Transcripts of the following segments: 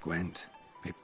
Gwent. Maybe.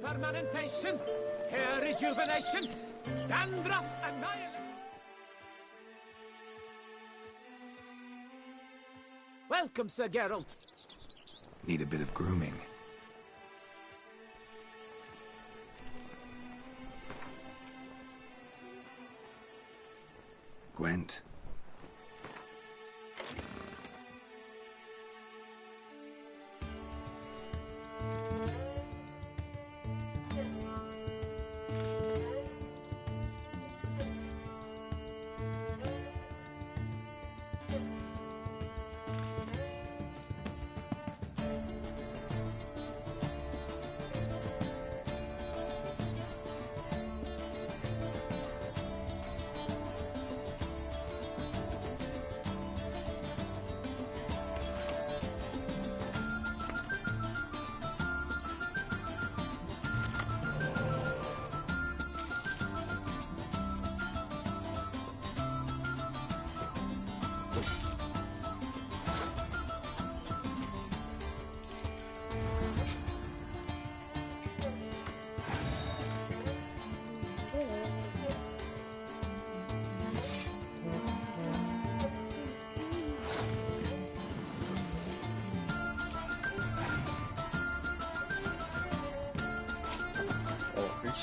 permanentation, hair rejuvenation, dandruff annihilation. Welcome, Sir Geralt. Need a bit of grooming. Gwent.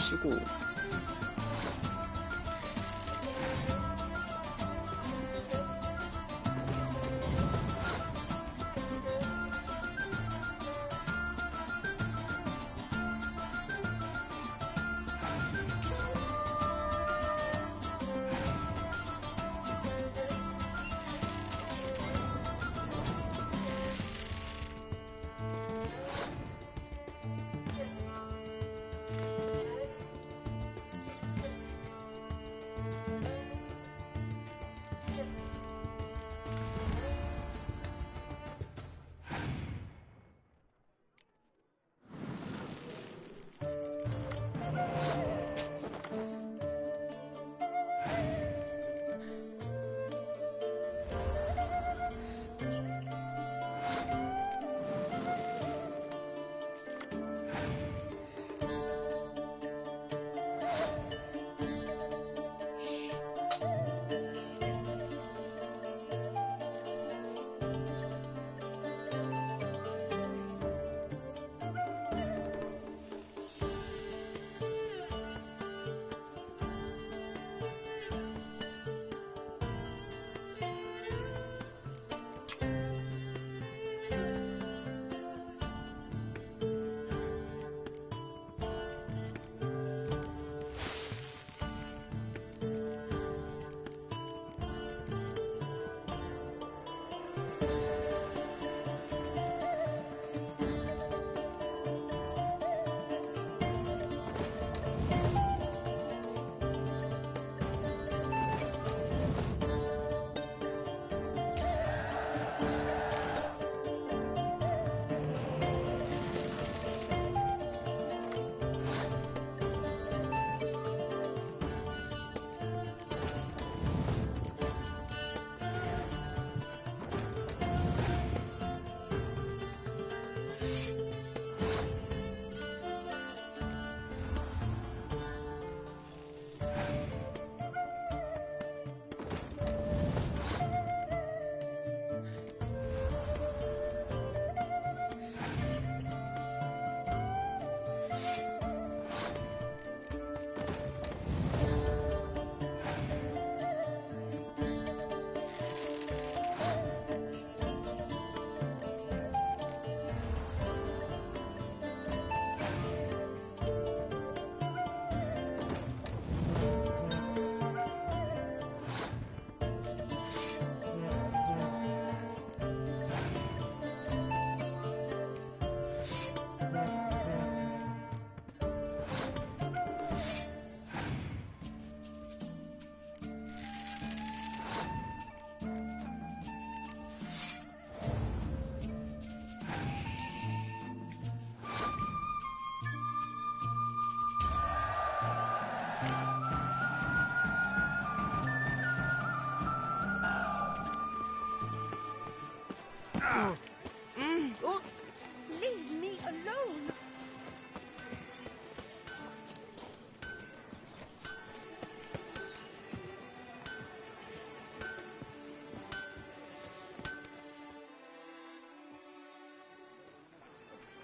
쉬고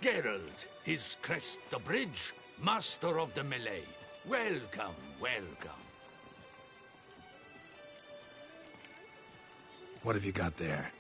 Geralt, his crest the bridge, master of the melee. Welcome, welcome. What have you got there?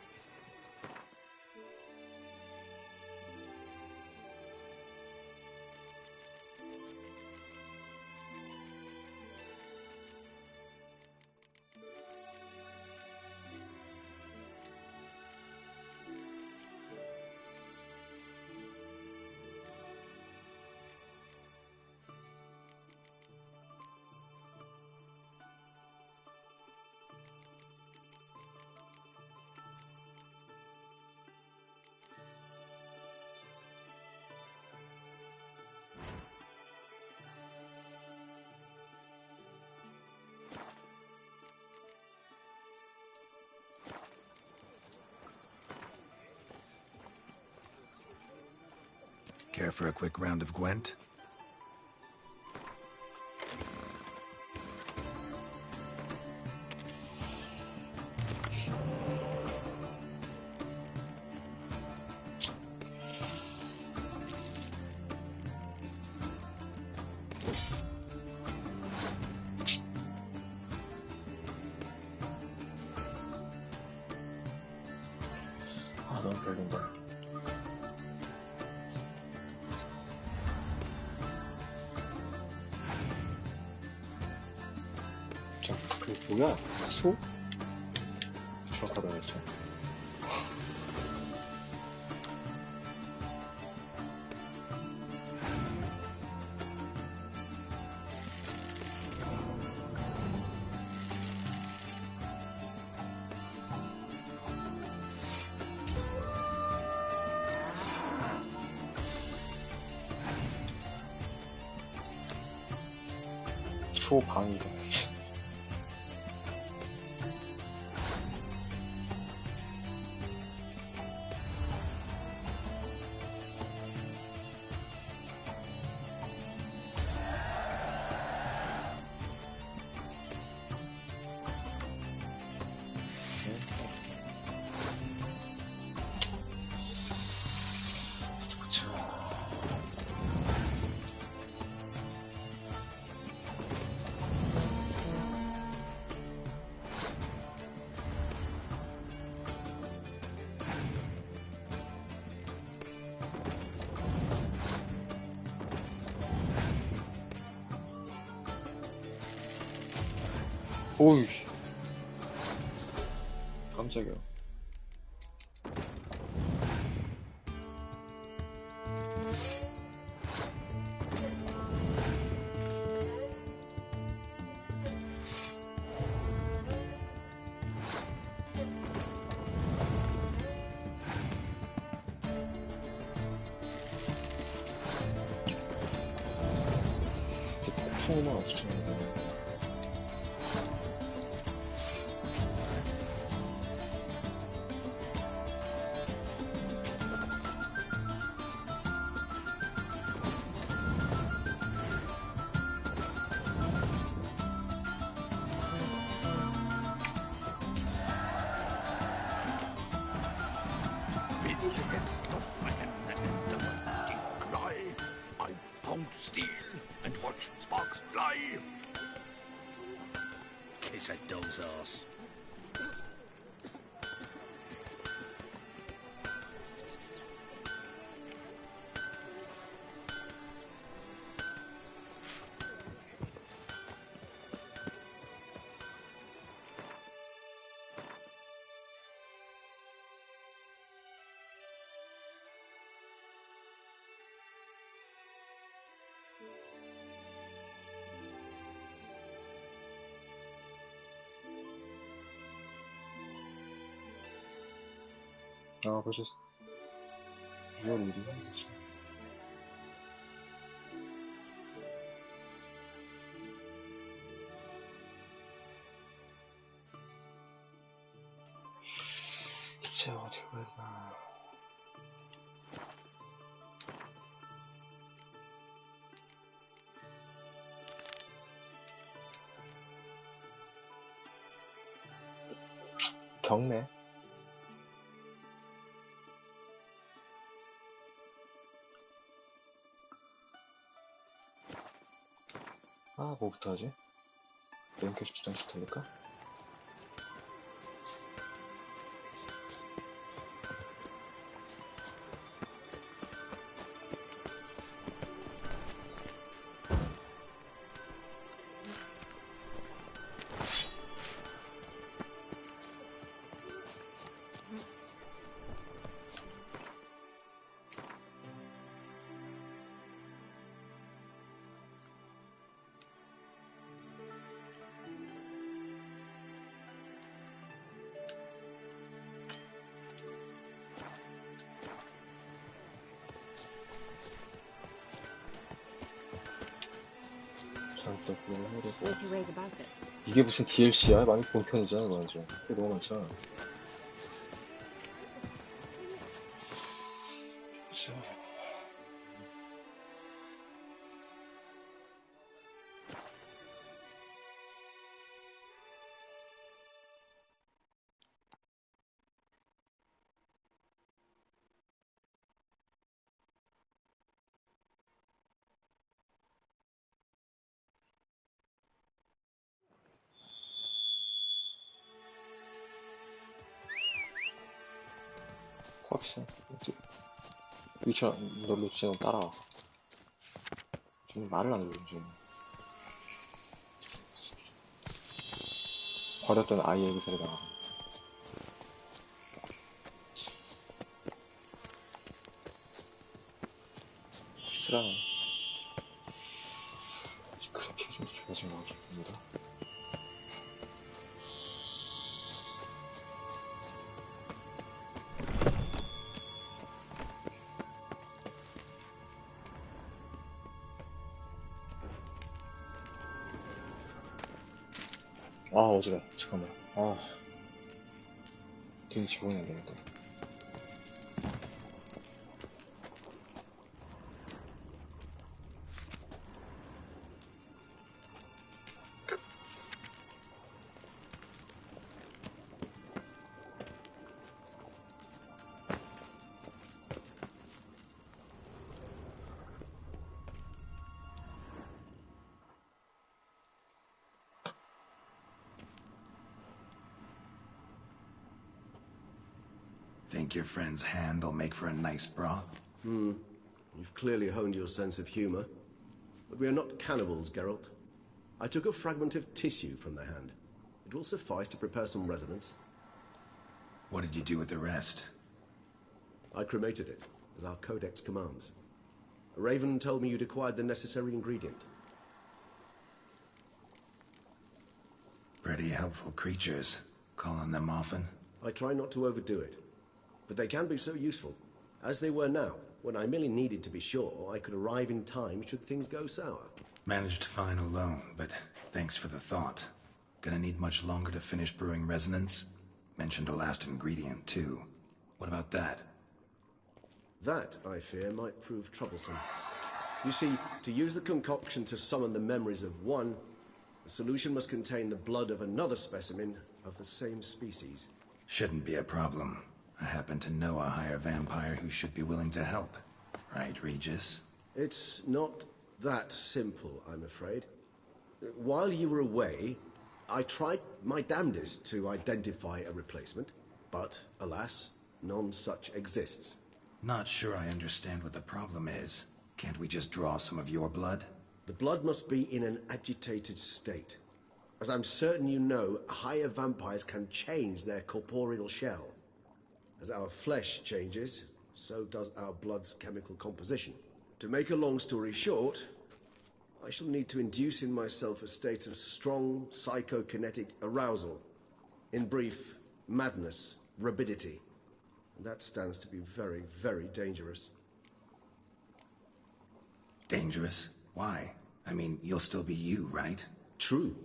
Care for a quick round of Gwent? 아, 너무 별론데. 그 뭐야? 소? 정확하다 했어. 소방이다. 오이, 깜짝이야. 이제 폭풍만 없으면 I pound steel and watch sparks fly. Kiss a dog's arse. 아, 벌써 6월 1일이 됐어. 이제 어디 가야 되나. 경매? 아, 뭐부터 하지? 메인 퀘스트장부터 할까? 살짝 그걸 해보고. No two ways about it. 이게 무슨 DLC야? 많이 본 편이잖아, 너 아주. 꽤 너무 많잖아. 자. 코앞이야. 위치가 널로 지금 따라와. 좀 말을 안 해요, 좀. 버렸던 아이에게 데려다가. 씁쓸하네. 그렇게 좀 좋아진 것 같습니다. 아, 어지러. 잠깐만. 아. 뒤에 직원이 안 되겠다. Think your friend's hand will make for a nice broth? You've clearly honed your sense of humor. But we are not cannibals, Geralt. I took a fragment of tissue from the hand. It will suffice to prepare some resonance. What did you do with the rest? I cremated it, as our codex commands. A raven told me you'd acquired the necessary ingredient. Pretty helpful creatures. Call on them often? I try not to overdo it. But they can be so useful, as they were now, when I merely needed to be sure I could arrive in time should things go sour. Managed fine alone, but thanks for the thought. Gonna need much longer to finish brewing resonance? Mentioned a last ingredient, too. What about that? That, I fear, might prove troublesome. You see, to use the concoction to summon the memories of one, the solution must contain the blood of another specimen of the same species. Shouldn't be a problem. I happen to know a higher vampire who should be willing to help. Right, Regis? It's not that simple, I'm afraid. While you were away, I tried my damnedest to identify a replacement, but alas, none such exists. Not sure I understand what the problem is. Can't we just draw some of your blood? The blood must be in an agitated state. As I'm certain you know, higher vampires can change their corporeal shell. As our flesh changes, so does our blood's chemical composition. To make a long story short, I shall need to induce in myself a state of strong psychokinetic arousal. In brief, madness, rabidity. And that stands to be very, very dangerous. Dangerous? Why? I mean, you'll still be you, right? True,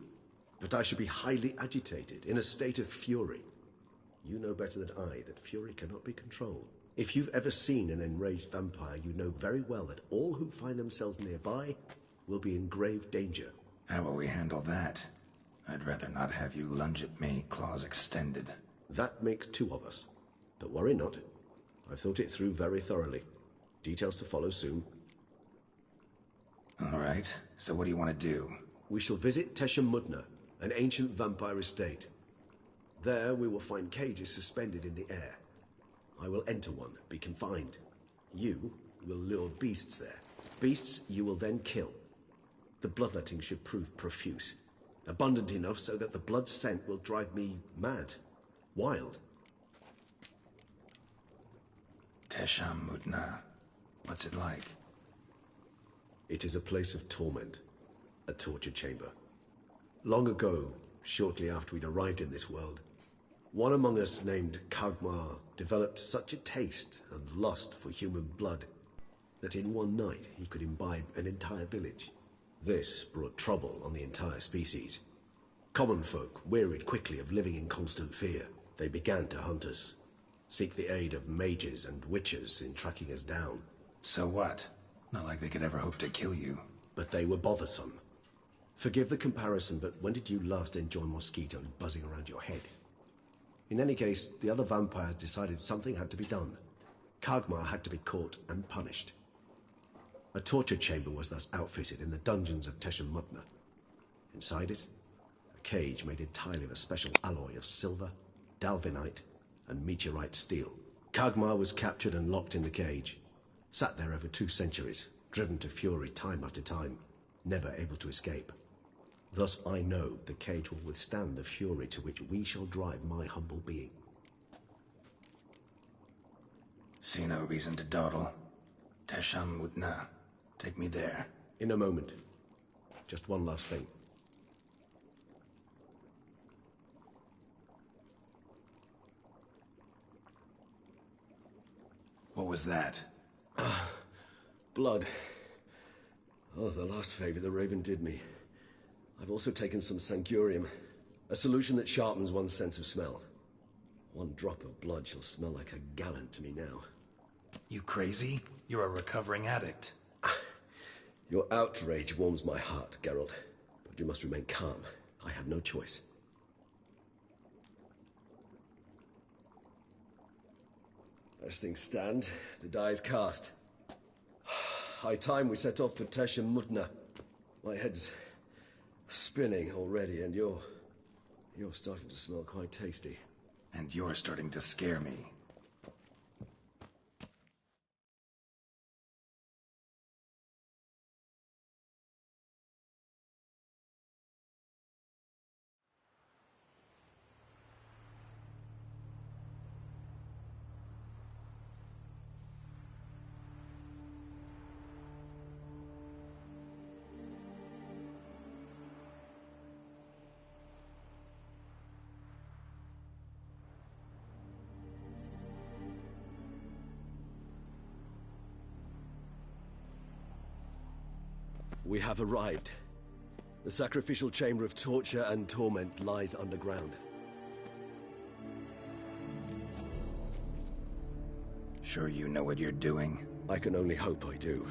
but I should be highly agitated, in a state of fury. You know better than I that fury cannot be controlled. If you've ever seen an enraged vampire, you know very well that all who find themselves nearby will be in grave danger. How will we handle that? I'd rather not have you lunge at me, claws extended. That makes two of us. But worry not. I've thought it through very thoroughly. Details to follow soon. All right, so what do you want to do? We shall visit Teshem Mudna, an ancient vampire estate. There we will find cages suspended in the air. I will enter one, be confined. You will lure beasts there. Beasts you will then kill. The bloodletting should prove profuse. Abundant enough so that the blood scent will drive me mad. Wild. Teshem Mudna. What's it like? It is a place of torment. A torture chamber. Long ago, shortly after we'd arrived in this world, one among us named Kagmar developed such a taste and lust for human blood that in one night he could imbibe an entire village. This brought trouble on the entire species. Common folk wearied quickly of living in constant fear. They began to hunt us, seek the aid of mages and witches in tracking us down. So what? Not like they could ever hope to kill you. But they were bothersome. Forgive the comparison, but when did you last enjoy mosquitoes buzzing around your head? In any case, the other vampires decided something had to be done. Kagmar had to be caught and punished. A torture chamber was thus outfitted in the dungeons of Teshem Mudna. Inside it, a cage made entirely of a special alloy of silver, dalvinite, and meteorite steel. Kagmar was captured and locked in the cage. Sat there over 2 centuries, driven to fury time after time, never able to escape. Thus I know the cage will withstand the fury to which we shall drive my humble being. See no reason to dawdle. Teshem Mudna. Take me there. In a moment. Just one last thing. What was that? Blood. Oh, the last favor the Raven did me. I've also taken some Sangurium, a solution that sharpens one's sense of smell. 1 drop of blood shall smell like a gallon to me now. You crazy? You're a recovering addict. Your outrage warms my heart, Geralt. But you must remain calm. I have no choice. As things stand, the die is cast. High time we set off for Teshem Mudna. My head's spinning already, and you're starting to smell quite tasty. And you're starting to scare me. We have arrived. The sacrificial chamber of torture and torment lies underground. Sure you know what you're doing? I can only hope I do.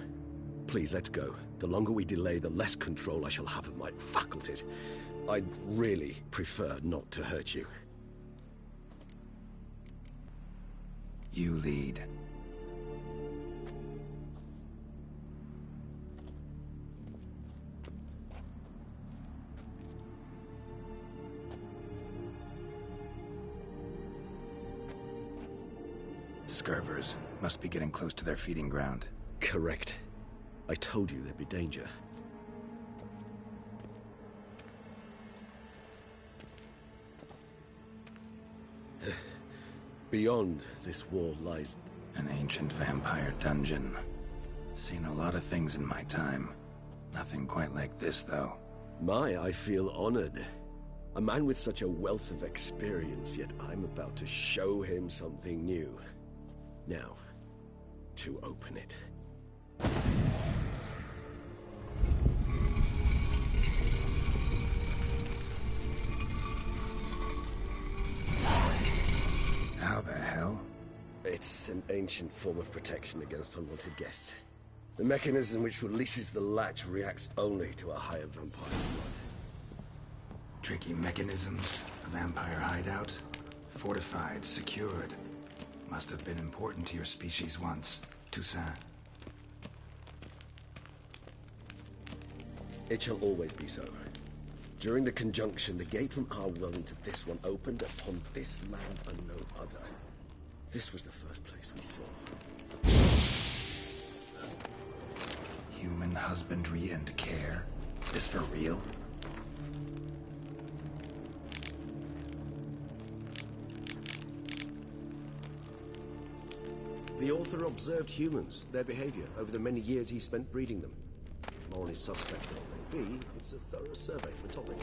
Please, let's go. The longer we delay, the less control I shall have of my faculties. I'd really prefer not to hurt you. You lead. Scurvers must be getting close to their feeding ground. Correct. I told you there'd be danger. Beyond this wall lies... An ancient vampire dungeon. Seen a lot of things in my time. Nothing quite like this, though. I feel honored. A man with such a wealth of experience, yet I'm about to show him something new. Now, to open it. How the hell? It's an ancient form of protection against unwanted guests. The mechanism which releases the latch reacts only to a higher vampire's blood. Tricky mechanisms. A vampire hideout. Fortified, secured. Must have been important to your species once. Toussaint. It shall always be so. During the conjunction, the gate from our world into this one opened upon this land and no other. This was the first place we saw. Human husbandry and care? This for real? The author observed humans, their behavior, over the many years he spent breeding them. Morally suspect though it may be, it's a thorough survey of the topic.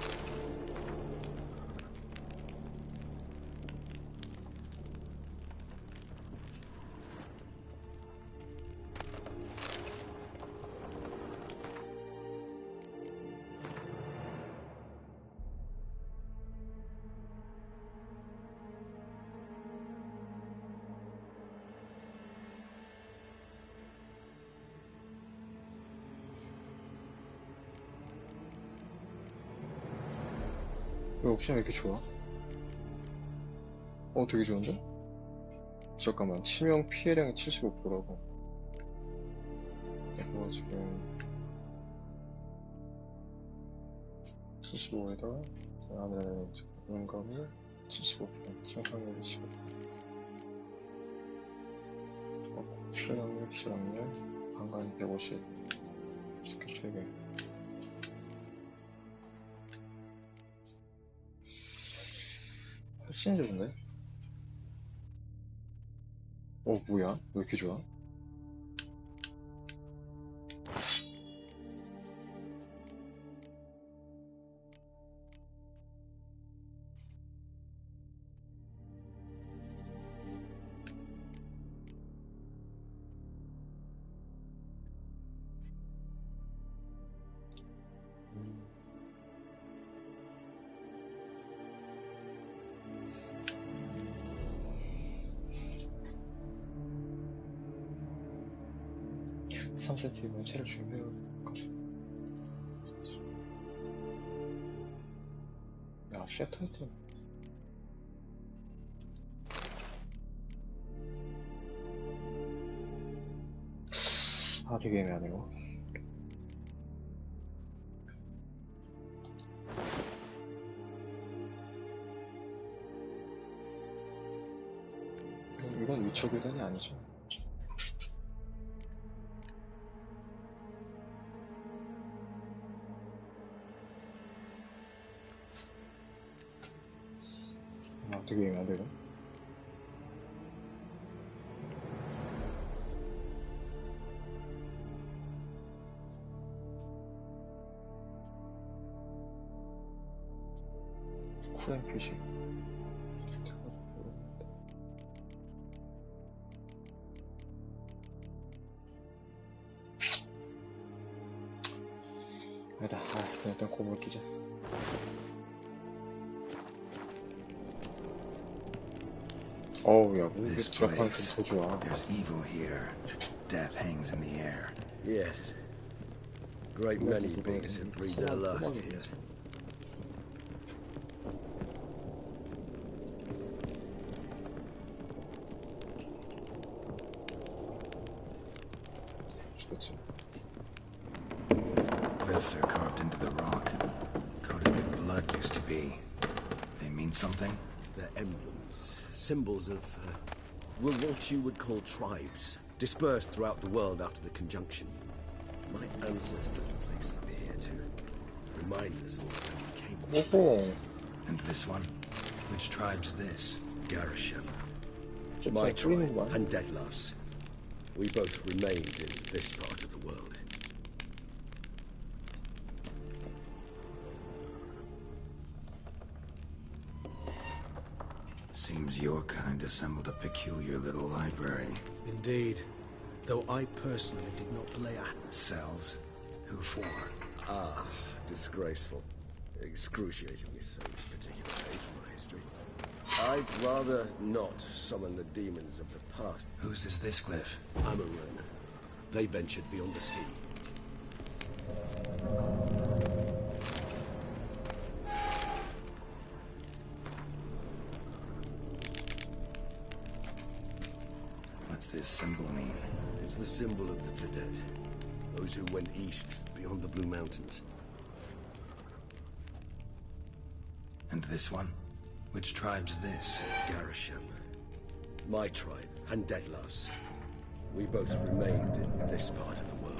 왜 옵션 왜 이렇게 좋아? 되게 좋은데? 잠깐만, 치명 피해량이 75%라고. 이거 지금 75에다가 다음에 응감이 75%, 침상률이 15%. 출력률, 기술학률, 방광이 150, 스킬 3개. 훨씬 좋은데? 뭐야? 왜 이렇게 좋아? 세트 면체를 준비해야 야, 세트 아이템. 되게 애매하네, 이거. 이건 위쳐 교단이 아니죠. 되게 애매한데, 이거? 쿠엠 표시. 아니다, 그냥 일단 고물 끼자. 야, This place, there's evil here. Death hangs in the air. Yes. Great many beings have breathed their last here. Cliffs are carved into the rock. Coated with blood used to be. They mean something? They're emblems, symbols of, what you would call tribes, dispersed throughout the world after the conjunction. My ancestors placed them here to remind us of where we came from. And this one? Which tribe's this? Garisham. My tribe and Deadlough's. We both remained in this part of the world. Seems your kind assembled a peculiar little library. Indeed. Though I personally did not lay a... Cells? Who for? Disgraceful. Excruciatingly so, this particular page of my history. I'd rather not summon the demons of the past. Whose is this cliff? Moran. They ventured beyond the sea. What's this symbol mean? It's the symbol of the Tedet. Those who went east, beyond the Blue Mountains. And this one? Which tribe's this? Garisham. My tribe, and Deadlove's. We both remained in this part of the world.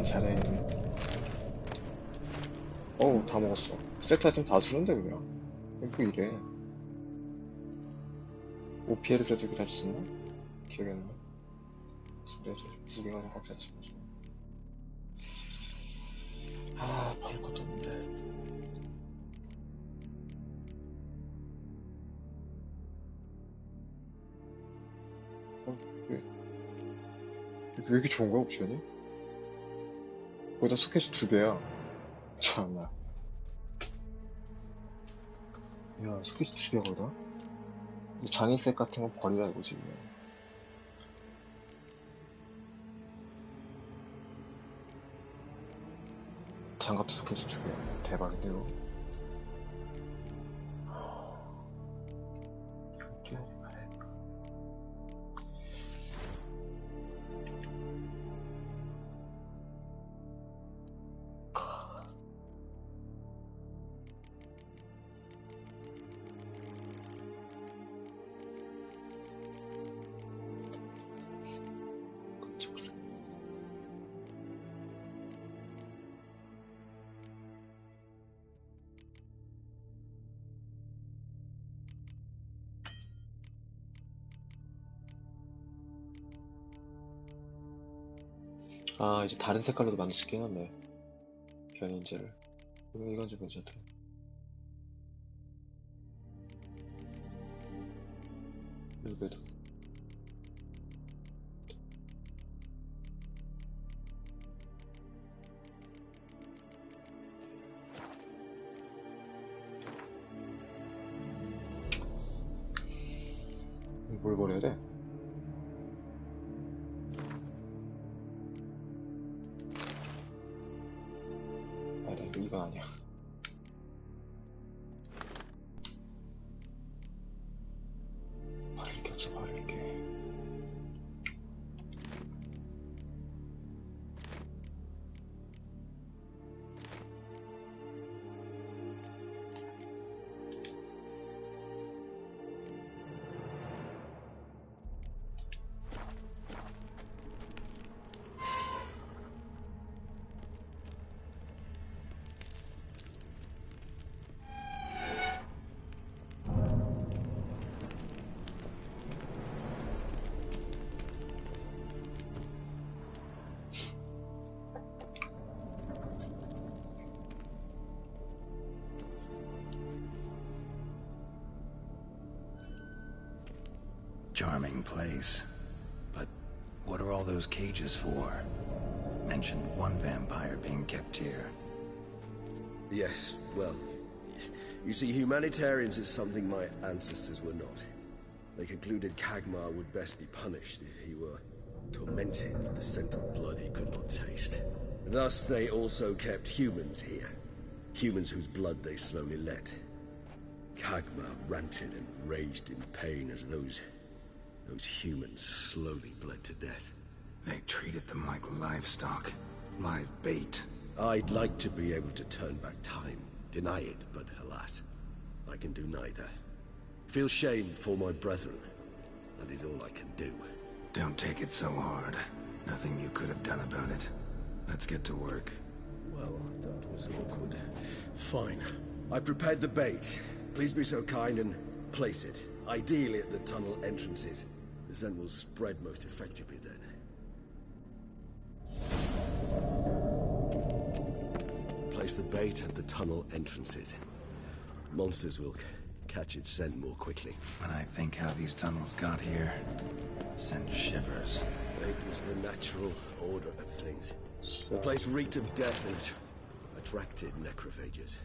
잘해. 어우, 다 먹었어. 세트 아이템 다 주는데, 그냥. 뭐 이래. OPL 세트 이렇게 다 줬었나? 기억이 안 나. 그래서 무게가 좀 꽉 찼지. 아, 버릴 것도 없는데. 왜 이렇게 좋은 거야, 옵션이? 거기다 소켓이 2개야. 참나. 야, 소켓이 2개거든? 장애색 같은 거 버리라 이거지, 그냥. 장갑도 소켓이 2개야. 대박인데요? 이거 깨야지, 가야. 아, 이제 다른 색깔로도 만들 수 있긴 하네. 변인제를. 이건 좀 괜찮다. 이거도. 뭘 버려야 돼? 아니다, 이건 아니야. 버릴 게 없어, 버릴 게. Charming place. But what are all those cages for? Mentioned one vampire being kept here. Yes, well, you see, humanitarians is something my ancestors were not. They concluded Kagmar would best be punished if he were tormented with the scent of blood he could not taste. Thus, they also kept humans here. Humans whose blood they slowly let. Kagmar ranted and raged in pain as those humans slowly bled to death. They treated them like livestock. Live bait. I'd like to be able to turn back time, deny it, but alas, I can do neither. Feel shame for my brethren. That is all I can do. Don't take it so hard. Nothing you could have done about it. Let's get to work. Well, that was awkward. Fine. I prepared the bait. Please be so kind and place it, ideally at the tunnel entrances. The scent will spread most effectively then. Place the bait at the tunnel entrances. Monsters will catch its scent more quickly. When I think how these tunnels got here, send shivers. It was the natural order of things. The place reeked of death and it attracted necrophages.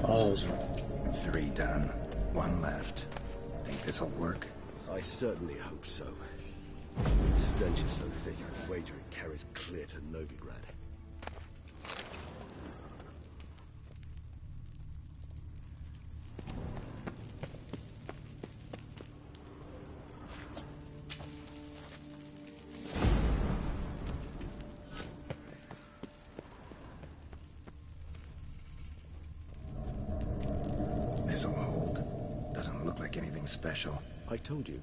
아, 저 3 done. 1 left. Think this'll work? I certainly hope so. The stench is so thick, I'd wager it carries clear to Novigrad. This'll hold. Doesn't look like anything special. I told you,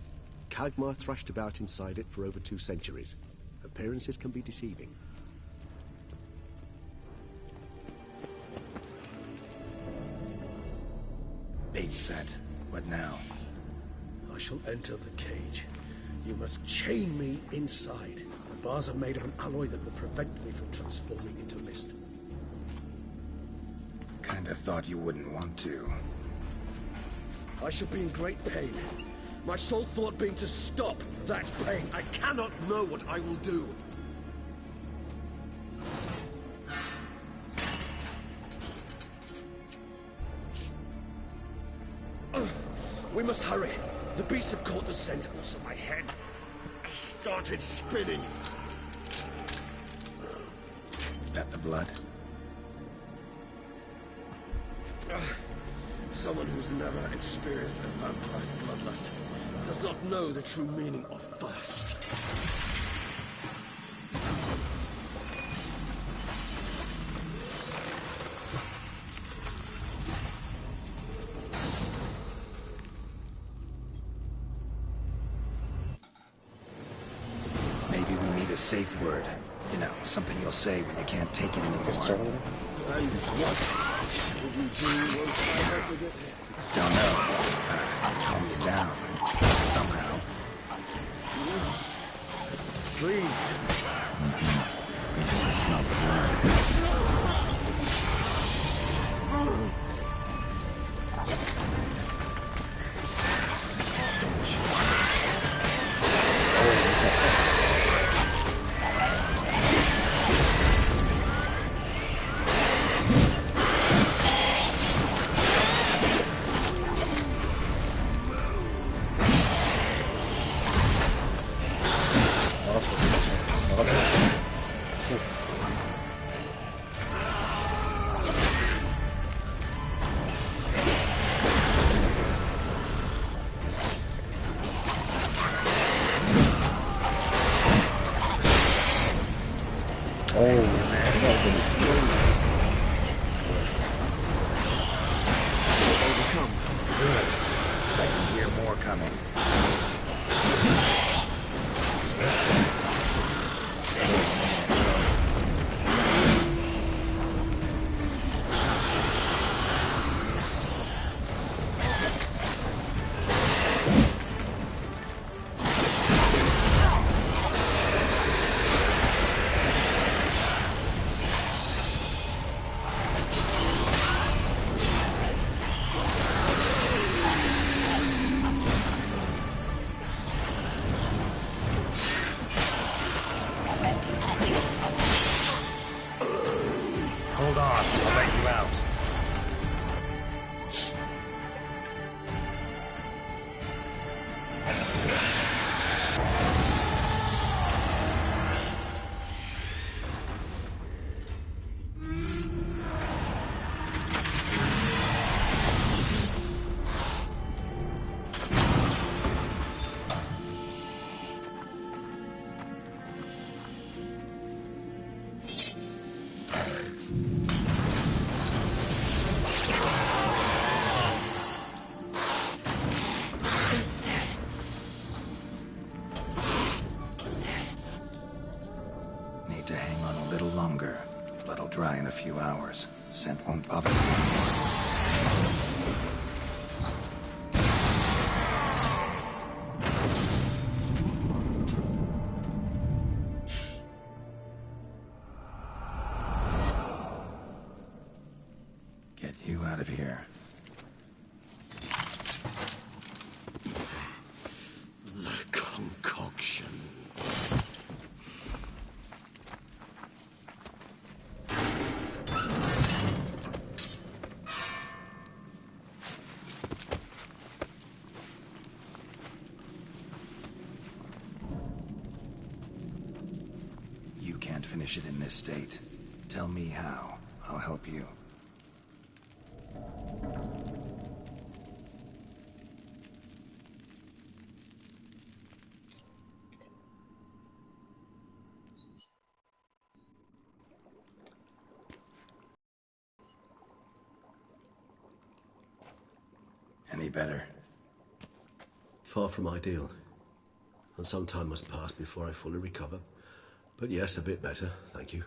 Kagmar thrashed about inside it for over 2 centuries. Appearances can be deceiving. Bait set. What now? I shall enter the cage. You must chain me inside. The bars are made of an alloy that will prevent me from transforming into mist. Kinda thought you wouldn't want to. I shall be in great pain. My sole thought being to stop that pain. I cannot know what I will do. We must hurry. The beasts have caught the scent and also my head started spinning. That the blood? Someone who's never experienced a vampire's bloodlust does not know the true meaning of thirst. Maybe we need a safe word. You know, something you'll say when you can't take it anymore. 저는 And what would you do once I entered it? Don't know. Calm you down. Somehow. Please. Smell the blood. Good. 'Cause I can hear more coming. few hours. Scent won't bother me. Get you out of here. The concoction. You can't finish it in this state. Tell me how. I'll help you. Any better? Far from ideal. And some time must pass before I fully recover. But yes, a bit better, thank you.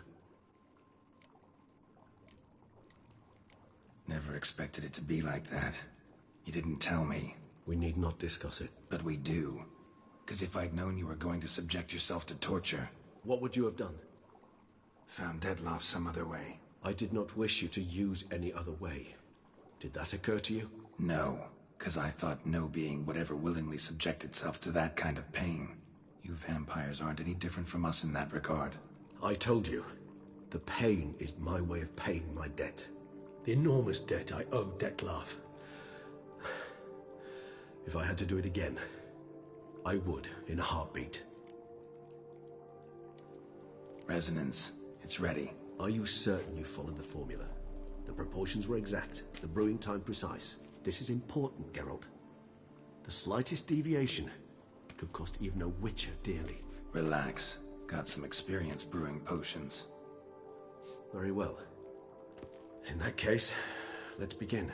Never expected it to be like that. You didn't tell me. We need not discuss it. But we do. Because if I'd known you were going to subject yourself to torture... What would you have done? Found Dettlaff some other way. I did not wish you to use any other way. Did that occur to you? No, because I thought no being would ever willingly subject itself to that kind of pain. You vampires aren't any different from us in that regard. I told you, the pain is my way of paying my debt. The enormous debt I owe Dettlaff. If I had to do it again, I would, in a heartbeat. Resonance. It's ready. Are you certain you followed the formula? The proportions were exact, the brewing time precise. This is important, Geralt. The slightest deviation could cost even a witcher dearly. Relax. Got some experience brewing potions. Very well. In that case, let's begin.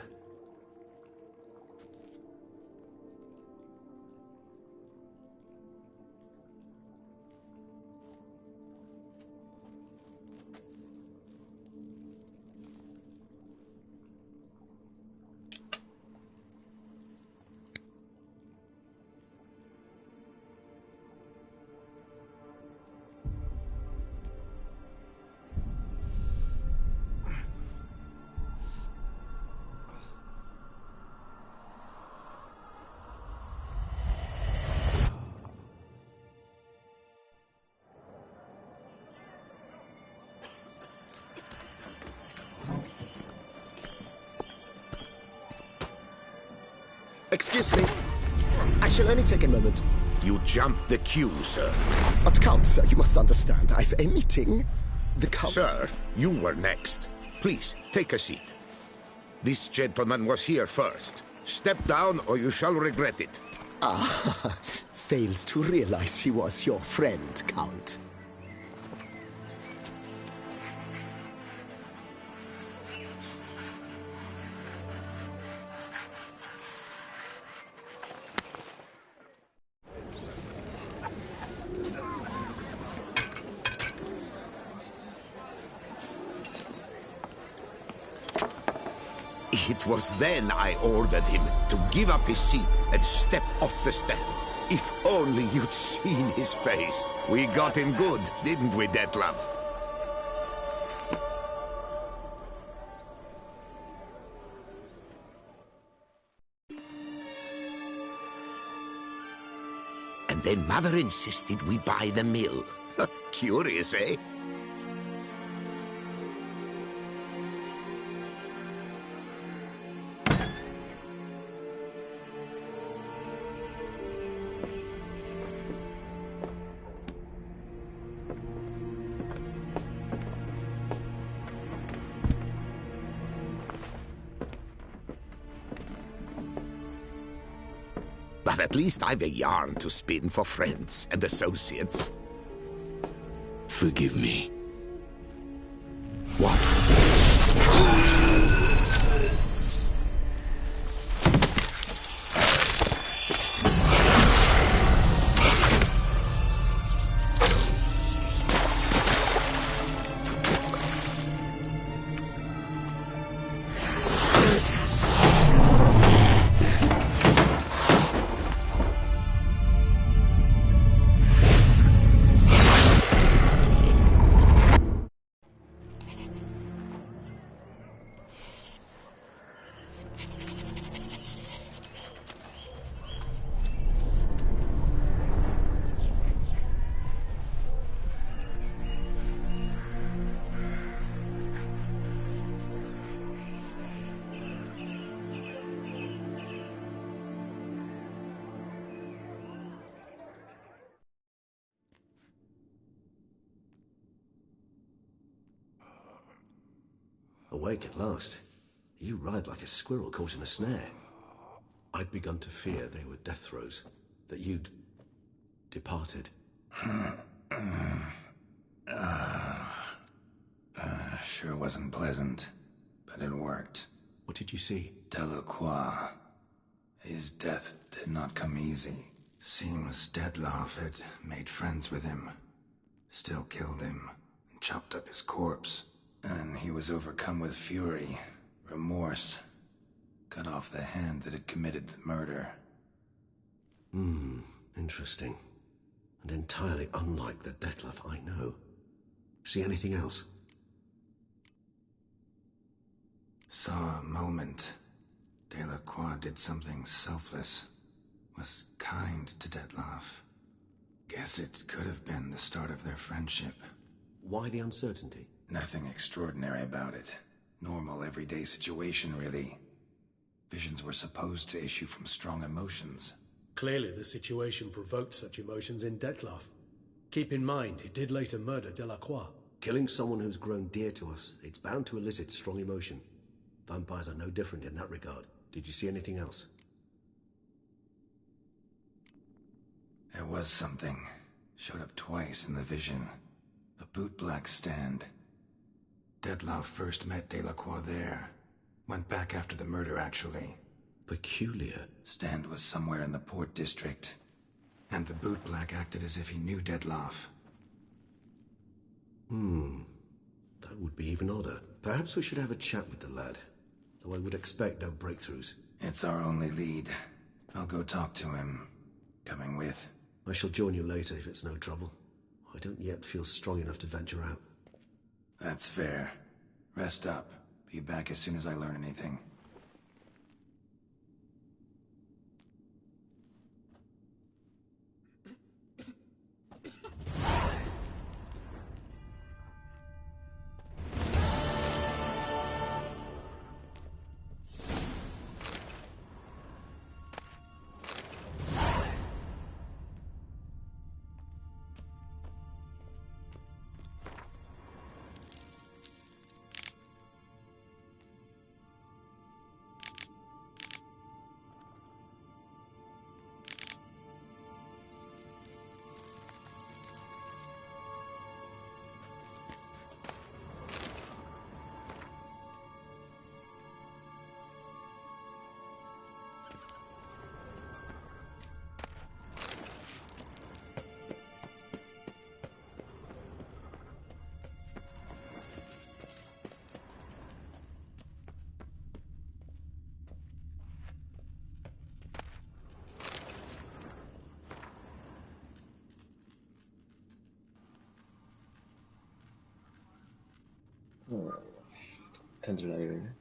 Excuse me. I shall only take a moment. You jumped the queue, sir. But Count, sir, you must understand. I've a meeting. The Count... Sir, you were next. Please, take a seat. This gentleman was here first. Step down or you shall regret it. Ah, fails to realize he was your friend, Count. It was then I ordered him to give up his seat and step off the step. If only you'd seen his face. We got him good, didn't we, Dettlaff? And then Mother insisted we buy the mill. Curious, eh? But at least I've a yarn to spin for friends and associates. Forgive me. What? Awake at last. You ride like a squirrel caught in a snare. I'd begun to fear they were death throes, that you'd departed. Sure wasn't pleasant, but it worked. What did you see? Delacroix. His death did not come easy. Seems Detlaff had made friends with him, still killed him, and chopped up his corpse. And he was overcome with fury, remorse, cut off the hand that had committed the murder. Interesting. And entirely unlike the Detlaff I know. See anything else? Saw a moment. Delacroix did something selfless. Was kind to Detlaff. Guess it could have been the start of their friendship. Why the uncertainty? Nothing extraordinary about it. Normal, everyday situation, really. Visions were supposed to issue from strong emotions. Clearly the situation provoked such emotions in Detlaff. Keep in mind, he did later murder Delacroix. Killing someone who's grown dear to us, it's bound to elicit strong emotion. Vampires are no different in that regard. Did you see anything else? There was something. Showed up twice in the vision. A bootblack stand. Detlaff first met Delacroix there. Went back after the murder, actually. Peculiar. Stand was somewhere in the Port District. And the bootblack acted as if he knew Detlaff. That would be even odder. Perhaps we should have a chat with the lad. Though I would expect no breakthroughs. It's our only lead. I'll go talk to him. Coming with? I shall join you later if it's no trouble. I don't yet feel strong enough to venture out. That's fair. Rest up. Be back as soon as I learn anything. 텐들라이를.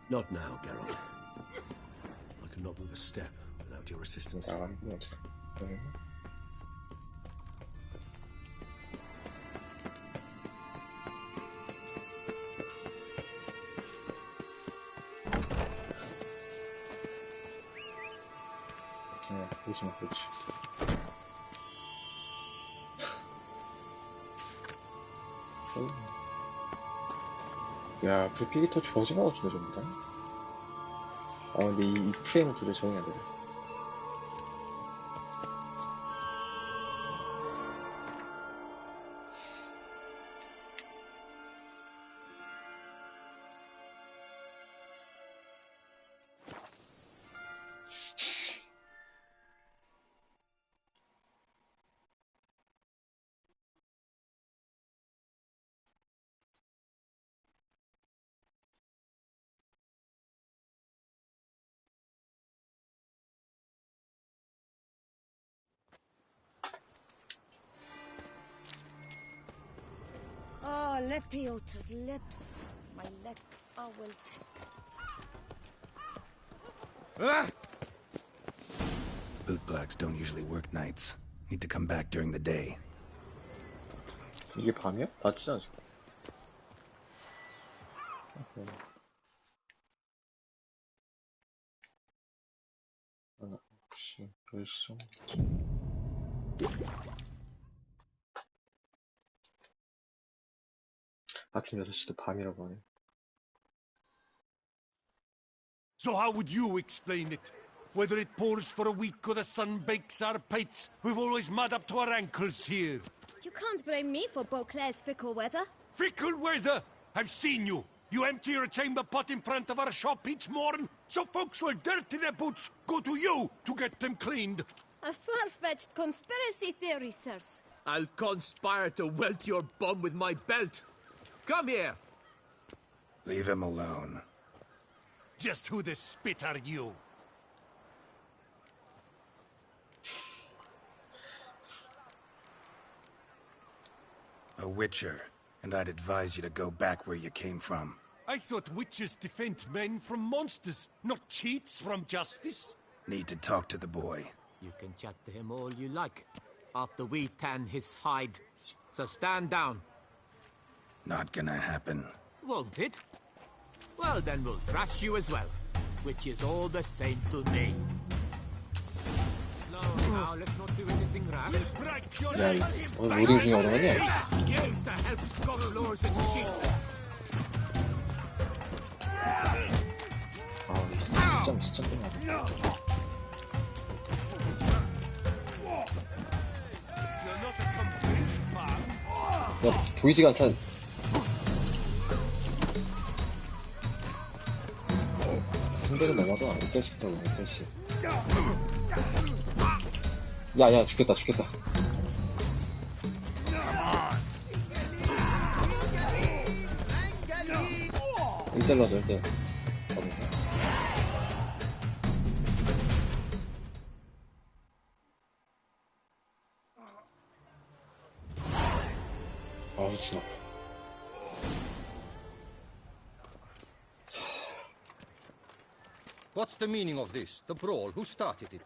Not now, Geralt. I could not move a step without your assistance. 나가는 것 같아. 그렇지, 그렇지. 야, 불빛이 더 좋아진 것 같은데, 전부 다. 아, 근데 이 프레임을 도저히 정해야 돼. Oh, Lepiota's lips. My legs are wilting. Bootblacks don't usually work nights. Need to come back during the day. 이게 밤이야? 낮이지 않지? 오케이. 하나, 혹시 10시 정도? 아침 6시도 밤이라고 하네. So how would you explain it? Whether it pours for a week or the sun bakes our pates, we've always mud up to our ankles here. You can't blame me for Beauclair's fickle weather. Fickle weather! I've seen you. You empty your chamber pot in front of our shop each morning, so folks will dirty their boots, go to you to get them cleaned. A far-fetched conspiracy theory, sirs. I'll conspire to welt your bum with my belt. Come here. Leave him alone. Just who the spit are you? A witcher, and I'd advise you to go back where you came from. I thought witches defend men from monsters, not cheats from justice. Need to talk to the boy. You can chat to him all you like, after we tan his hide. So stand down. Not gonna happen. Won't it? Well, then we'll thrash you as well, which is all the same to me. No, now let's not do anything rash. 야, 오늘 로딩 중에 어려웠냐? You to help scholars and cheats. 아, 진짜 끝나네. 야, 보이지가 않잖아. 상대는 넘어서 1달씩 더고 1달씩. 야, 죽겠다. 1달러도 1달. 아, 미친 아파. What's the meaning of this? The brawl? Who started it?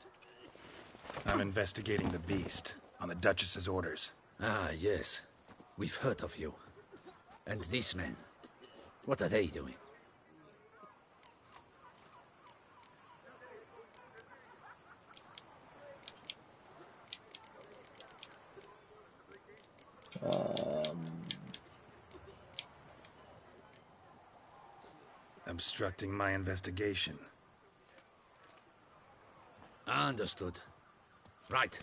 I'm investigating the beast, on the Duchess's orders. Ah, yes. We've heard of you. And these men, what are they doing? Obstructing my investigation. Understood. Right.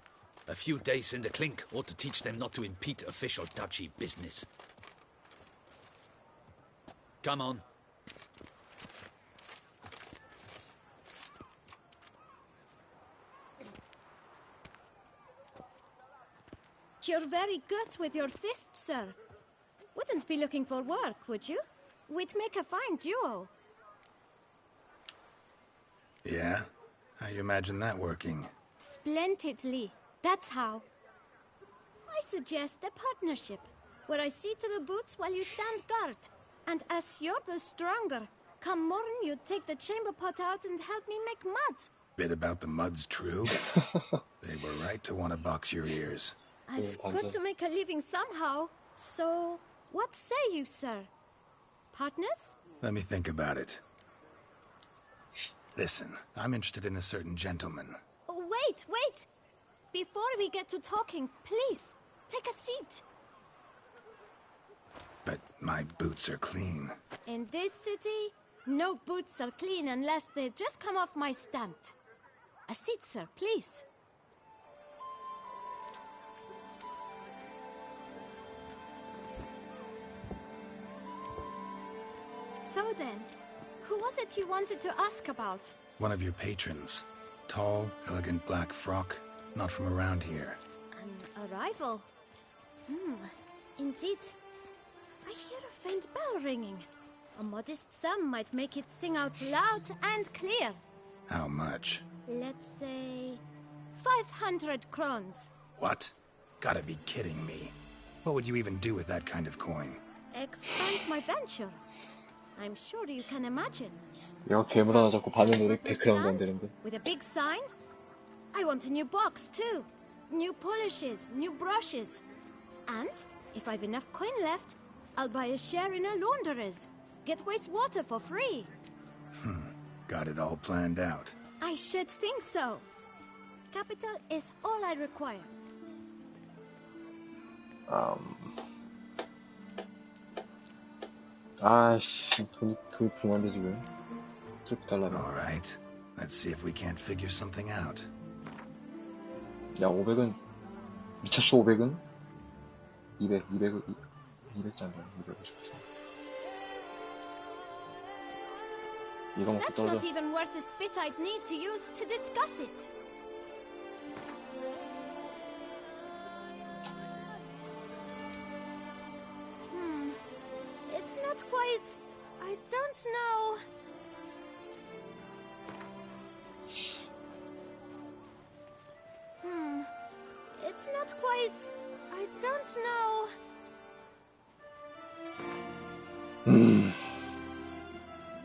A few days in the clink ought to teach them not to impede official duchy business. Come on. You're very good with your fists, sir. Wouldn't be looking for work, would you? We'd make a fine duo. Yeah? How you imagine that working? Splendidly. That's how. I suggest a partnership, where I see to the boots while you stand guard. And as you're the stronger, come morning you take the chamber pot out and help me make mud. Bit about the mud's true? They were right to want to box your ears. I've got to make a living somehow, so what say you, sir? Partners? Let me think about it. Listen, I'm interested in a certain gentleman. Wait! Before we get to talking, please, take a seat. But my boots are clean. In this city, no boots are clean unless they just come off my stamp. A seat, sir, please. So then, who was it you wanted to ask about? One of your patrons. Tall, elegant black frock. Not from around here. An arrival? Indeed. I hear a faint bell ringing. A modest sum might make it sing out loud and clear. How much? Let's say 500 crowns. What? Gotta be kidding me. What would you even do with that kind of coin? expand my venture. I'm sure you can imagine. 얘가 괴물 하나 잡고 반응 노래 Purple 100회라도 안 stand 되는데. with a big sign. I want a new box too. New polishes, new brushes. And if I've enough coin left, I'll buy a share in a launderer's. Get wastewater for free. Got it all planned out. I should think so. Capital is all I require. 아씨, 돈이 붕한데 지금. 트리프 달라네. All right. Let's see if we can't figure something out. 야, 500은 미쳤어. 500은 200잔다. 250잔. 이거 먹고 That's 떨어져. not even worth the spit I'd need to use to discuss it. It's not quite... I don't know... It's not quite... I don't know...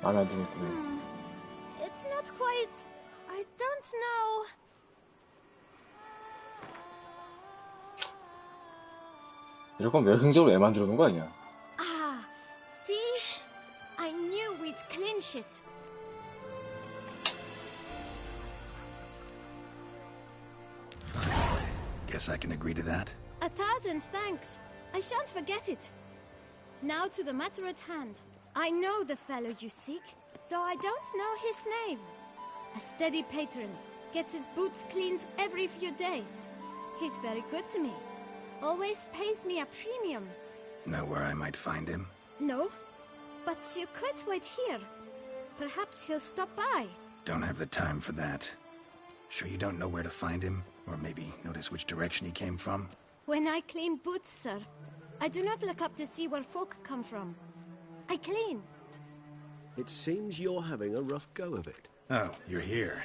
마음에 안 드네. It's not quite... I don't know... 이럴 거면 외형적으로 애 만들어 놓은 거 아니야? Ah, see? I knew we'd clinch it. Guess I can agree to that. 1,000 thanks. I shan't forget it. Now to the matter at hand. I know the fellow you seek, though I don't know his name. A steady patron, gets his boots cleaned every few days. He's very good to me. Always pays me a premium. Know where I might find him? No, but you could wait here. Perhaps he'll stop by. Don't have the time for that. Sure you don't know where to find him? Or maybe notice which direction he came from? When I clean boots, sir, I do not look up to see where folk come from. I clean. It seems you're having a rough go of it. Oh, you're here.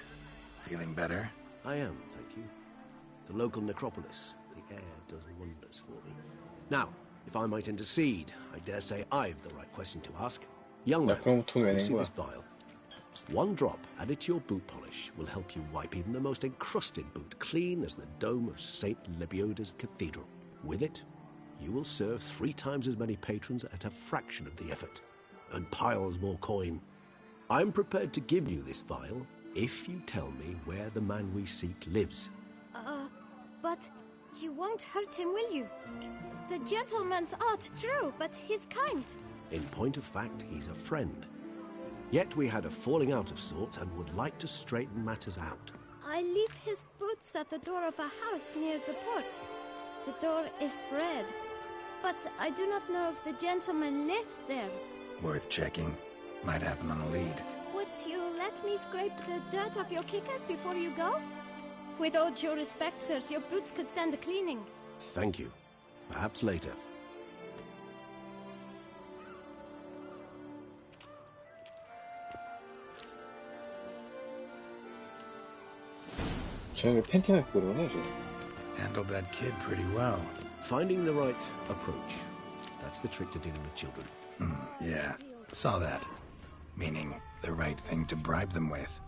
Feeling better? I am, thank you. The local necropolis. The air does wonders for me. Now, if I might intercede, I dare say I've the right question to ask. Young man, 그럼 돈 왜 you 낸 see 거야? this vial? One drop added to your boot polish will help you wipe even the most encrusted boot clean as the dome of St. Lebioda's cathedral. With it, you will serve 3 times as many patrons at a fraction of the effort, and piles more coin. I'm prepared to give you this vial if you tell me where the man we seek lives. But you won't hurt him, will you? The gentleman's art, true, but he's kind. In point of fact, he's a friend. Yet we had a falling out of sorts and would like to straighten matters out. I leave his boots at the door of a house near the port. The door is red, but I do not know if the gentleman lives there. Worth checking. Might happen on a lead. Would you let me scrape the dirt off your kickers before you go? With all due respect, sirs, your boots could stand a cleaning. Thank you. Perhaps later. 쟤왜 팬티만 입고 그러네, 저. Handled that kid pretty well. Finding the right approach. That's the trick to dealing with children. Yeah, saw that. Meaning, the right thing to bribe them with.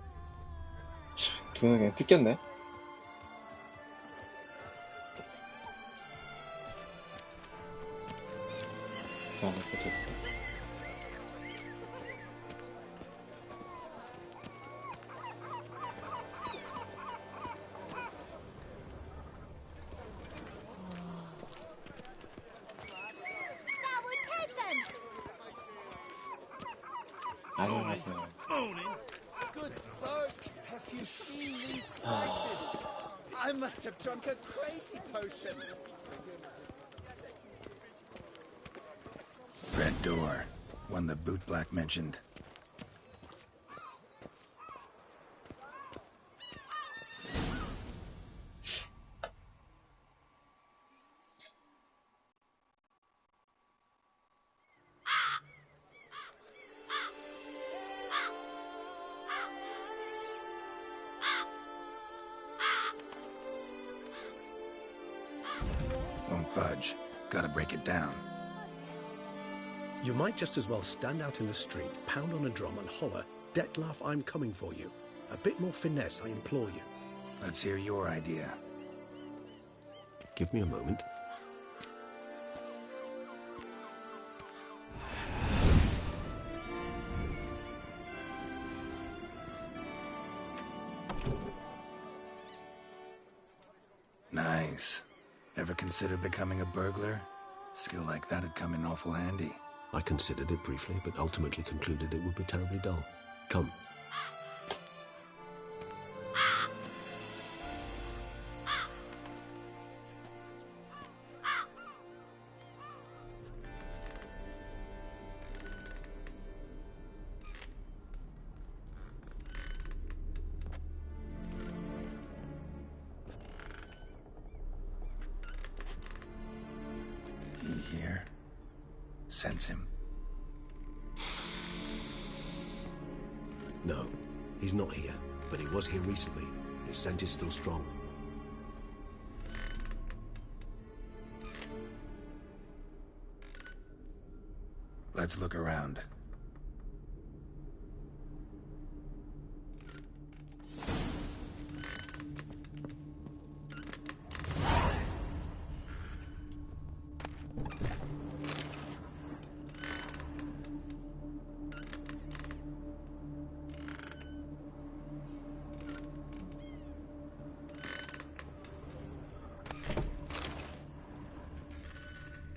돈은 그냥 뜯겼네. 아, 그쵸. 안녕하세요. Good folk, have you seen these prices? I must have drunk a crazy potion. Red door. One the boot black mentioned. Won't budge. Gotta break it down. You might just as well stand out in the street, pound on a drum and holler, "Dettlaff, I'm coming for you." A bit more finesse, I implore you. Let's hear your idea. Give me a moment. Nice. Ever consider becoming a burglar? Skill like that'd come in awful handy. I considered it briefly, but ultimately concluded it would be terribly dull. Come. He here? Sense him. No, he's not here, but he was here recently. His scent is still strong. Let's look around.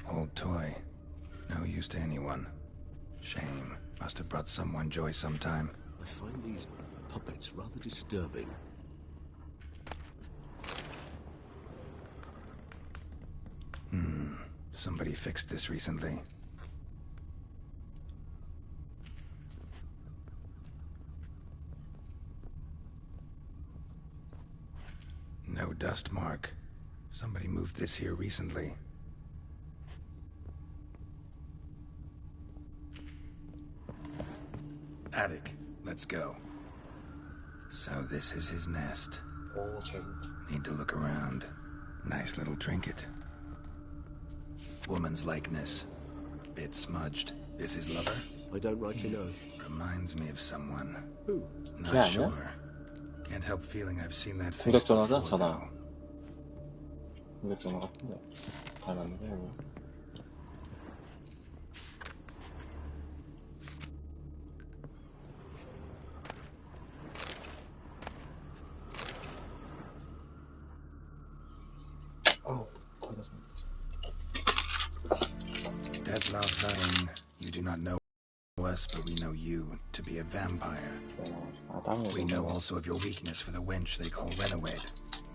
Old toy. No use to anyone. Shame. Must have brought someone joy sometime. I find these puppets rather disturbing. Somebody fixed this recently. No dust mark. Somebody moved this here recently. Attic. Let's go. So this is his nest. Need to look around. Nice little trinket. Woman's likeness. Bit smudged. This his lover? I don't rightly know. Reminds me of someone. Who? Not sure. Can't help feeling I've seen that face before, 공격전화가 전화. though. 공격전화 같은데. 닮았는데 여기. Dettlaff Vane, you do not know us, but we know you to be a vampire. We know also of your weakness for the wench they call Renawed.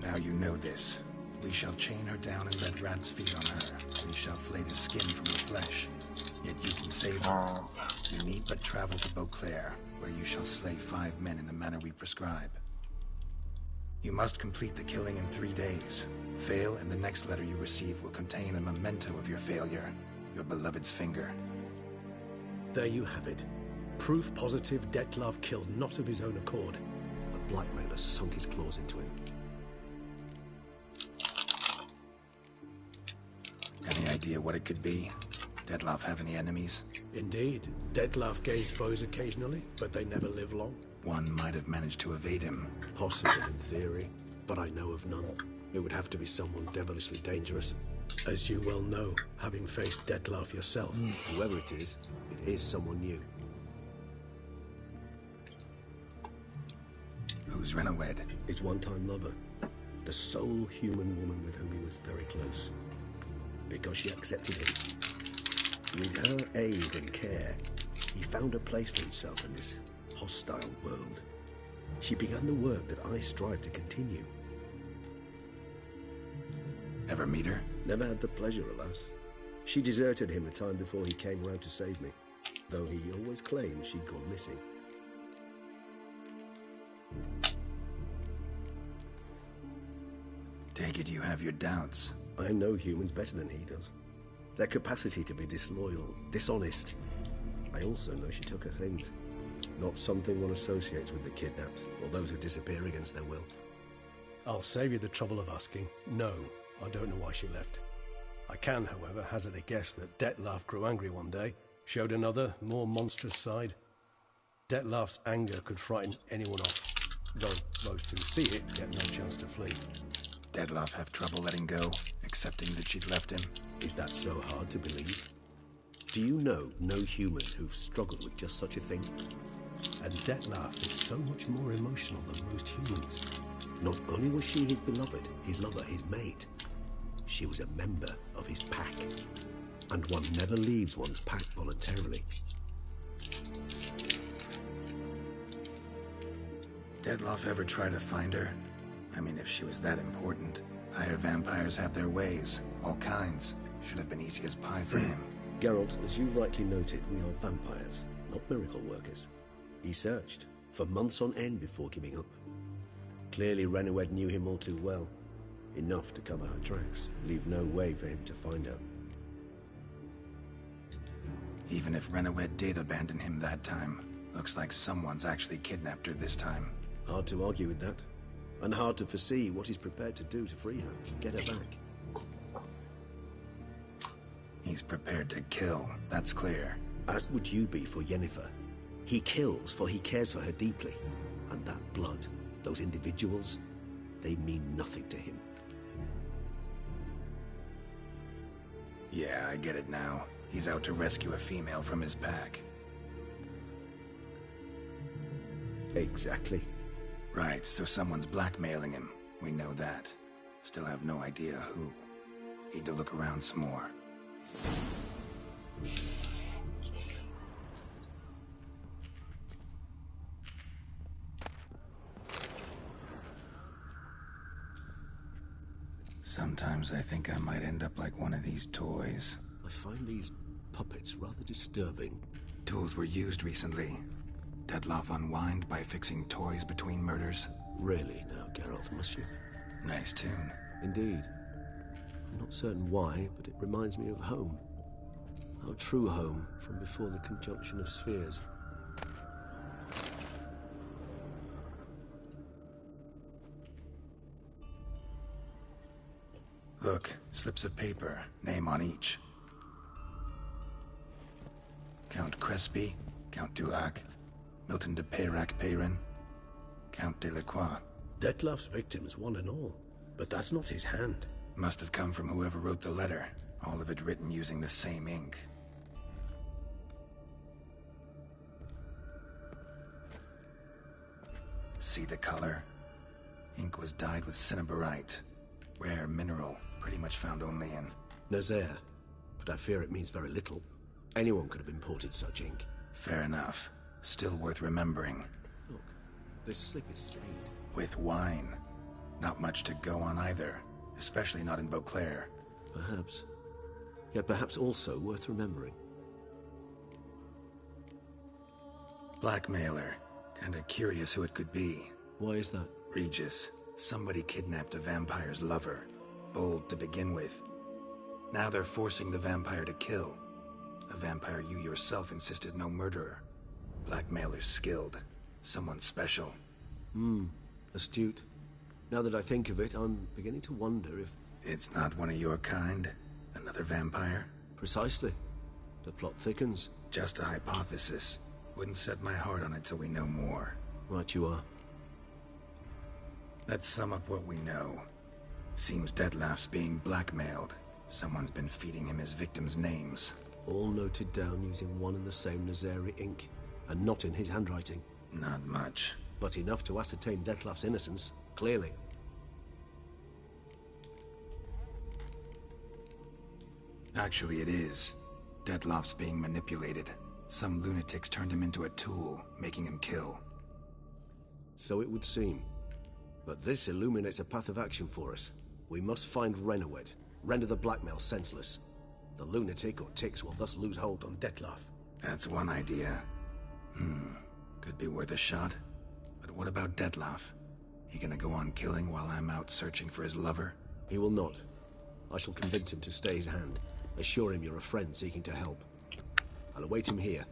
Now you know this. We shall chain her down and let rats feed on her. We shall flay the skin from her flesh. Yet you can save her. You need but travel to Beauclair, where you shall slay 5 men in the manner we prescribe. You must complete the killing in 3 days. Fail, and the next letter you receive will contain a memento of your failure. Your beloved's finger. There you have it. Proof positive Dettlaff killed not of his own accord. A blackmailer sunk his claws into him. Any idea what it could be? Dettlaff have any enemies? Indeed. Dettlaff gains foes occasionally, but they never live long. One might have managed to evade him. Possible in theory, but I know of none. It would have to be someone devilishly dangerous. As you well know, having faced Dettlaff yourself, whoever it is someone new. Who's Renawed? His one-time lover. The sole human woman with whom he was very close. Because she accepted him. With her aid and care, he found a place for himself in this hostile world. She began the work that I strive to continue. Ever meet her? Never had the pleasure, alas. She deserted him the time before he came round to save me, though he always claimed she'd gone missing. Take it you have your doubts. I know humans better than he does. Their capacity to be disloyal, dishonest. I also know she took her things. Not something one associates with the kidnapped, or those who disappear against their will. I'll save you the trouble of asking. No, I don't know why she left. I can, however, hazard a guess that Dettlaff grew angry one day, Showed another, more monstrous side. Detlef's anger could frighten anyone off, though most who see it get no chance to flee. Detlef have trouble letting go, accepting that she'd left him? Is that so hard to believe? Do you know no humans who've struggled with just such a thing? And Detlef is so much more emotional than most humans. Not only was she his beloved, his lover, his mate, she was a member of his pack. And one never leaves one's pack voluntarily. Detlef ever try to find her? I mean, if she was that important. Higher vampires have their ways, all kinds. Should have been easy as pie for him. Geralt, as you rightly noted, we are vampires, not miracle workers. He searched for months on end before giving up. Clearly, Renawed knew him all too well. Enough to cover her tracks, leave no way for him to find out. Even if Renawed did abandon him that time, looks like someone's actually kidnapped her this time. Hard to argue with that. And hard to foresee what he's prepared to do to free her, get her back. He's prepared to kill, that's clear. As would you be for Yennefer. He kills for he cares for her deeply. And that blood, those individuals, they mean nothing to him. Yeah, I get it now. He's out to rescue a female from his pack. Exactly. Right, so someone's blackmailing him. We know that. Still have no idea who. Need to look around some more. Sometimes I think I might end up like one of these toys. I find these puppets rather disturbing. Tools were used recently. Detlef unwind by fixing toys between murders. Really now, Geralt, must you? Nice tune. Indeed. I'm not certain why, but it reminds me of home. Our true home from before the conjunction of spheres. Look, slips of paper, name on each. Count Crespi, Count Dulac, Milton de Peyrac-Peyrin, Count Delacroix. Detlef's victims, one and all. But that's not his hand. Must have come from whoever wrote the letter. All of it written using the same ink. See the color? Ink was dyed with cinnabarite. Rare mineral, pretty much found only in Nazaire. But I fear it means very little. Anyone could have imported such ink. Fair enough. Still worth remembering. Look, this slip is stained. With wine. Not much to go on either. Especially not in Beauclair. Perhaps. Yet perhaps also worth remembering. Blackmailer. Kinda curious who it could be. Why is that? Regis. Somebody kidnapped a vampire's lover. Bold to begin with. Now they're forcing the vampire to kill. A vampire you yourself insisted no murderer. Blackmailer's skilled. Someone special. Astute. Now that I think of it, I'm beginning to wonder if... It's not one of your kind? Another vampire? Precisely. The plot thickens. Just a hypothesis. Wouldn't set my heart on it till we know more. Right you are. Let's sum up what we know. Seems Detlef's being blackmailed. Someone's been feeding him his victims' names. All noted down using one and the same Nazari ink. And not in his handwriting. Not much. But enough to ascertain Detlef's innocence, clearly. Actually, it is. Detlef's being manipulated. Some lunatics turned him into a tool, making him kill. So it would seem. But this illuminates a path of action for us. We must find Renawed, render the blackmail senseless. The lunatic or ticks will thus lose hold on Detlef. That's one idea. Could be worth a shot. But what about Detlef? He gonna go on killing while I'm out searching for his lover? He will not. I shall convince him to stay his hand. Assure him you're a friend seeking to help. I'll await him here.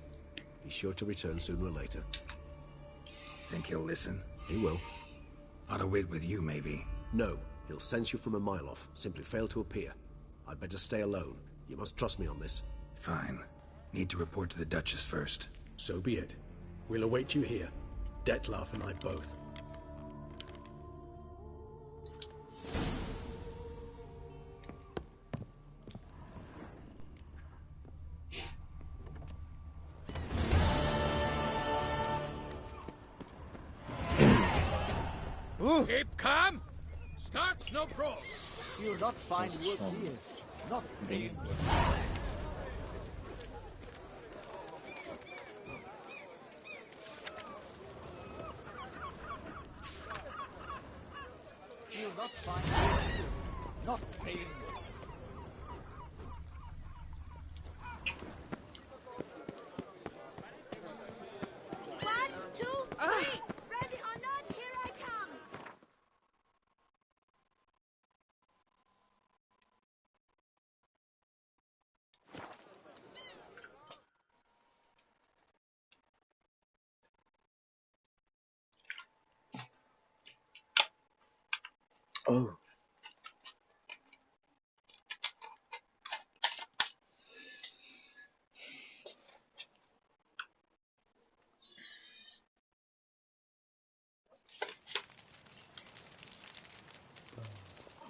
He's sure to return sooner or later. Think he'll listen? He will. Ought to wait with you, maybe. No. He'll sense you from a mile off. Simply fail to appear. I'd better stay alone. You must trust me on this. Fine. Need to report to the Duchess first. So be it. We'll await you here. Dettlaff and I both. Keep calm. Start no brawls. You'll not find wood here. Not green wood. You'll not find wood here. Not green wood. One, two, three. Ready or not, here I come. Oh.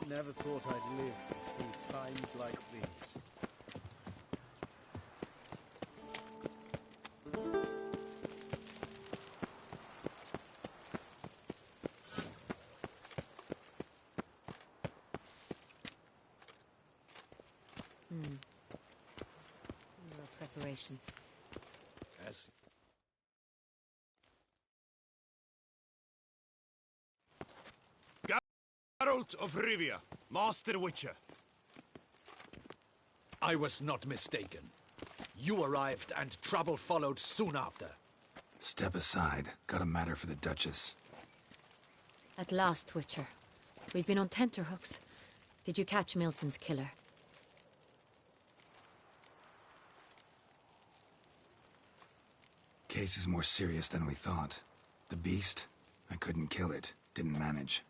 Never thought I'd live to see times like these. Preparations. As Geralt of Rivia, Master Witcher. I was not mistaken. You arrived and trouble followed soon after. Step aside. Got a matter for the Duchess. At last, Witcher. We've been on tenterhooks. Did you catch Milton's killer? Case is more serious than we thought. The beast? I couldn't kill it. Didn't manage.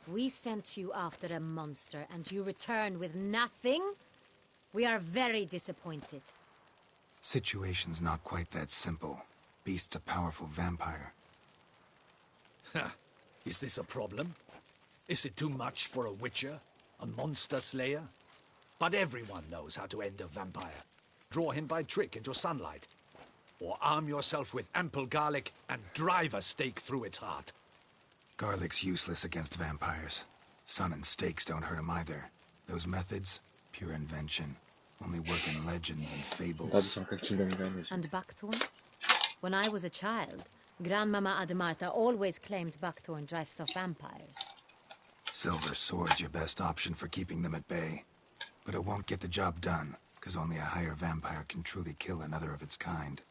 We sent you after a monster, and you returned with nothing? We are very disappointed. Situation's not quite that simple. Beast's a powerful vampire. Ha! Is this a problem? Is it too much for a witcher? A monster slayer? But everyone knows how to end a vampire. Draw him by trick into sunlight. Or arm yourself with ample garlic and drive a stake through its heart. Garlic's useless against vampires. Sun and stakes don't hurt him either. Those methods, pure invention. Only work in legends and fables. And buckthorn? When I was a child, Grandmama Ademarta always claimed buckthorn drives off vampires. Silver sword's your best option for keeping them at bay. But it won't get the job done, because only a higher vampire can truly kill another of its kind.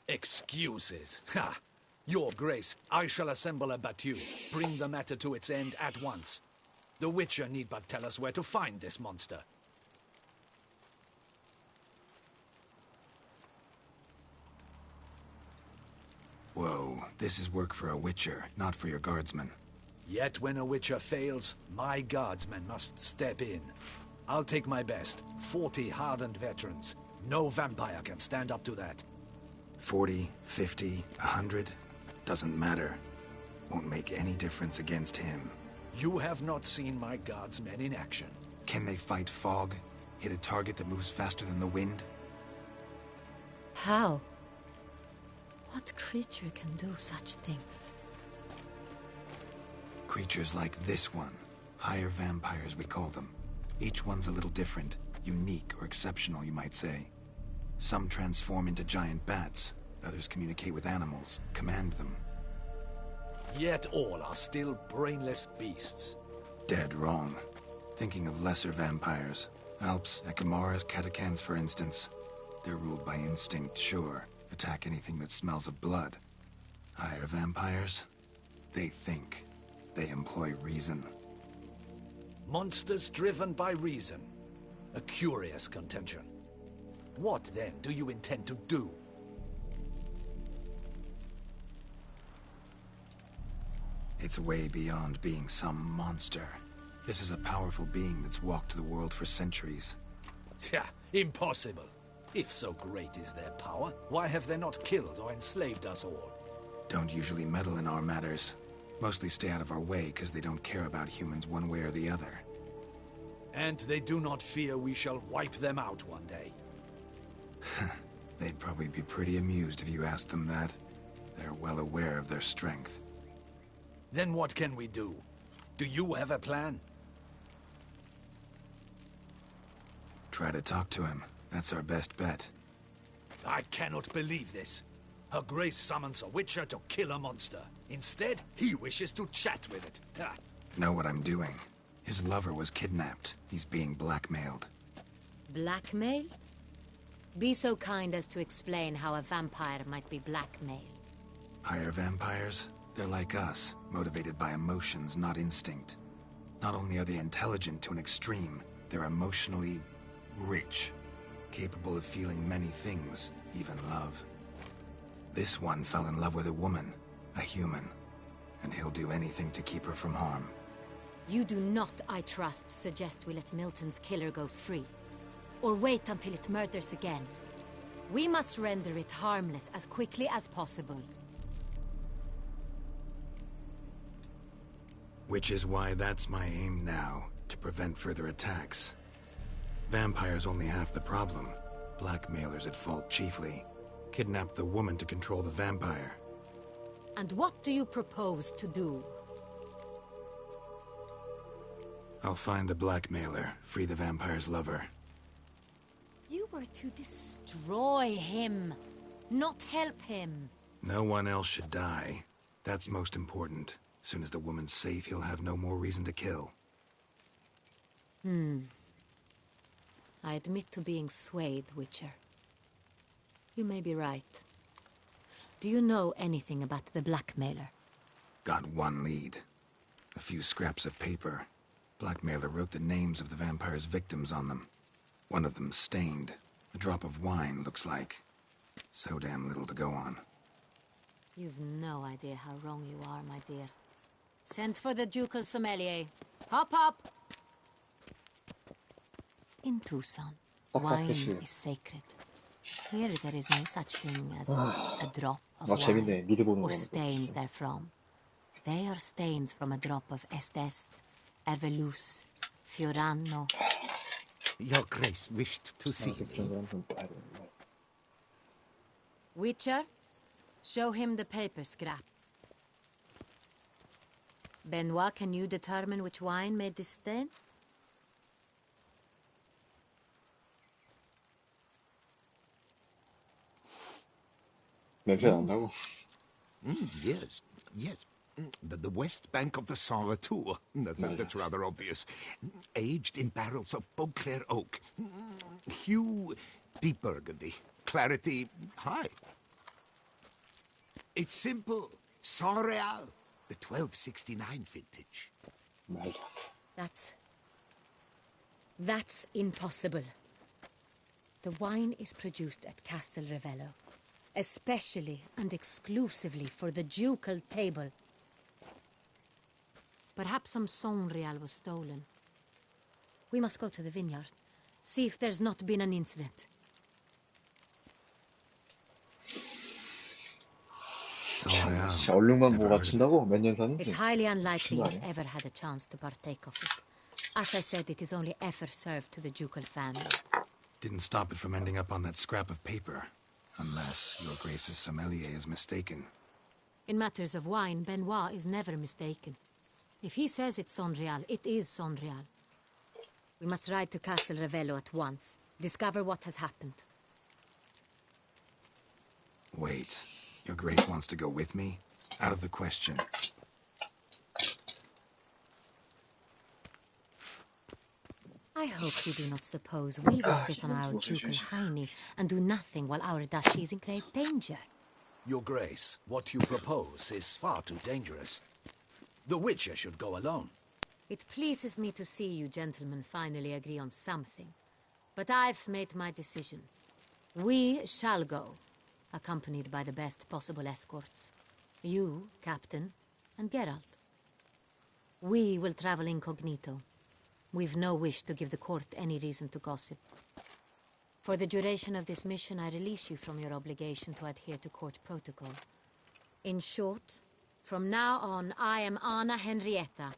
Excuses. Ha! Your Grace, I shall assemble a battue. Bring the matter to its end at once. The Witcher need but tell us where to find this monster. Whoa, this is work for a Witcher, not for your guardsmen. Yet when a Witcher fails, my guardsmen must step in. I'll take my best. 40 hardened veterans. No vampire can stand up to that. 40, 50, 100? Doesn't matter. Won't make any difference against him. You have not seen my guardsmen in action. Can they fight fog? Hit a target that moves faster than the wind? How? What creature can do such things? Creatures like this one. Higher vampires, we call them. Each one's a little different. Unique or exceptional, you might say. Some transform into giant bats. Others communicate with animals, command them. Yet all are still brainless beasts. Dead wrong. Thinking of lesser vampires. Alps, Ekamaras, Catacans, for instance. They're ruled by instinct, sure. Attack anything that smells of blood. Higher vampires? They think. They employ reason. Monsters driven by reason. A curious contention. What, then, do you intend to do? It's way beyond being some monster. This is a powerful being that's walked the world for centuries. Yeah, impossible. If so great is their power, why have they not killed or enslaved us all? Don't usually meddle in our matters. Mostly stay out of our way because they don't care about humans one way or the other. And they do not fear we shall wipe them out one day. They'd probably be pretty amused if you asked them that. They're well aware of their strength. Then what can we do? Do you have a plan? Try to talk to him. That's our best bet. I cannot believe this. Her Grace summons a witcher to kill a monster. Instead, he wishes to chat with it. Ha. Know what I'm doing. His lover was kidnapped. He's being blackmailed. Blackmailed? Be so kind as to explain how a vampire might be blackmailed. Higher vampires? They're like us, motivated by emotions, not instinct. Not only are they intelligent to an extreme, they're emotionally rich. Capable of feeling many things, even love. This one fell in love with a woman, a human, and he'll do anything to keep her from harm. You do not, I trust, suggest we let Milton's killer go free. Or wait until it murders again. We must render it harmless as quickly as possible. Which is why that's my aim now, to prevent further attacks. Vampires only half the problem. Blackmailers at fault chiefly. Kidnap the woman to control the vampire. And what do you propose to do? I'll find the blackmailer, free the vampire's lover. You were to destroy him, not help him. No one else should die. That's most important. As soon as the woman's safe, he'll have no more reason to kill. I admit to being swayed, Witcher. You may be right. Do you know anything about the blackmailer? Got one lead. A few scraps of paper. Blackmailer wrote the names of the vampire's victims on them. One of them stained. A drop of wine, looks like. So damn little to go on. You've no idea how wrong you are, my dear. Send for the ducal sommelier. Hop, hop! In Tucson, wine is sacred. Here there is no such thing as a drop of wine or stains therefrom. They are stains from a drop of Estest, Ervelus, Fiorano. Your Grace wished to see me. Witcher, show him the paper scrap. Benoit, can you determine which wine made this stain? 냄새 난다고? Yes, yes. The west bank of the Sarre Tour. That's rather obvious. Aged in barrels of Beauclair oak. Hue, deep burgundy. Clarity, high. It's simple. Saint-Réal, the 1269 vintage. That's impossible. The wine is produced at Castel Ravello, especially and exclusively for the ducal table. Perhaps some Saint-Réal was stolen. We must go to the vineyard, see if there's not been an incident. 얼룩만 뭐 맞춘다고? 몇 년 사는지? It's highly unlikely you've ever had a chance to partake of it. As I said, it is only ever served to the ducal family. Didn't stop it from ending up on that scrap of paper. Unless your Grace's sommelier is mistaken. In matters of wine, Benoit is never mistaken. If he says it's Saint-Réal, it is Saint-Réal. We must ride to Castel Ravello at once. Discover what has happened. Wait. Your Grace wants to go with me? Out of the question. I hope you do not suppose we will sit on our ducal hiney and do nothing while our duchy is in grave danger. Your Grace, what you propose is far too dangerous. The Witcher should go alone. It pleases me to see you gentlemen finally agree on something. But I've made my decision. We shall go, accompanied by the best possible escorts. You, Captain, and Geralt. We will travel incognito. We've no wish to give the court any reason to gossip. For the duration of this mission, I release you from your obligation to adhere to court protocol. In short, from now on, I am Anna Henrietta,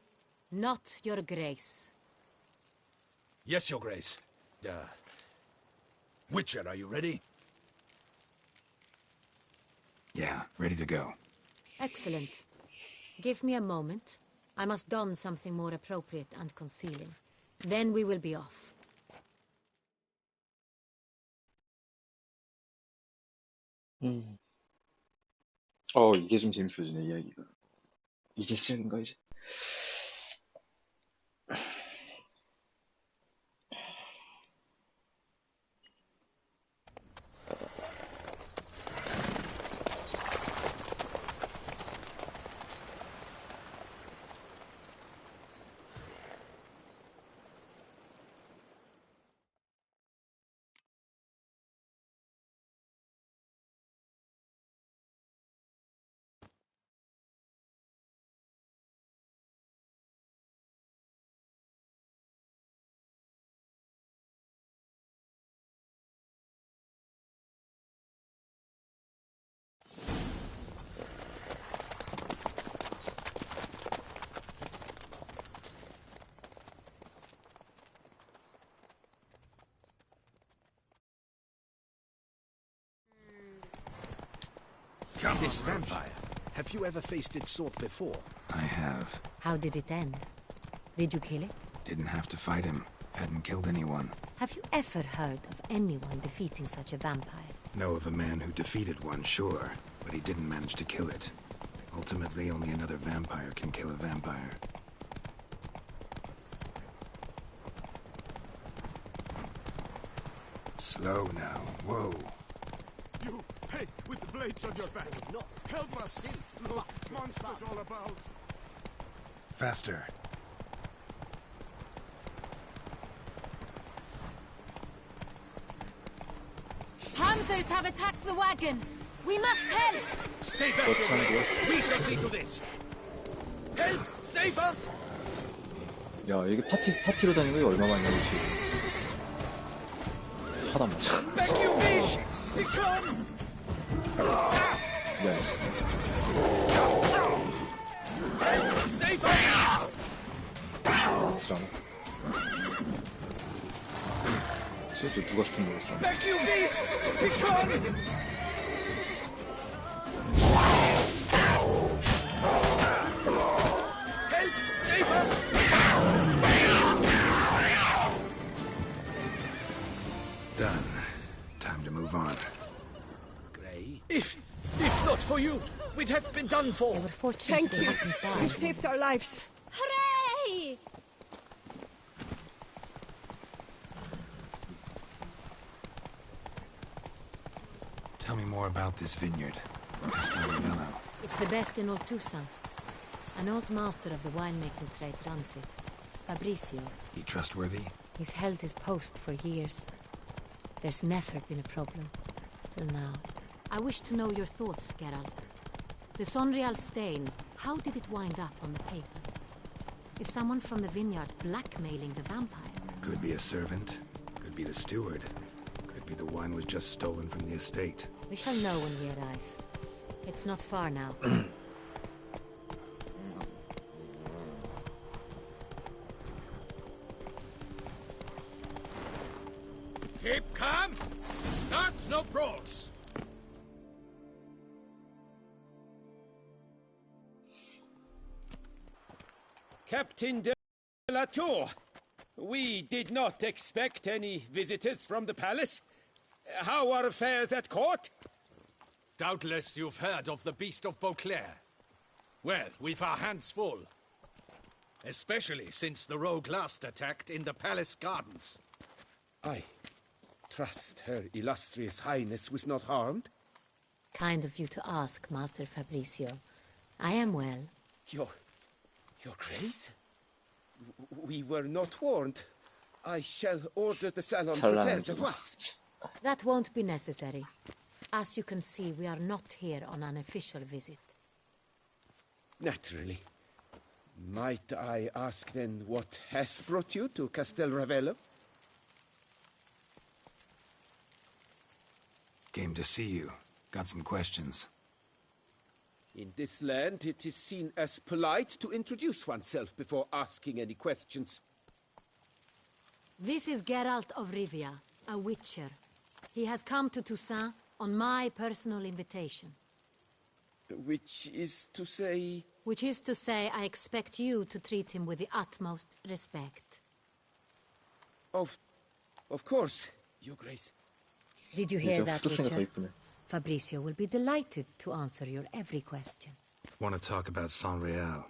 not your grace. Yes, Your Grace. Witcher, are you ready? Yeah, ready to go. Excellent. Give me a moment. I must don something more appropriate and concealing. Then we will be off. 이제 좀 재밌어지네, 이야기가. 이제 시작인가, 이제? This vampire. Have you ever faced its sort before? I have. How did it end? Did you kill it? Didn't have to fight him. Hadn't killed anyone. Have you ever heard of anyone defeating such a vampire? Know of a man who defeated one, sure, but he didn't manage to kill it. Ultimately, only another vampire can kill a vampire. Slow now. Whoa. You, hey, with the blades on your back. Help us. Look, monsters all about. Faster. Hunters have attacked the wagon! We must help! Stay back, Your Grace. We shall see to this. Help! Save us! 야, 이게 파티로 다니는 거 얼마만이야, 도대체. 하다 맞아. Thank you, Fish! We come! 미안했어. Save us! 아슬하네. 진짜 누가 쓴 거였어? Thank you, Fish! We come! Help! Save us! Done. Time to move on. Gray? If not for you, we'd have been done for. They were fortunate Thank you. You saved our lives. Hooray! Tell me more about this vineyard. Castelravello. It's the best in all Tucson. An old master of the winemaking trade runs it. Fabrizio. He trustworthy? He's held his post for years. There's never been a problem. Till now. I wish to know your thoughts, Geralt. The Sonreal stain, how did it wind up on the paper? Is someone from the vineyard blackmailing the vampire? Could be a servant. Could be the steward. Could be the wine was just stolen from the estate. We shall know when we arrive. It's not far now. Keep calm. Start no brawls. Captain de la Tour, we did not expect any visitors from the palace. How are affairs at court? Doubtless you've heard of the Beast of Beauclair. Well, we've our hands full. Especially since the rogue last attacked in the palace gardens. I trust Her Illustrious Highness was not harmed? Kind of you to ask, Master Fabrizio. I am well. Your Grace? We were not warned. I shall order the salon prepared at once. That won't be necessary. As you can see, we are not here on an official visit. Naturally. Might I ask then what has brought you to Castelravello? Came to see you. Got some questions. In this land, it is seen as polite to introduce oneself before asking any questions. This is Geralt of Rivia, a witcher. He has come to Toussaint on my personal invitation. Which is to say... Which is to say, I expect you to treat him with the utmost respect. Of course, Your Grace. Did you hear that, Witcher? Fabrizio will be delighted to answer your every question. Want to talk about San Real?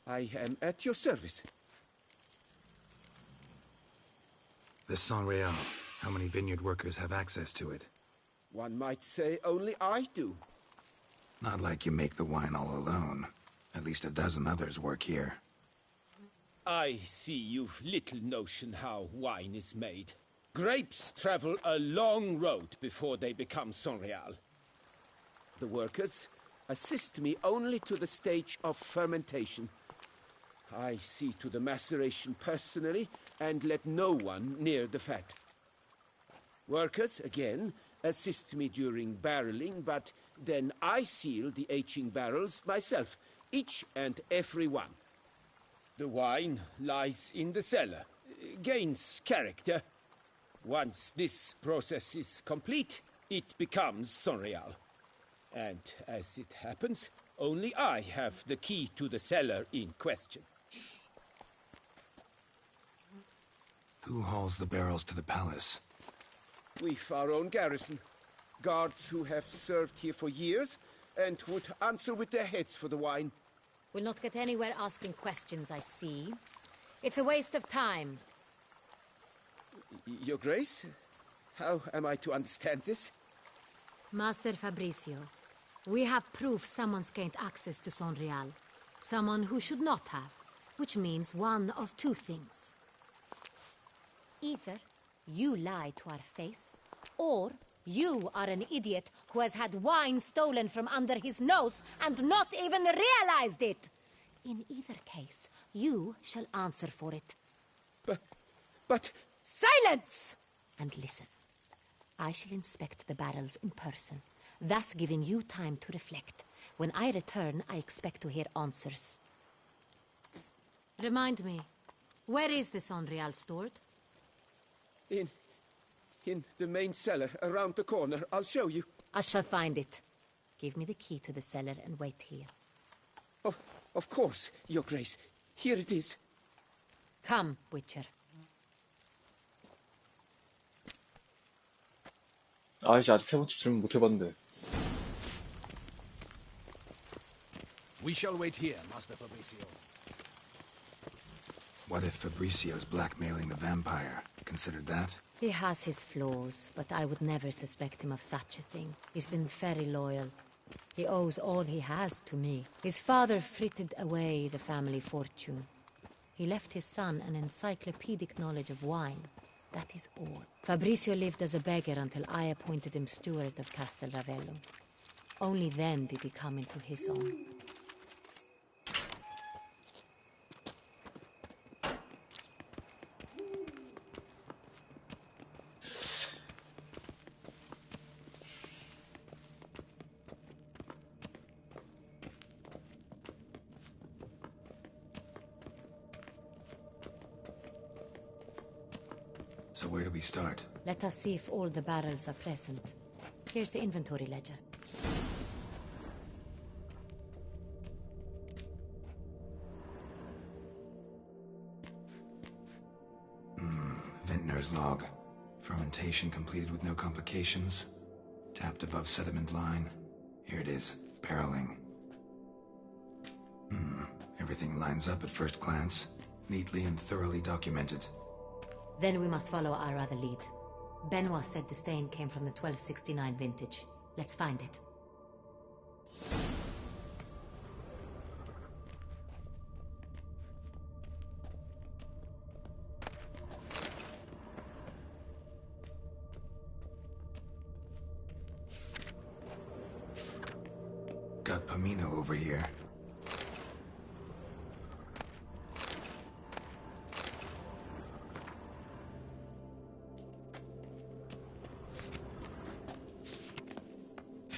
I am at your service. This San Real, how many vineyard workers have access to it? One might say only I do. Not like you make the wine all alone. At least a dozen others work here. I see you've little notion how wine is made. Grapes travel a long road before they become Sonreal. The workers assist me only to the stage of fermentation. I see to the maceration personally and let no one near the fat. Workers, again, assist me during barreling, but then I seal the aging barrels myself, each and every one. The wine lies in the cellar, gains character. Once this process is complete, it becomes Sonreal. And as it happens, only I have the key to the cellar in question. Who hauls the barrels to the palace? We've our own garrison. Guards who have served here for years and would answer with their heads for the wine. We'll not get anywhere asking questions, I see. It's a waste of time. Your Grace? How am I to understand this? Master Fabrizio, we have proof someone's gained access to Sonreal. Someone who should not have, which means one of two things. Either you lie to our face, or you are an idiot who has had wine stolen from under his nose and not even realized it. In either case, you shall answer for it. But... Silence! And listen. I shall inspect the barrels in person, thus giving you time to reflect. When I return, I expect to hear answers. Remind me, where is this Sonreal stored? In the main cellar, around the corner. I'll show you. I shall find it. Give me the key to the cellar and wait here. Oh, of course, Your Grace. Here it is. Come, Witcher. 이제 아직 세 번째 질문 못 해봤는데. We shall wait here, Master Fabricio. What if Fabricio's blackmailing the vampire? Considered that? He has his flaws, but I would never suspect him of such a thing. He's been very loyal. He owes all he has to me. His father frittered away the family fortune. He left his son an encyclopedic knowledge of wine. That is all. Fabricio lived as a beggar until I appointed him steward of Castel Ravello. Only then did he come into his own. So where do we start? Let us see if all the barrels are present. Here's the inventory ledger. Vintner's log. Fermentation completed with no complications. Tapped above sediment line. Here it is. Barreling. Everything lines up at first glance. Neatly and thoroughly documented. Then we must follow our other lead. Benoit said the stain came from the 1269 vintage. Let's find it. Got Pomino over here.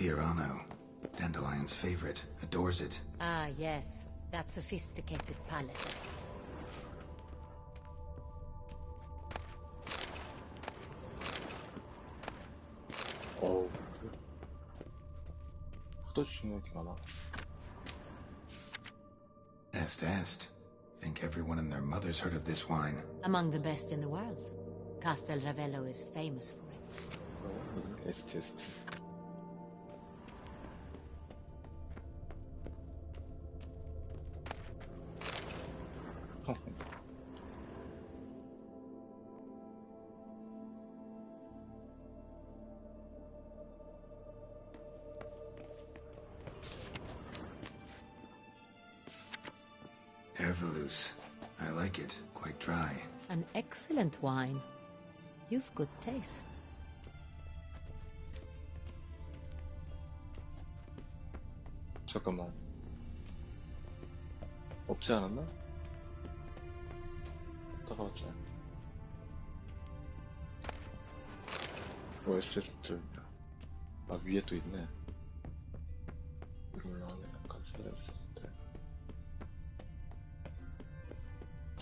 Fiorano. Dandelion's favorite. Adores it. Ah, yes. That sophisticated palate of his. 어우, 포도주 종류가 이렇게 많아. Est. Think everyone and their mother's heard of this wine. Among the best in the world. Castel Ravello is famous for it. 에스트. Ervelous. I like it. Quite dry. An excellent wine. You've good taste. 잠깐만. 없지 않았나? 따라왔지. 에스테스트. 아, 위에 또 있네. 위로 올라가면 약간 살아있었는데.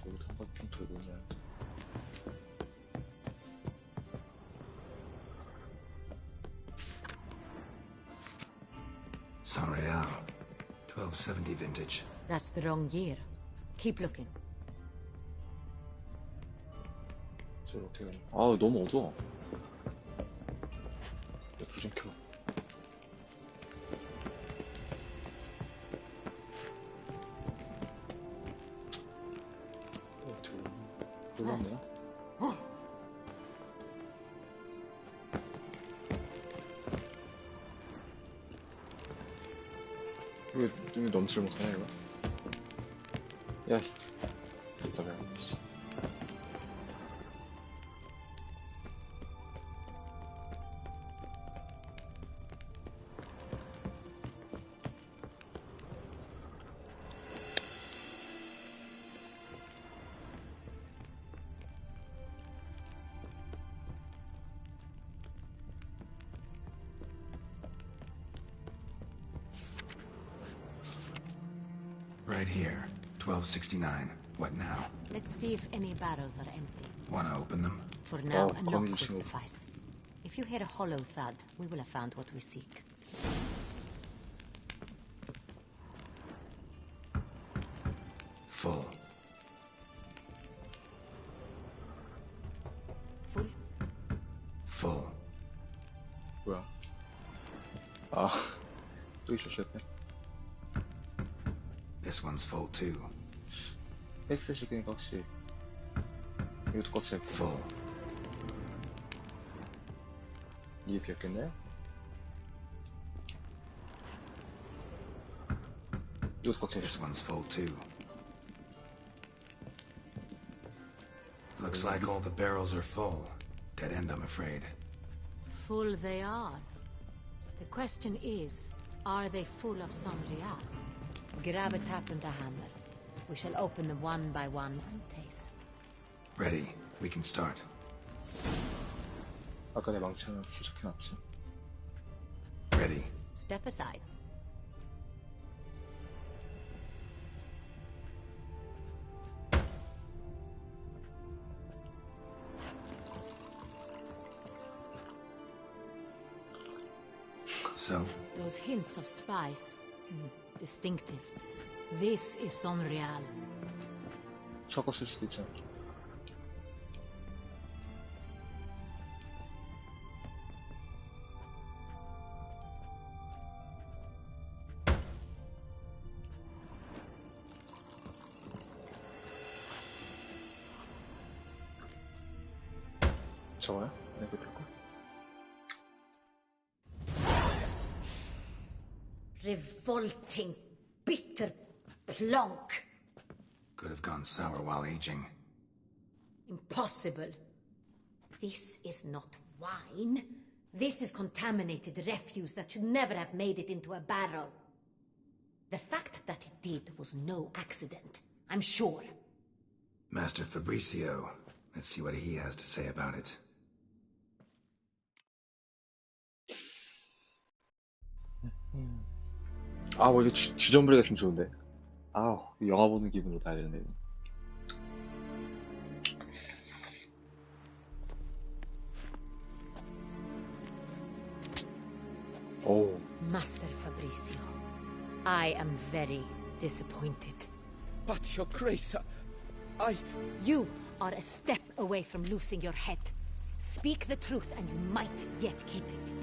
여기도 한 바퀴 돌고 있는데. Saint-Réal. 1270 vintage. That's the wrong year. Keep looking. 저를 어떻게 가냐. 아, 너무 어두워. 불 좀 켜. 어떻게 놀랐네. 왜 넘치를 못하냐 이거? 야, 답답해. Right here. 1269. What now? Let's see if any barrels are empty. Wanna open them? For now, a knock will suffice. If you hear a hollow thud, we will have found what we seek. Full. Full? Full. 뭐야? 아, 또 있었어요. This one's full too. 엑스시드니까 확실히 이것도 꽉 차있고. Full. 이게 비었겠네? 이것도 꽉 차있어. This one's full too. Looks like all the barrels are full. Dead end, I'm afraid. Full they are. The question is, are they full of Saint-Réal? Grab a tap and a hammer. We shall open them one by one and taste. Ready. We can start. 아까 내 망치는 수색해놨지. Ready. Step aside. So? Those hints of spice. Distinctive. This is Saint-Réal. 섞었을 수도 있잖아. 저거야? 네, 그 듣고. Revolting, bitter plonk. Could have gone sour while aging. Impossible. This is not wine. This is contaminated refuse that should never have made it into a barrel. The fact that it did was no accident, I'm sure. Master Fabricio. Let's see what he has to say about it. 아, 뭐 이거 주전부리가 있으면 좋은데. 아우, 영화 보는 기분으로 가야 되는데. 오. Master Fabrizio, I am very disappointed. But, Your Grace, You are a step away from losing your head. Speak the truth and you might yet keep it.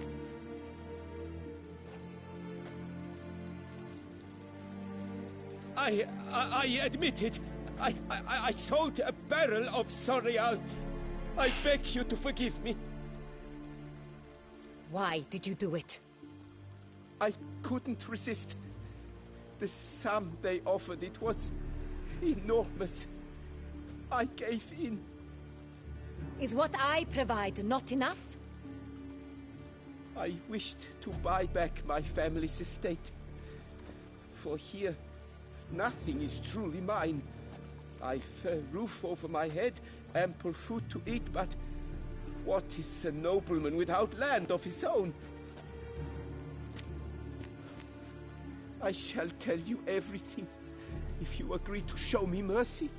I admit it. I sold a barrel of Sorial. I beg you to forgive me. Why did you do it? I couldn't resist. The sum they offered, it was enormous. I gave in. Is what I provide not enough? I wished to buy back my family's estate. For here, nothing is truly mine. I've a roof over my head, ample food to eat, but what is a nobleman without land of his own? I shall tell you everything, if you agree to show me mercy.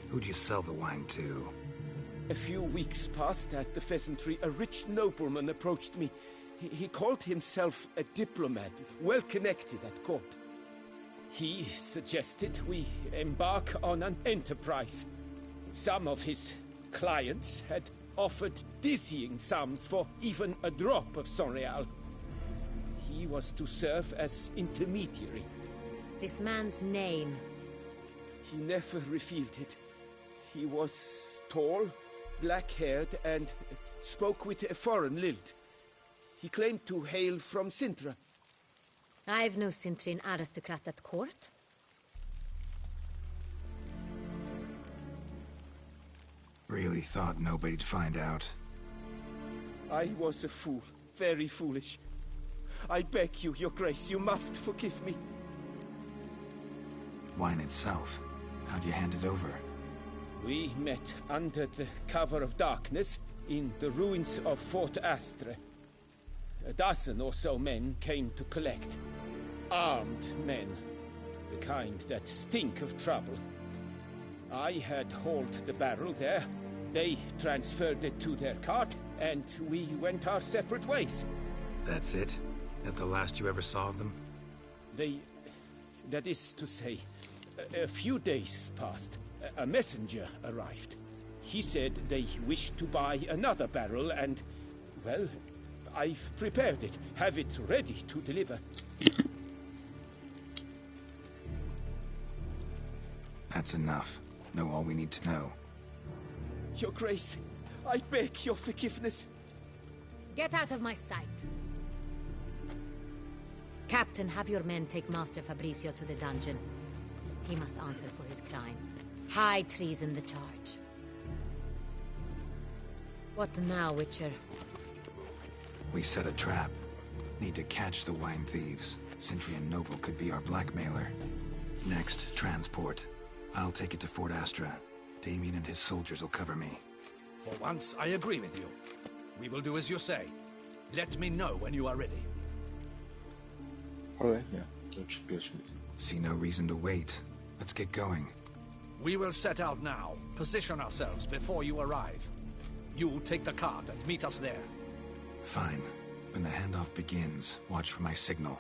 Who'd you sell the wine to? A few weeks past at the pheasantry, a rich nobleman approached me. He called himself a diplomat, well connected at court. He suggested we embark on an enterprise. Some of his clients had offered dizzying sums for even a drop of Sonreal. He was to serve as intermediary. This man's name? He never revealed it. He was tall, black-haired, and spoke with a foreign lilt. He claimed to hail from Sintra. I've no Sintrian aristocrat at court. Really thought nobody'd find out. I was a fool, very foolish. I beg you, Your Grace, you must forgive me. Wine itself, how'd you hand it over? We met under the cover of darkness in the ruins of Fort Astre. A dozen or so men came to collect. Armed men, the kind that stink of trouble. I had hauled the barrel there. They transferred it to their cart, and we went our separate ways. That's it? That the last you ever saw of them? That is to say, a few days passed. A messenger arrived. He said they wished to buy another barrel and, well, I've prepared it. Have it ready to deliver. That's enough. Know all we need to know. Your Grace, I beg your forgiveness. Get out of my sight. Captain, have your men take Master Fabrizio to the dungeon. He must answer for his crime. High treason the charge. What now, Witcher? We set a trap. Need to catch the wine thieves. Sintrian Noble could be our blackmailer. Next, transport. I'll take it to Fort Astra. Damien and his soldiers will cover me. For once, I agree with you. We will do as you say. Let me know when you are ready. See no reason to wait. Let's get going. We will set out now. Position ourselves before you arrive. You take the cart and meet us there. Fine. When the handoff begins, watch for my signal.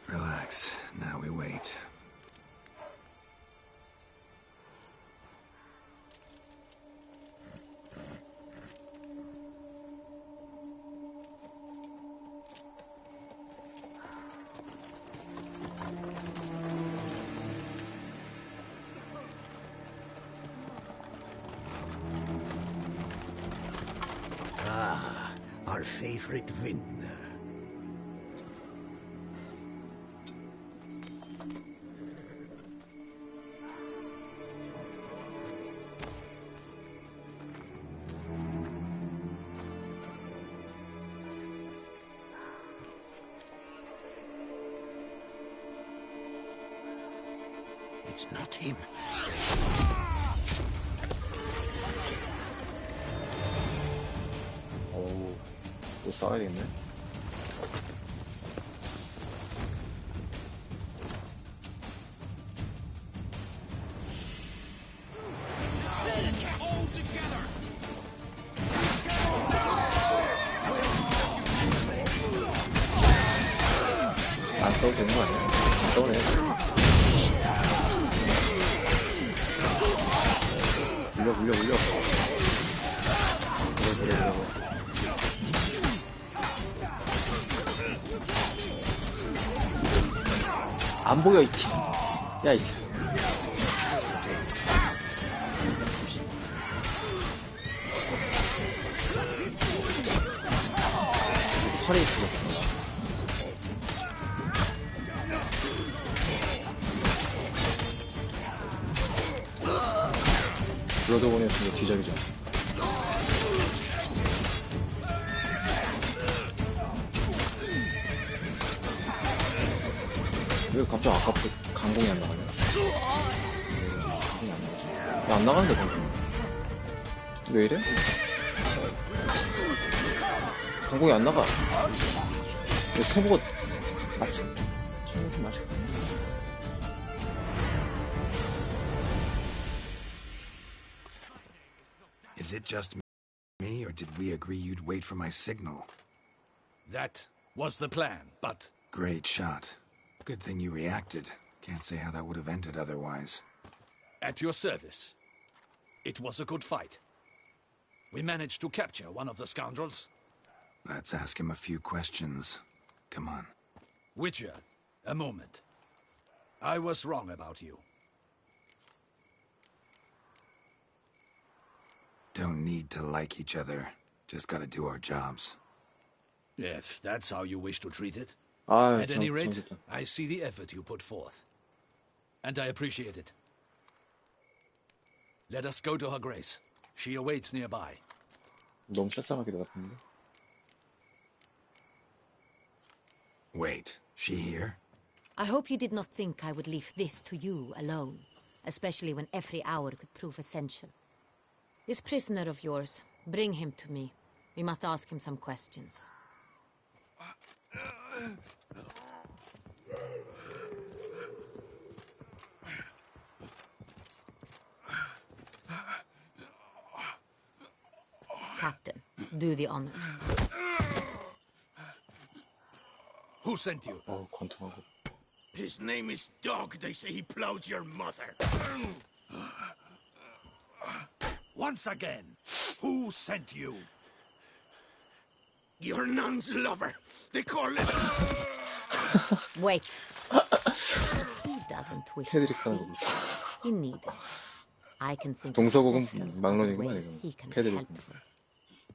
Relax. Now we wait. our favorite vintner. It's not him. 어우, 또 싸워야겠네. 안 써도 되는 거 아니야? 안 써도 돼. 물려. 그래. 안 보여, 이키. 야, 이키. 팔에 있어. 브로드본이었으면 뒤작이죠. 왜 갑자기 아까부터 강공이 안 나가냐? 강공이 안 나가지? 야, 안 나가는데, 강공. 왜 이래? 강공이 안 나가. 왜 세보고, 맞지? Is it just me, or did we agree you'd wait for my signal? That was the plan, but... Great shot. Good thing you reacted. Can't say how that would have ended otherwise. At your service. It was a good fight. We managed to capture one of the scoundrels. Let's ask him a few questions. Come on. Witcher, a moment. I was wrong about you. Don't need to like each other. Just gotta do our jobs. If that's how you wish to treat it. 아, At any rate, I see the effort you put forth. And I appreciate it. Let us go to her grace. She awaits nearby. 너무 쌀쌀하게 나갔는데. Wait, she here? I hope you did not think I would leave this to you alone, especially when every hour could prove essential. This prisoner of yours, bring him to me. We must ask him some questions. Captain, do the honors. Who sent you? 어, 관통하고. His name is Dog. They say he plowed your mother. Once again, who sent you? Your nun's lover. They call it... Wait. He doesn't wish to speak. He needn't. I can think of several other ways he can be helpful.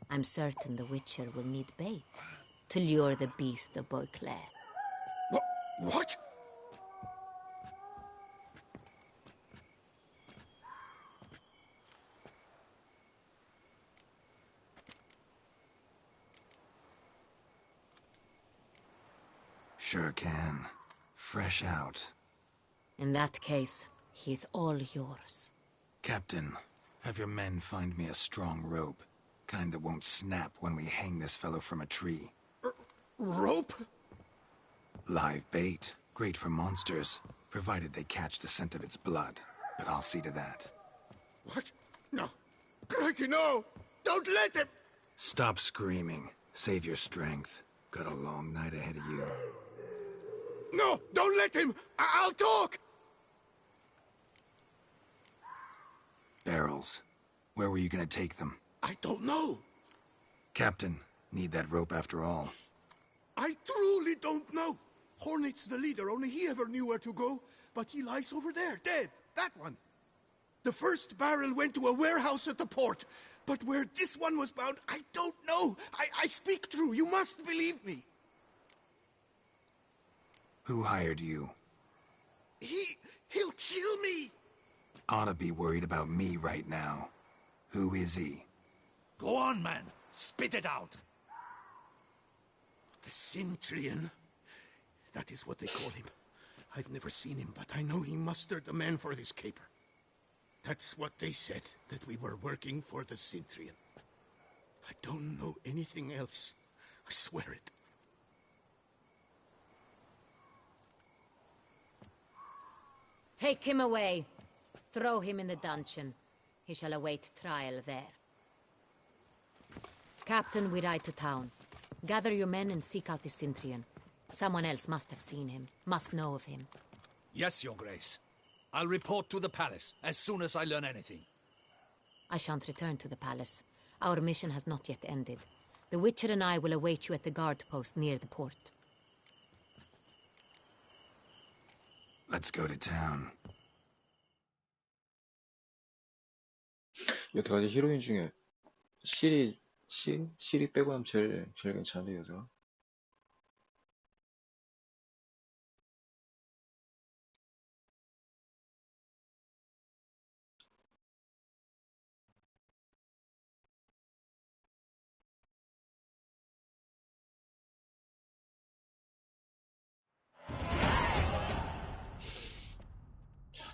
I'm certain the Witcher will need bait to lure the beast of Beauclair. What? Sure can. Fresh out. In that case, he's all yours. Captain, have your men find me a strong rope. Kind that won't snap when we hang this fellow from a tree. Rope? Live bait. Great for monsters, provided they catch the scent of its blood. But I'll see to that. What? No. Crikey, no! Don't let him! Stop screaming. Save your strength. Got a long night ahead of you. No! Don't let him! I'll talk! Barrels. Where were you gonna take them? I don't know. Captain, need that rope after all. I truly don't know. Hornet's the leader, only he ever knew where to go. But he lies over there, dead. That one. The first barrel went to a warehouse at the port. But where this one was bound, I don't know. I speak true. You must believe me. Who hired you? He'll kill me. Ought to be worried about me right now. Who is he? Go on, man. Spit it out. The Centurion. That is what they call him. I've never seen him, but I know he mustered the men for this caper. That's what they said, that we were working for the Centurion. I don't know anything else. I swear it. Take him away. Throw him in the dungeon. He shall await trial there. Captain, we ride to town. Gather your men and seek out the Centurion. Someone else must have seen him, must know of him. Yes, Your Grace. I'll report to the palace as soon as I learn anything. I shan't return to the palace. Our mission has not yet ended. The Witcher and I will await you at the guard post near the port. Let's go to town. 여태까지 히로인 중에 시리 빼고 하면 제일 괜찮은데 여자.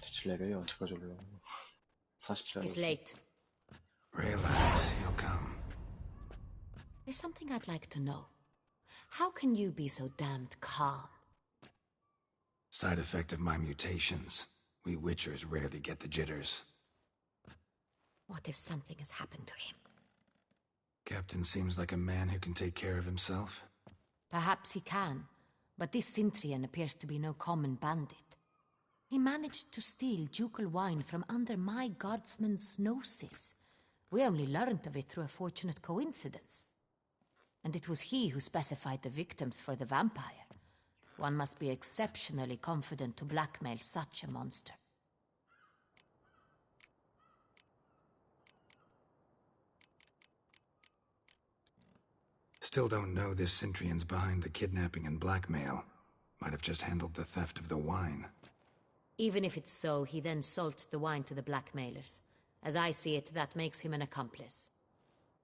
대체 레벨이 언제까지 올라오는 거? 44. He's late. Relax, he'll come. There's something I'd like to know. How can you be so damned calm? Side effect of my mutations. We Witchers rarely get the jitters. What if something has happened to him? Captain seems like a man who can take care of himself. Perhaps he can, but this Centurion appears to be no common bandit. He managed to steal ducal wine from under my guardsman's noses. We only learned of it through a fortunate coincidence. And it was he who specified the victims for the vampire. One must be exceptionally confident to blackmail such a monster. Still don't know this Centurion's behind the kidnapping and blackmail. Might have just handled the theft of the wine. Even if it's so, he then sold the wine to the blackmailers. As I see it, that makes him an accomplice.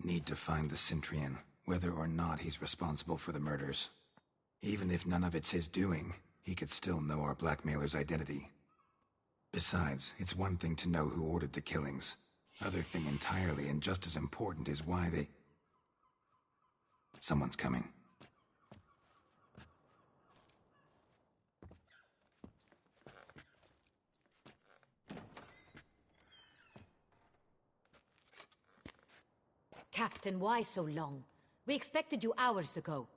Need to find the Centurion, whether or not he's responsible for the murders. Even if none of it's his doing, he could still know our blackmailer's identity. Besides, it's one thing to know who ordered the killings. Other thing entirely, and just as important, is why they... Someone's coming. Captain, why so long? We expected you hours ago.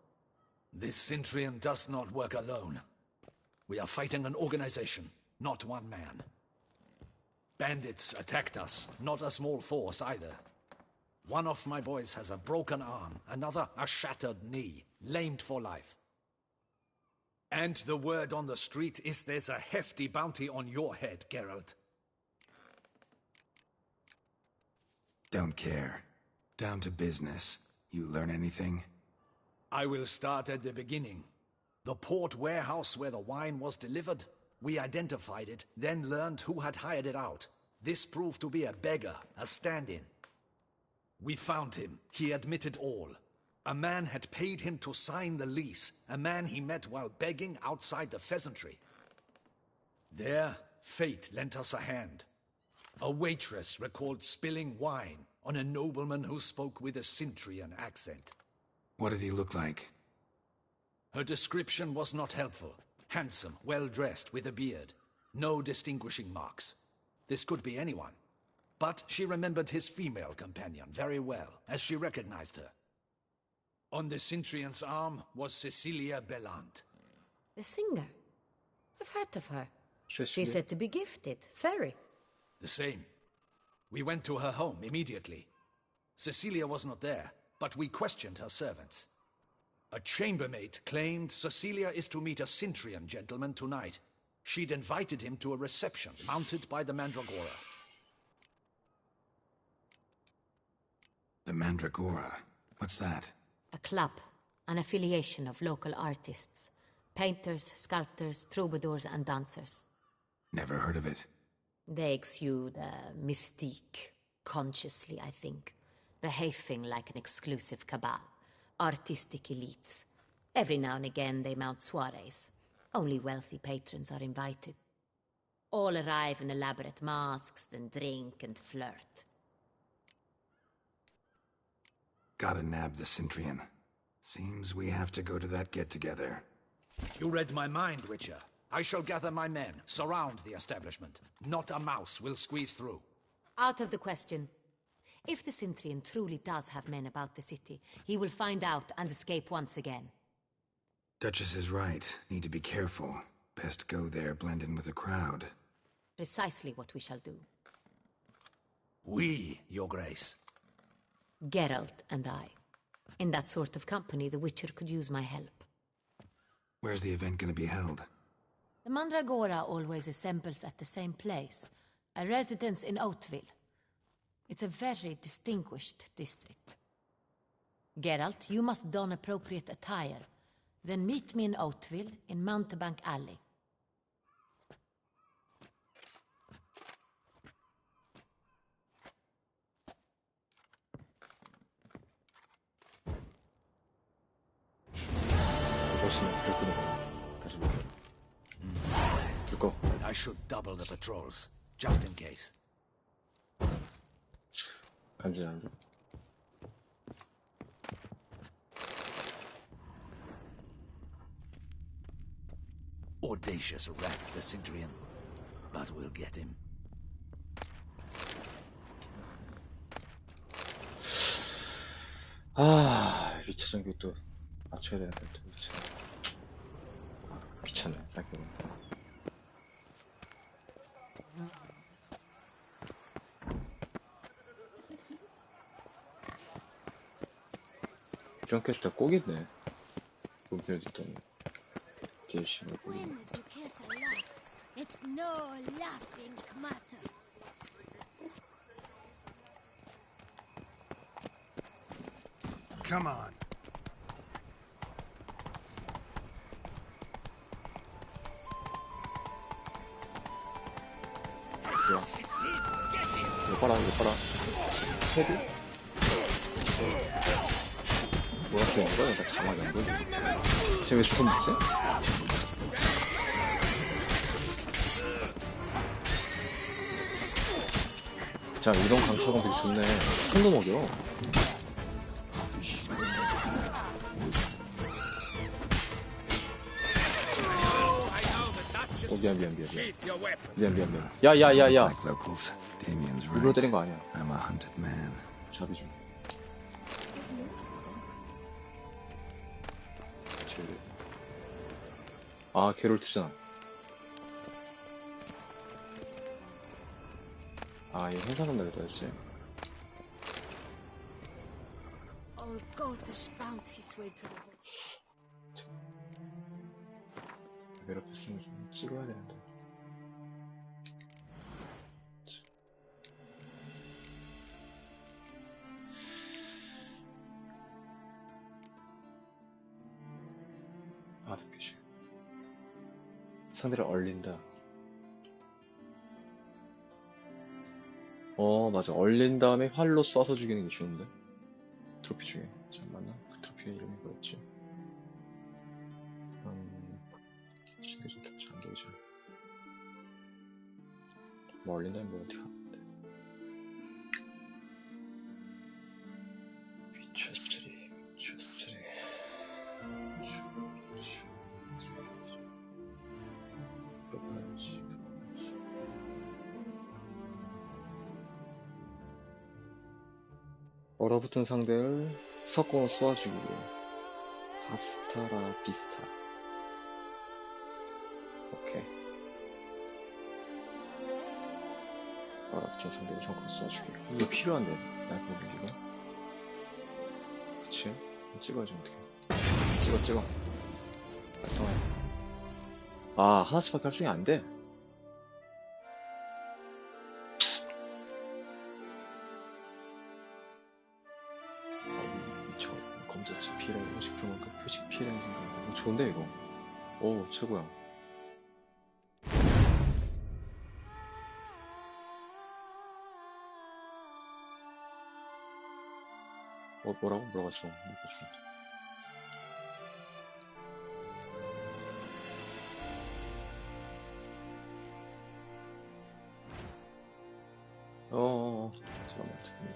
This Centurion does not work alone. We are fighting an organization, not one man. Bandits attacked us, not a small force either. One of my boys has a broken arm, another a shattered knee, lamed for life. And the word on the street is there's a hefty bounty on your head, Geralt. Don't care. Down to business. You learn anything? I will start at the beginning. The port warehouse where the wine was delivered. We identified it, then learned who had hired it out. This proved to be a beggar, a stand-in. We found him. He admitted all. A man had paid him to sign the lease, a man he met while begging outside the pheasantry. There, fate lent us a hand. A waitress recalled spilling wine on a nobleman who spoke with a Centurion accent. What did he look like? Her description was not helpful. Handsome, well-dressed, with a beard. No distinguishing marks. This could be anyone. But she remembered his female companion very well, as she recognized her. On the Centurion's arm was Cecilia Bellant. The singer? I've heard of her. She's said to be gifted. Fairy. The same. We went to her home immediately. Cecilia was not there, but we questioned her servants. A chambermaid claimed Cecilia is to meet a Centurion gentleman tonight. She'd invited him to a reception mounted by the Mandragora. The Mandragora. What's that? A club, an affiliation of local artists. Painters, sculptors, troubadours, and dancers. Never heard of it. They exude mystique, consciously, I think. Behaving like an exclusive cabal. Artistic elites. Every now and again they mount soirees. Only wealthy patrons are invited. All arrive in elaborate masks, then drink and flirt. Gotta nab the Cintrian. Seems we have to go to that get-together. You read my mind, Witcher. I shall gather my men, surround the establishment. Not a mouse will squeeze through. Out of the question. If the Cintrian truly does have men about the city, he will find out and escape once again. Duchess is right. Need to be careful. Best go there, blend in with the crowd. Precisely what we shall do. We, Your Grace. Geralt and I. In that sort of company, the Witcher could use my help. Where's the event gonna be held? The Mandragora always assembles at the same place, a residence in Oatville. It's a very distinguished district. Geralt, you must don appropriate attire. Then meet me in Oatville in Mountebank Alley. I should double the patrols, just in case. Audacious rat, the Cintrian. But we'll get him. 아, 2차 전기 또 맞춰야 되는데 또 귀찮네, 생각해보면. 이런 캐스터 꼭 있네. 문편을 듣더니 개심을 When the Duchessa laughs, it's no laughing matter. Come on. 뭐야? 이거 봐라, 이거 봐라. 헤드? 뭐가 쓰는 거야? 나 자막이 안 보이지? 쟤왜 스톤 먹지? 자, 이런 강타공 되게 좋네. 손도 먹여. 미안. 야야야야. 일부러 때린 거 아니야. 자비 좀. 아, 게롤트잖아. 아, 얘 행사관 내렸다 했지. 괴롭혔으면 좀 찍어야 되는데. 아, 표시. 상대를 얼린다. 맞아. 얼린 다음에 활로 쏴서 죽이는 게 좋은데. 트로피 중에. 잠깐만. 그 트로피의 이름이 뭐였지? 신경 좀 좋지 안 보이죠. 뭐 얼린 다음에 뭐 어떻게 하는데. 위쳐 3. 얼어붙은 상대를 석공으로 쏘아주기로. 하스타라 비스타. 오케이. 얼어붙은 상대를 석공으로 쏘아주기로. 이거 필요한데, 날고 무기가. 그치? 찍어야지, 어떡해. 찍어. 발성해. 아, 하나씩밖에 할 수 있는 안 돼. 표식 피해라는 생각. 좋은데 이거. 오 최고야. 뭐라고? 뭐라고 했어? 모르겠어.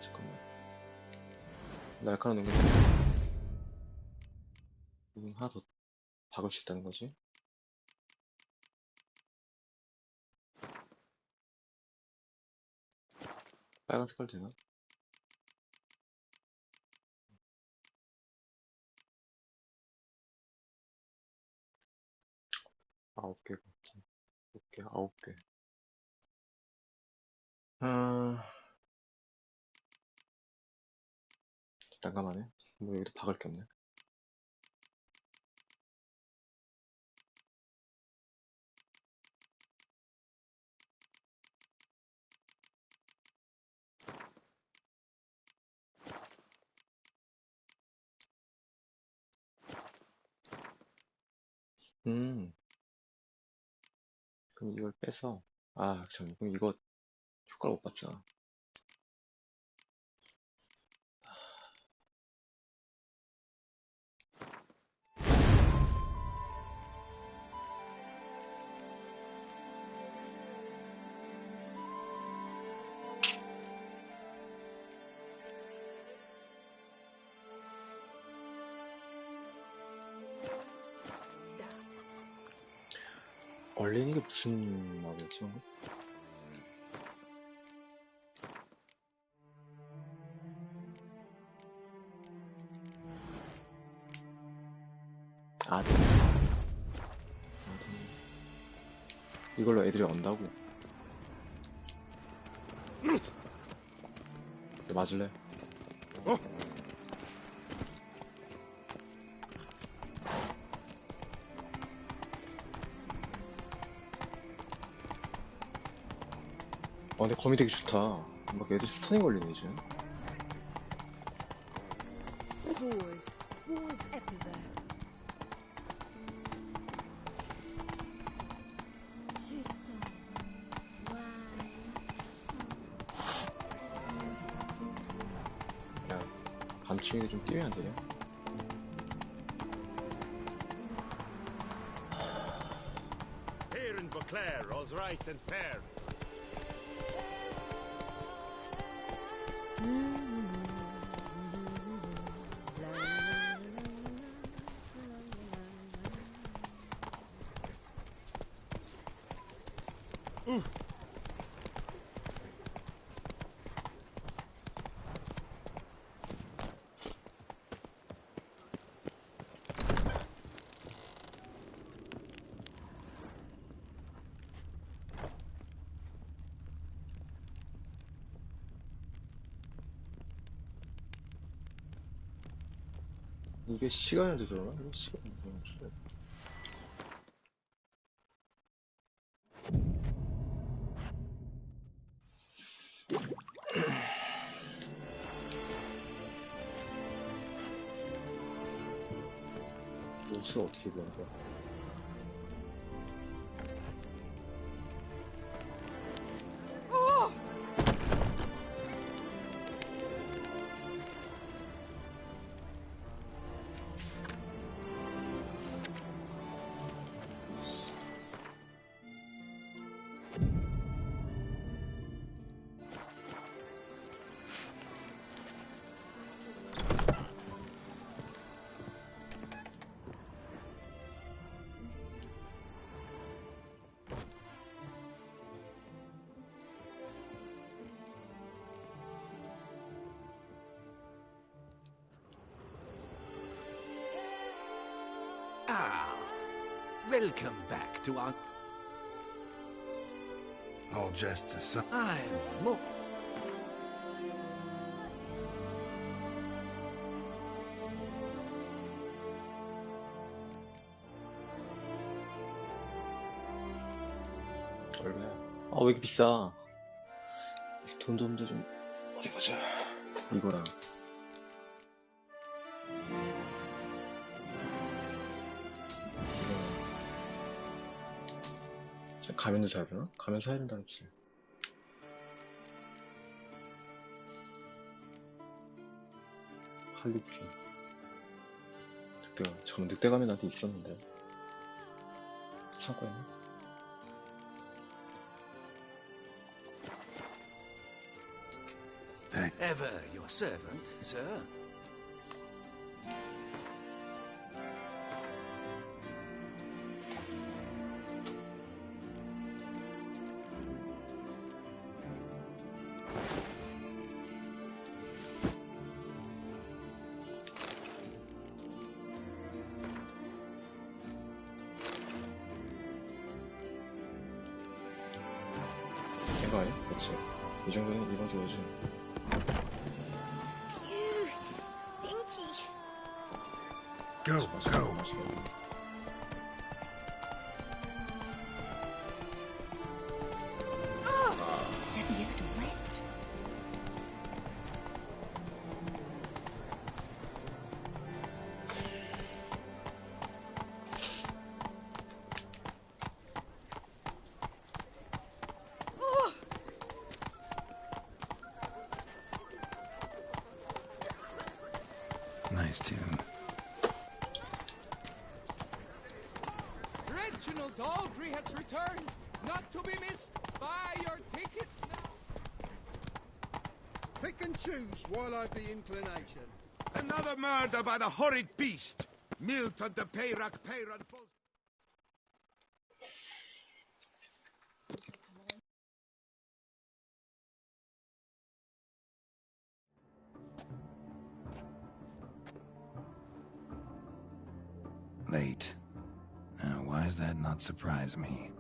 잠깐만. 날카로운 연결. 이건 하나 더 박을 수 있다는 거지? 빨간 색깔 되나? 아홉 개. 아홉 개. 난감하네. 뭐 여기도 박을 게 없네. 그럼 이걸 빼서, 그럼 이거 효과를 못 봤잖아. 원래는 이게 무슨 말이었지? 방금? 이걸로 애들이 언다고. 맞을래? 근데 검이 되게 좋다. 막 애들 스턴이 걸리네 이제. Wars everywhere. 야, 감추기 좀 뛰면 안 되냐? Here in Beauclair, all's right and fair. 이게 시간을 되더라? 이게 시간을 되더라? 옷을 어떻게 입는 거야? Welcome back to our... All jests aside. I'm Mo... 얼마야? 왜 이렇게 비싸? 돈 좀 어디 가자. 이거랑 가면도 사야 되나? 가면 사야 된다 했지. 할리퀸. 잠깐 늑대 가면 나한테 있었는데. 창고에 있나? Ever your servant, sir. 걔가 아니야? 그치? 이 정도는 입어줘야지. Phew, stinky. Go, go. That'd be a little wet. Nice tune. Reginald Aubrey has returned, not to be missed. Buy your tickets now. Pick and choose while I've the inclination. Another murder by the horrid beast! Milton de Peyrac Peyran falls. Late. Why does that not surprise me?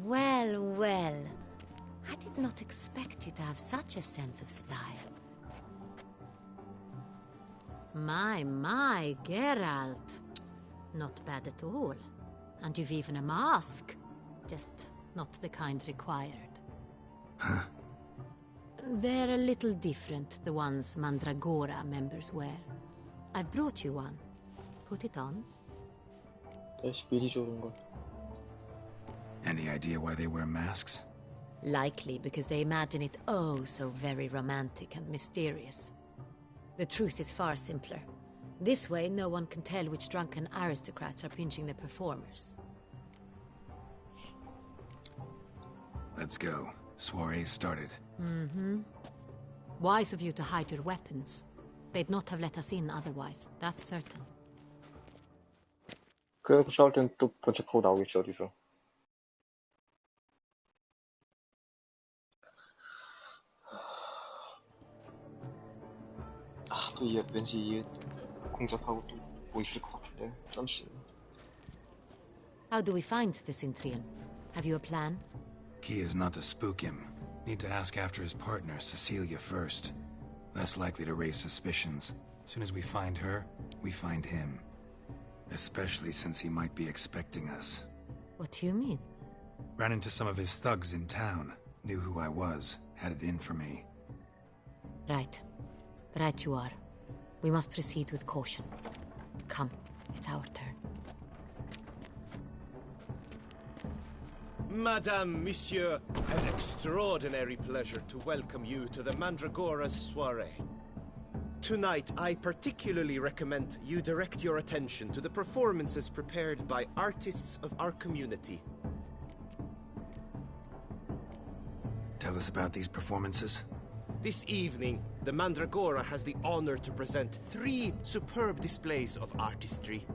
Well, well. I did not expect you to have such a sense of style. My, Geralt. Not bad at all. And you've even a mask. Just not the kind required. Huh? They're a little different, the ones Mandragora members wear. I've brought you one. Put it on. Any idea why they wear masks? Likely because they imagine it oh so very romantic and mysterious. The truth is far simpler. This way, no one can tell which drunken aristocrats are pinching the performers. Let's go. Soiree's started. Mm-hmm. Wise of you to hide your weapons. They'd not have let us in otherwise, that's certain. 그래서 싸울 땐 또 번쩍하고 나오겠지, 어디서. 또 왠지 공작하고 또 뭐 있을 것 같은데. 잠시. How do we find the Cintrian? Have you a plan? Key is not to spook him. Need to ask after his partner, Cecilia, first. Less likely to raise suspicions. As soon as we find her, we find him. Especially since he might be expecting us. What do you mean? Ran into some of his thugs in town. Knew who I was. Had it in for me. Right. Right you are. We must proceed with caution. Come, it's our turn. Madame, Monsieur, an extraordinary pleasure to welcome you to the Mandragora's soiree. Tonight, I particularly recommend you direct your attention to the performances prepared by artists of our community. Tell us about these performances. This evening, the Mandragora has the honor to present 3 superb displays of artistry.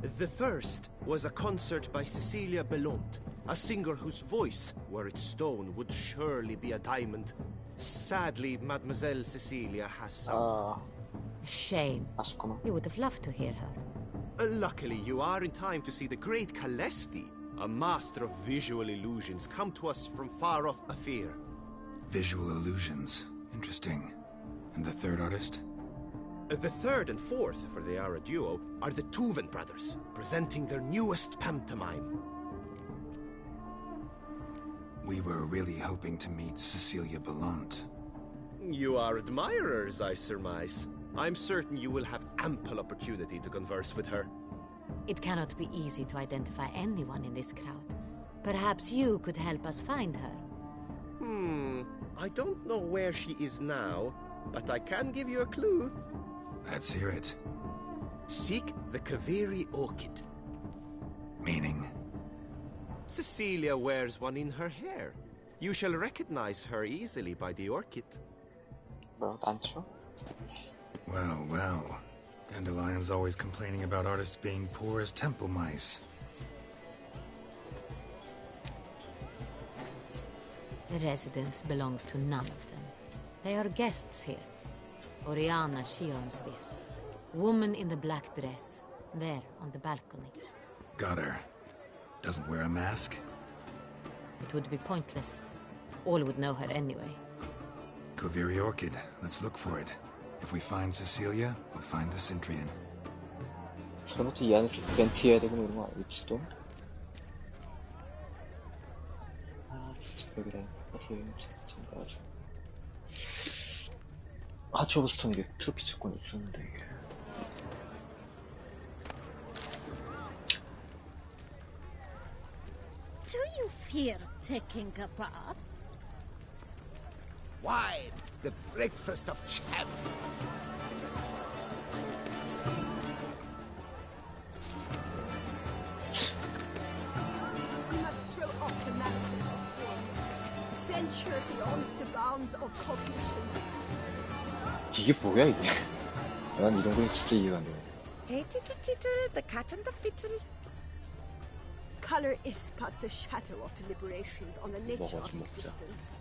The first was a concert by Cecilia Belont, a singer whose voice, were it stone, would surely be a diamond. Sadly, Mademoiselle Cecilia has some... Shame. You would have loved to hear her. Luckily, you are in time to see the great Calesti, a master of visual illusions, come to us from far off Afir. Visual illusions. Interesting. And the third artist? The third and fourth, for they are a duo, are the Tuven brothers, presenting their newest pantomime. We were really hoping to meet Cecilia Ballant. You are admirers, I surmise. I'm certain you will have ample opportunity to converse with her. It cannot be easy to identify anyone in this crowd. Perhaps you could help us find her. I don't know where she is now, but I can give you a clue. Let's hear it. Seek the Kaviri orchid. Meaning? Cecilia wears one in her hair. You shall recognize her easily by the orchid. 뭐라고 Well, well. Dandelion's always complaining about artists being poor as temple mice. The residence belongs to none of them. They are guests here. Oriana, she owns this. Woman in the black dress. There, on the balcony. Got her. Doesn't wear a mask? It would be pointless. All would know her anyway. Kaviri Orchid. Let's look for it. If we find Cecilia, we'll find the Cintrian. 설마 또 이 안에서 벤티 해야 되고 이런 거 아니겠지 또? 아 진짜 그러기래. 앞으로 참 가야죠. 하츠 오브 스톤 이게 트로피 채권이 있었는데 이게. Do you fear taking a bath? Wine, the breakfast of champions. We must throw off the manacles of form, venture beyond the bounds of cognition. 이게 뭐야 이게? 난 이런 건 진짜 이해가 안 돼. Hey, tittle, tittle, the cat and the fiddle. Color is but the shadow of deliberations on the nature of existence.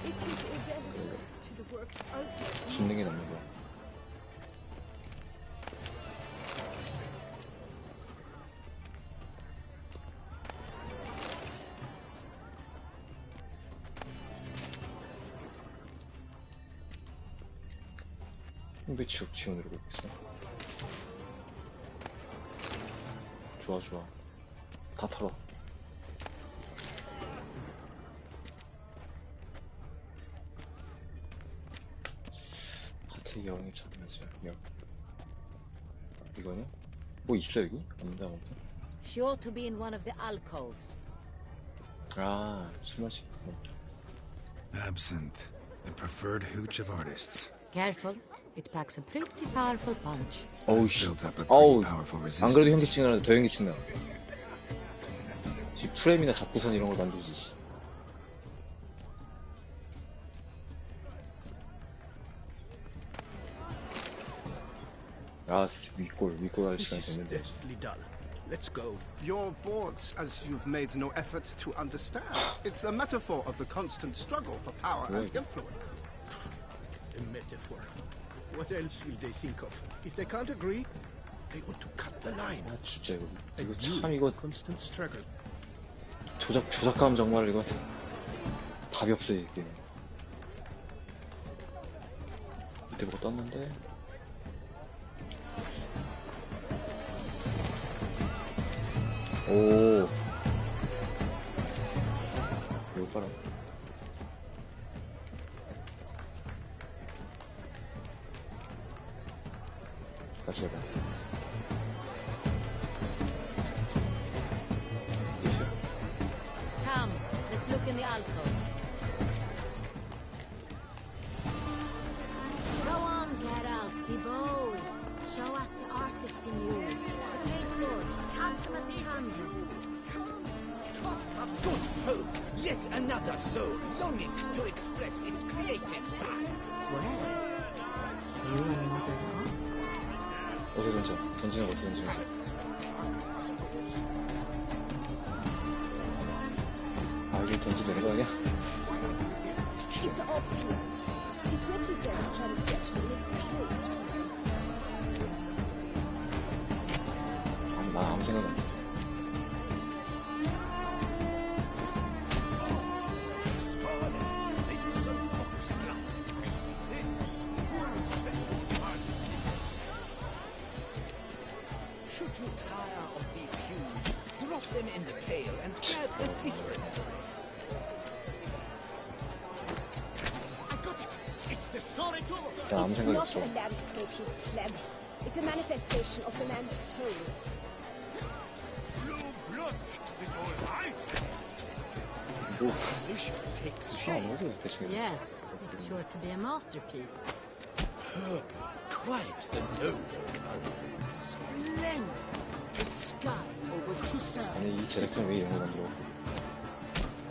It is irrelevant to the work's ultimate. 죽는 게 낫는 거야. 왜 지원으로 보고 있어? 좋아 좋아. 다 털어. 하트 여왕의 참여자 여. 이거는 뭐 있어 여기? 없는데 아무튼. She ought to be in one of the alcoves. 아, 술 마시겠구나. Absinthe, the preferred hooch of artists. Careful, it packs a pretty powerful punch. 어우 씨. 어우. 안 그래도 현기증 나는데 더 현기증 나. 프레임이나 잡고선 이런 걸 만들지. 아, 윗골 할 시간이 됐는데. Let's go. You're bored as you've made no effort to understand. It's a metaphor of the constant struggle for power and influence. A metaphor. What else will they think of? If they can't agree, they want to cut the line. 아, 진짜 이거 참 이거 constant struggle. 조작감 정말 이거 답이 없어 이게. 밑에 뭐가 떴는데. 오. 이거 봐라. 다시 해봐. Come, let's look in the alcoves. Go on, Geralt, be bold. Show us the artist in you. The paint boards, cast them at the canvas. Tufts of good folk, yet another soul longing to express its creative side. Well, you are not art. 어디서 던지는 거 어디서 던지는 거. 아, 여기 던지면 이거 아니야? It's obvious. It represents transgression in its purest form. 아니, 나 아무 생각 안 해. 나 아무 It's 생각이 not 없어. a landscape, you pleb. It's a manifestation of the man's soul. 뭐, Position takes 아, shape. 어디 대충. Yes, it's sure to be a masterpiece. Purple, quite the noble color. Splendid. The sky over Toussaint. 아니, 이 제작진 왜 이런 거 만들어?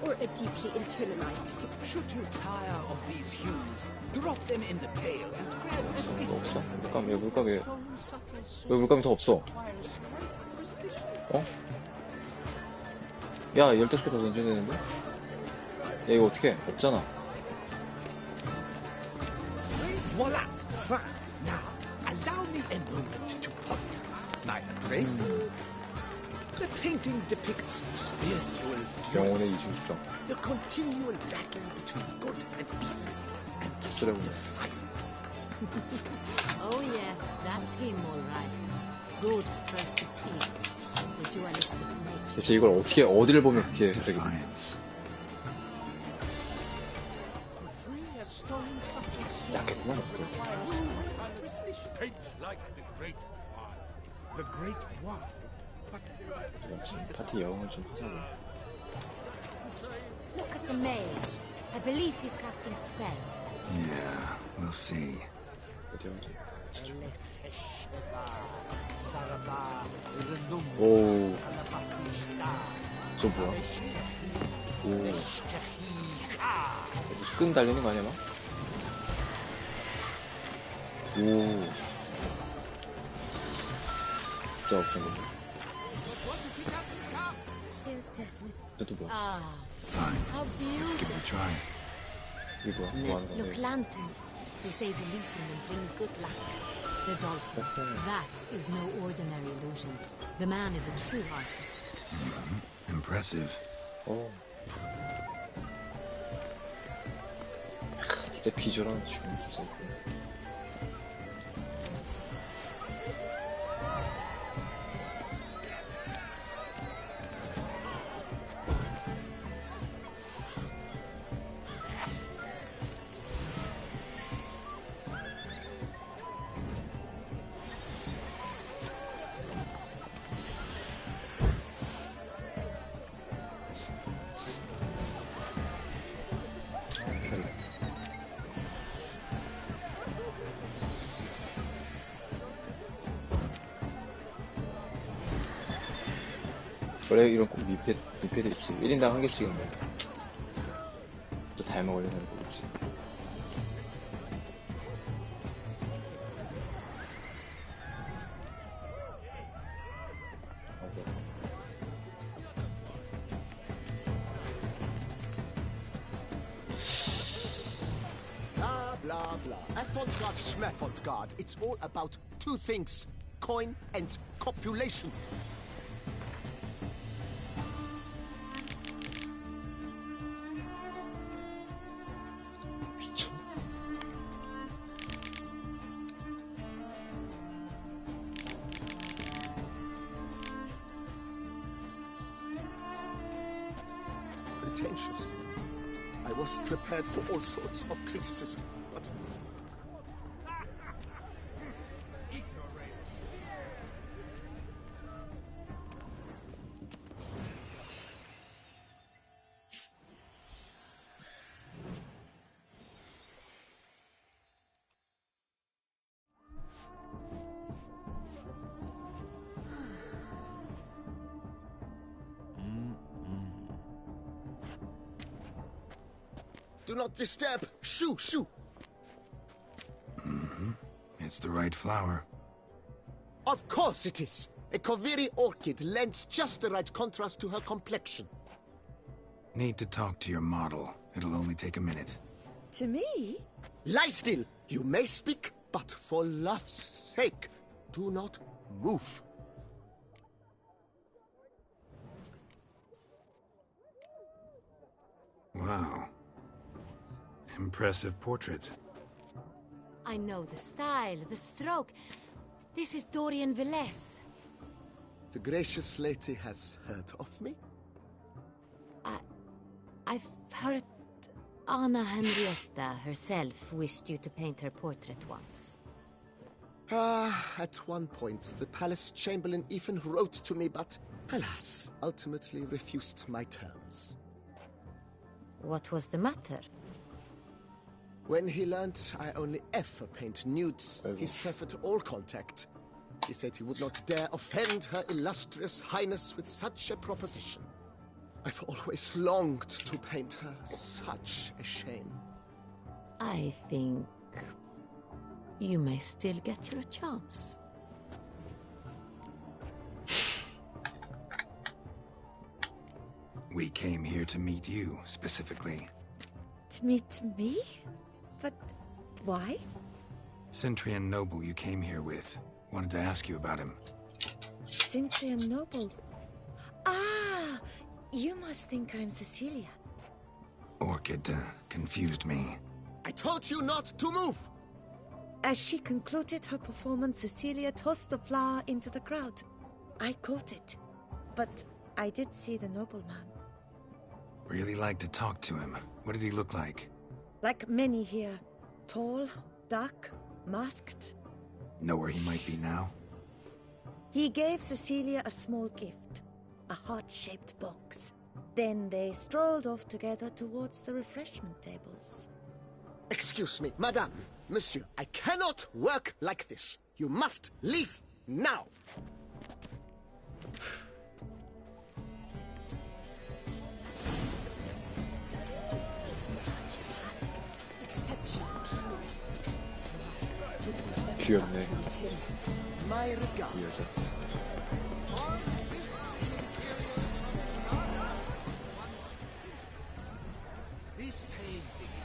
Or a deeply internalized figure. Should you tire of these hues, drop them in the pail and grab a 뭐 different. 없어? 물감, 왜 물감이, 왜 물감이 더 없어? 어? 야, 15개 더 던져야 되는데? 야, 이거 어떻게 해? 없잖아. Voila! Fine. Now, allow me a moment to ponder. My tracing? The painting depicts spiritual 영혼의 dualism, 이중성. the continual battle between good and evil, and 쓰레기. defiance. Oh yes, that's him all right. Good versus evil. The dualistic nature. 대체 이걸 어떻게, 어디를 보면 그렇게 해석이 돼? 약했구만, 또. Paints like the great wine. The great wine? But 파티 영웅을 좀 하자. Look at the mage. I believe he's casting spells. Yeah, we'll see. 어디, 어디. 오. 저 뭐야? 오. 무슨 끈 달리는 거 아니야, 막? 오. 진짜 없었는데. 또 뭐야? Ah, Fine. how Let's give it a beautiful. try. 이거 뭐야? 뭐 하는 Look, 거야? lanterns. They say releasing them brings good luck. The dolphins. That is no ordinary illusion. The man is a true artist. Impressive. 어. 진짜 비주얼은 죽는 진짜 있고. 원래 이런 꼭 미패도 있지. 1인당 한 개씩은 뭐. 또 다 먹으려는 거겠지. Blah, blah, blah. Avant-garde, schmeffant-garde. It's all about two things. Coin and copulation. Pretentious. I was prepared for all sorts of criticism, but do not disturb. Shoo, shoo. It's the right flower. Of course it is. A Kaviri orchid lends just the right contrast to her complexion. Need to talk to your model. It'll only take a minute. To me? Lie still. You may speak, but for love's sake, do not move. Wow. Impressive portrait. I know the style, the stroke. This is Dorian Villesse. The gracious lady has heard of me? I've heard Anna Henrietta herself wished you to paint her portrait once. At one point, the palace chamberlain even wrote to me, but alas, ultimately refused my terms. What was the matter? When he learned I only ever paint nudes, he severed all contact. He said he would not dare offend Her Illustrious Highness with such a proposition. I've always longed to paint her. Such a shame. I think you may still get your chance. We came here to meet you, specifically. To meet me? But why? Cintrian noble you came here with. Wanted to ask you about him. Cintrian noble? Ah! You must think I'm Cecilia. Orchid confused me. I told you not to move! As she concluded her performance, Cecilia tossed the flower into the crowd. I caught it, but I did see the nobleman. Really like to talk to him. What did he look like? Like many here. Tall, dark, masked. Know where he might be now? He gave Cecilia a small gift, a heart-shaped box. Then they strolled off together towards the refreshment tables. Excuse me, madame, monsieur, I cannot work like this. You must leave now. 귀엽네. My regards. This painting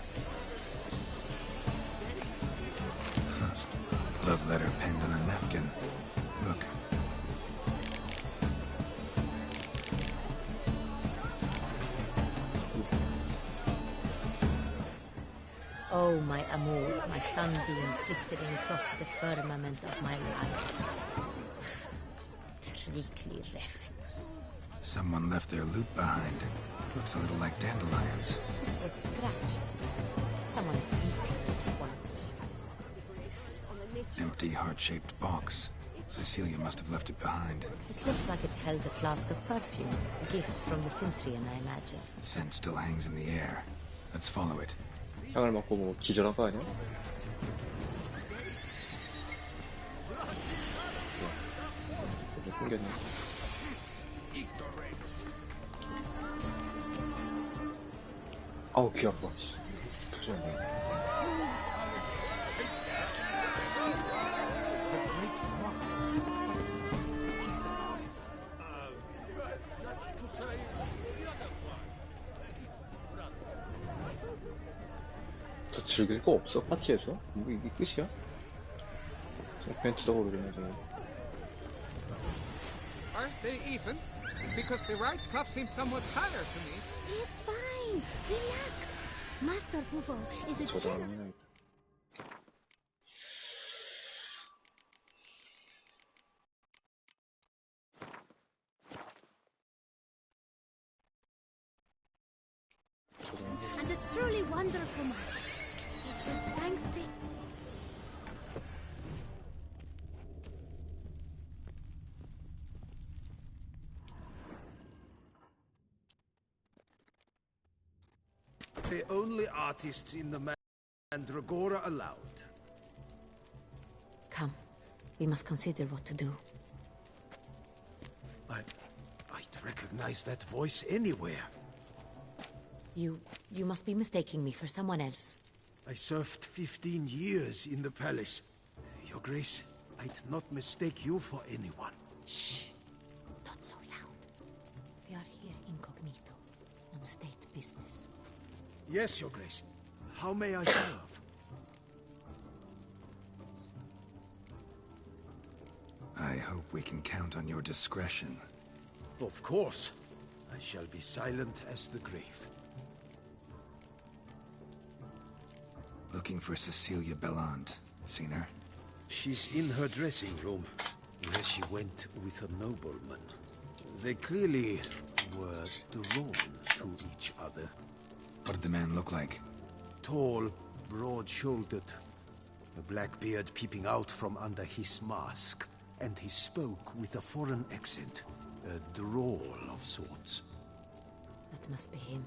Love letter penned on a napkin. Look. Oh, my amour, my sunbeam flittering across the firmament of my life. Treacly refuse. Someone left their loot behind. Looks a little like dandelions. This was scratched. Someone eaten it once. Empty, heart-shaped box. Cecilia must have left it behind. It looks like it held a flask of perfume. A gift from the Cintrian, I imagine. Scent still hangs in the air. Let's follow it. 향을 맡고 뭐 기절한 거 아니야? 끊겼네. 아우 귀 아파. 터졌네. 더 즐길 거 없어? 파티에서? 뭐 이게 끝이야? 벤트도 오르네 저거. Aren't they even? Because the right cuff seems somewhat higher to me. It's fine. Relax. Master Buvo is a 저도 general. 하긴 해야겠다. And a truly wonderful man. It was thanks to... the only artists in the Mandragora allowed. Come, we must consider what to do. I'd recognize that voice anywhere. You must be mistaking me for someone else. I served 15 years in the palace. Your Grace, I'd not mistake you for anyone. Shh! Not so loud. We are here incognito, on state business. Yes, Your Grace. How may I serve? I hope we can count on your discretion. Of course. I shall be silent as the grave. Looking for Cecilia Bellant. Seen her? She's in her dressing room, where she went with a nobleman. They clearly were drawn to each other. What did the man look like? Tall, broad-shouldered, a black beard peeping out from under his mask, and he spoke with a foreign accent, a drawl of sorts. That must be him.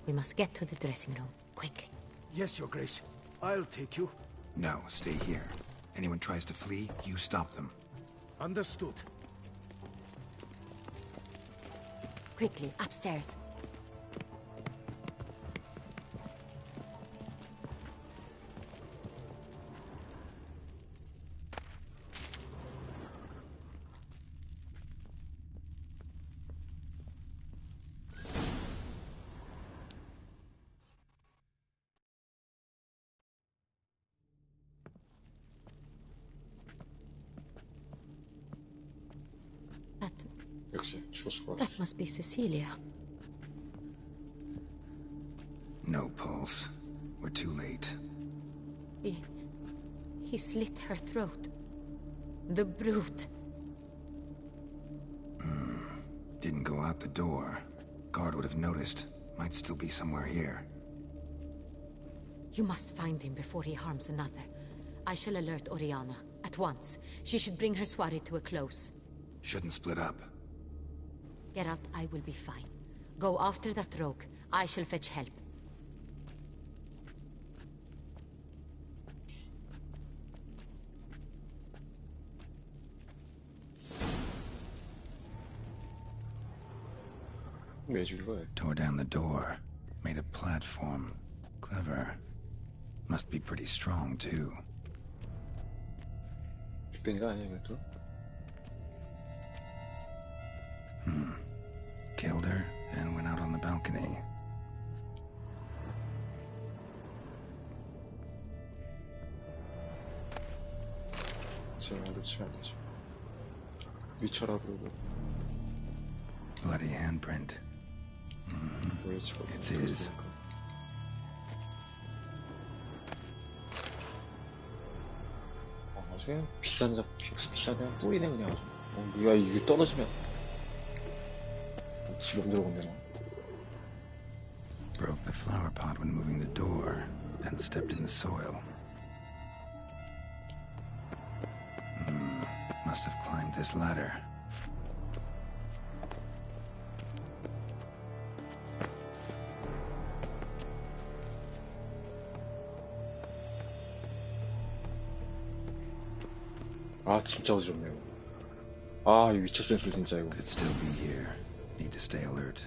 We must get to the dressing room, quickly. Yes, Your Grace. I'll take you. No, stay here. Anyone tries to flee, you stop them. Understood. Quickly, upstairs. That must be Cecilia. No pulse. We're too late. He slit her throat. The brute. Didn't go out the door. Guard would have noticed. Might still be somewhere here. You must find him before he harms another. I shall alert Oriana. At once. She should bring her soirée to a close. Shouldn't split up. Geralt, I will be fine. Go after that rogue. I shall fetch help. Tore down the door. Made a platform. Clever. Must be pretty strong, too. Killed her and went out on the balcony. Bloody handprint. It's his. 나중에 비싼 뿌리네 그냥 아주. 이거 이게 떨어지면 지금 들어온대나. Broke the flower pot when moving the door, then stepped in the soil. Must have climbed this ladder. 아 진짜 어지럽네요. 아 이 위쳐 센스 진짜 이거. Could still be here. Need to stay alert.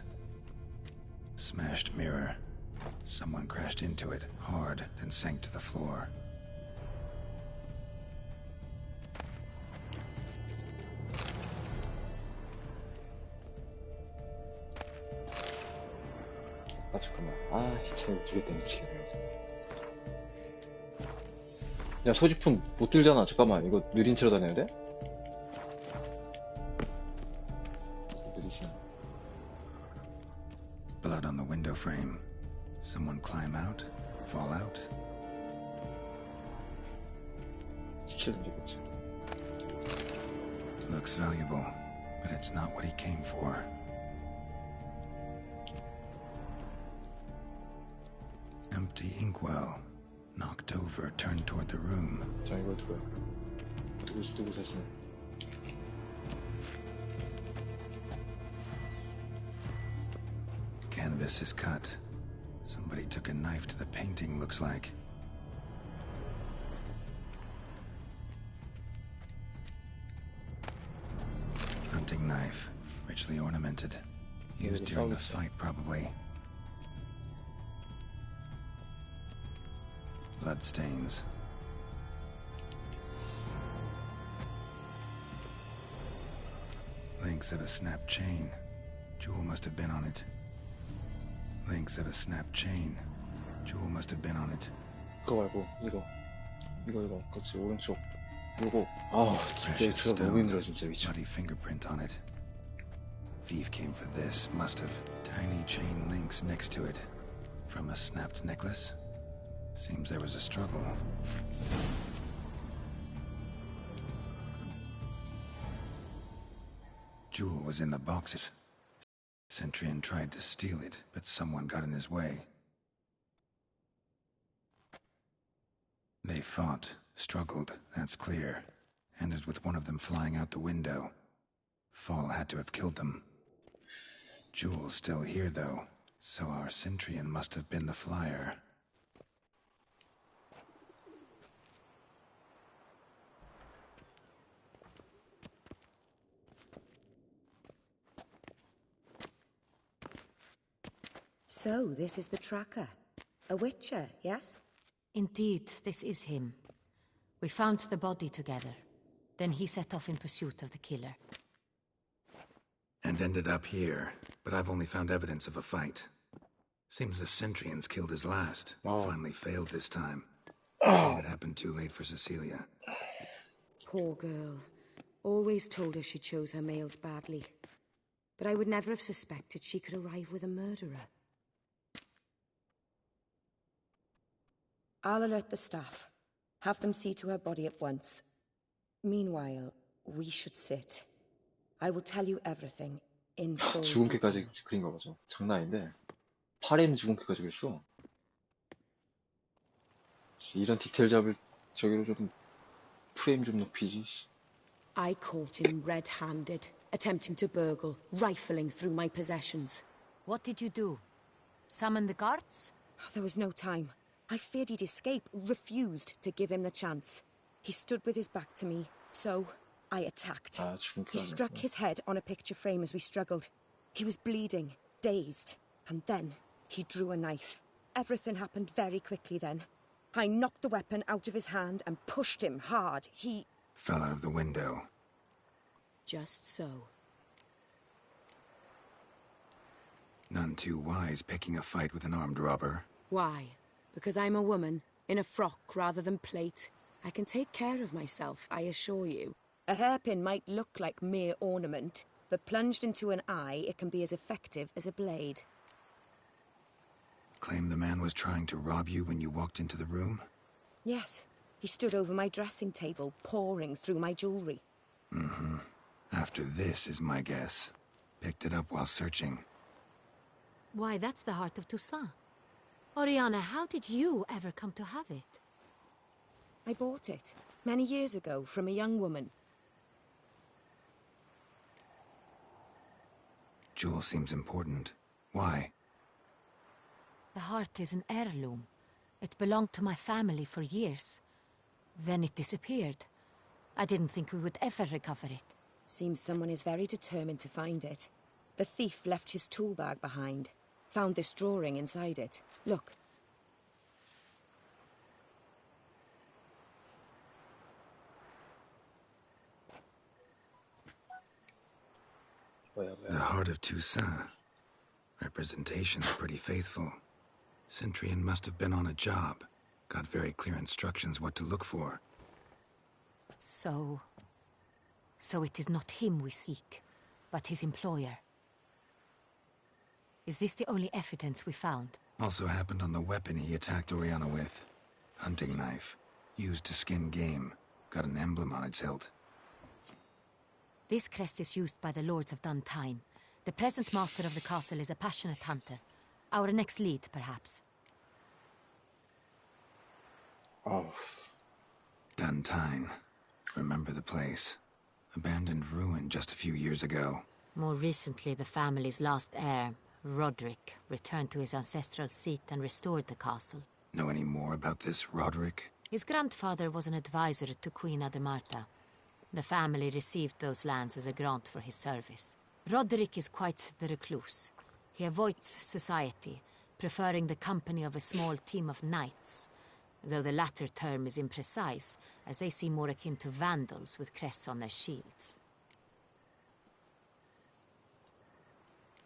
Smashed mirror. Someone crashed into it hard, then sank to the floor. 아 잠깐만. 아 참 무겠다 미치겠네. 야 소지품 못 들잖아. 잠깐만 이거 느린 채로 다녀야 돼? 느리시네. Blood on the window frame. Someone climb out? Fall out? 시체 던지겠지. Looks valuable, but it's not what he came for. Empty inkwell. Knocked over, turned toward the room. 자 이거 누구야? 누구 사시네? Canvas is cut. Somebody took a knife to the painting, looks like. Hunting knife, richly ornamented. Used during the fight, probably. Blood stains. Links of a snapped chain. Jewel must have been on it. Links of a snapped chain. Jewel must have been on it. 그거 말고 이거 그렇지 오른쪽 요거 아 진짜 이거 너무 힘들어 진짜 미쳐. Bloody fingerprint on it. Thief came for this. Must have. Tiny chain links next to it. From a snapped necklace. Seems there was a struggle. Jewel was in the boxes. Centurion tried to steal it, but someone got in his way. They fought, struggled, that's clear. Ended with one of them flying out the window. Fall had to have killed them. Jewel's still here, though, so our Cintrian must have been the flyer. So, this is the tracker. A witcher, yes? Indeed, this is him. We found the body together. Then he set off in pursuit of the killer. And ended up here, but I've only found evidence of a fight. Seems the Centrians killed his last. Finally failed this time. Shame it happened too late for Cecilia. Poor girl. Always told her she chose her males badly. But I would never have suspected she could arrive with a murderer. I'll alert the staff. Have them see to her body at once. Meanwhile, we should sit. I will tell you everything in full 죽은 detail. 개까지 그린 거 보죠. 장난 아닌데. 팔에 있는 죽은 개까지 그렸어. 이런 디테일 잡을 저기로 좀 프레임 좀 높이지. I caught him red-handed, attempting to burgle, rifling through my possessions. What did you do? Summon the guards? There was no time. I feared he'd escape, refused to give him the chance. He stood with his back to me, so I attacked. He struck his head on a picture frame as we struggled. He was bleeding, dazed, and then he drew a knife. Everything happened very quickly then. I knocked the weapon out of his hand and pushed him hard. He fell out of the window. Just so. None too wise picking a fight with an armed robber. Why? Because I'm a woman, in a frock rather than plate. I can take care of myself, I assure you. A hairpin might look like mere ornament, but plunged into an eye, it can be as effective as a blade. Claim the man was trying to rob you when you walked into the room? Yes. He stood over my dressing table, pouring through my jewelry. Mm-hmm. After this is my guess. Picked it up while searching. Why, that's the heart of Toussaint. Oriana, how did you ever come to have it? I bought it, many years ago, from a young woman. Jewel seems important. Why? The heart is an heirloom. It belonged to my family for years. Then it disappeared. I didn't think we would ever recover it. Seems someone is very determined to find it. The thief left his tool bag behind. Found this drawing inside it. Look. The heart of Toussaint. Representation's pretty faithful. Centrian must have been on a job. Got very clear instructions what to look for. So it is not him we seek, but his employer. Is this the only evidence we found? Also happened on the weapon he attacked Oriana with. Hunting knife. Used to skin game. Got an emblem on its hilt. This crest is used by the Lords of Duntine. The present master of the castle is a passionate hunter. Our next lead, perhaps. Oh. Duntine. Remember the place. Abandoned ruin just a few years ago. More recently, the family's last heir, Roderick, returned to his ancestral seat and restored the castle. Know any more about this Roderick? His grandfather was an advisor to Queen Ademarta. The family received those lands as a grant for his service. Roderick is quite the recluse. He avoids society, preferring the company of a small team of knights, though the latter term is imprecise, as they seem more akin to vandals with crests on their shields.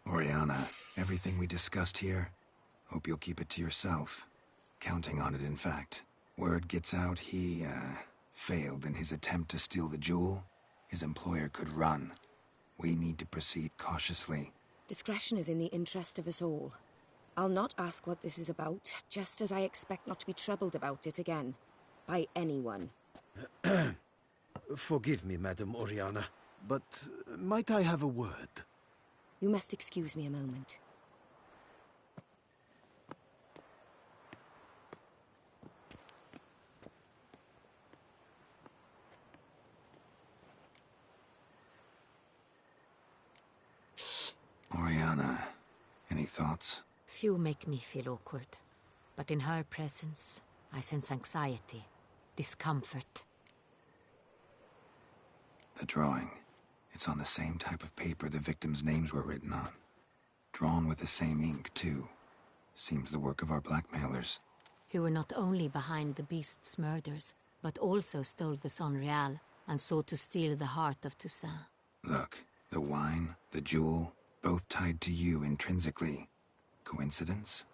Oriana, everything we discussed here, hope you'll keep it to yourself. Counting on it, in fact. Word gets out he, failed in his attempt to steal the jewel. His employer could run. We need to proceed cautiously. Discretion is in the interest of us all. I'll not ask what this is about, just as I expect not to be troubled about it again. By anyone. Forgive me, Madam Oriana, but might I have a word? You must excuse me a moment. Sienna, any thoughts? Few make me feel awkward. But in her presence, I sense anxiety, discomfort. The drawing. It's on the same type of paper the victims' names were written on. Drawn with the same ink, too. Seems the work of our blackmailers. Who were not only behind the beast's murders, but also stole the Son Real and sought to steal the heart of Toussaint. Look, the wine, the jewel, both tied to you intrinsically. Coincidence?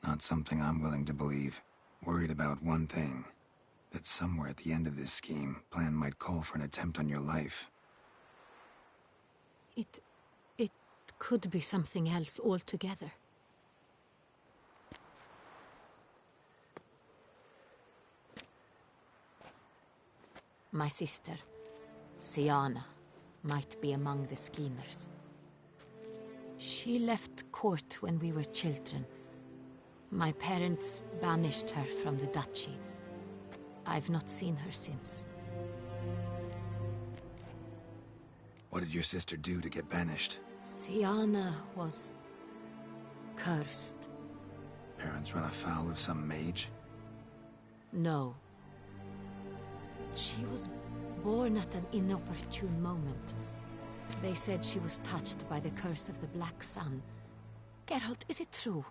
Not something I'm willing to believe. Worried about one thing. That somewhere at the end of this scheme, plan might call for an attempt on your life. It could be something else altogether. My sister, Sienna, might be among the schemers. She left court when we were children. My parents banished her from the duchy. I've not seen her since. What did your sister do to get banished? Sienna was cursed. Parents run afoul of some mage? No. She was born at an inopportune moment. They said she was touched by the curse of the Black Sun. Geralt, is it true?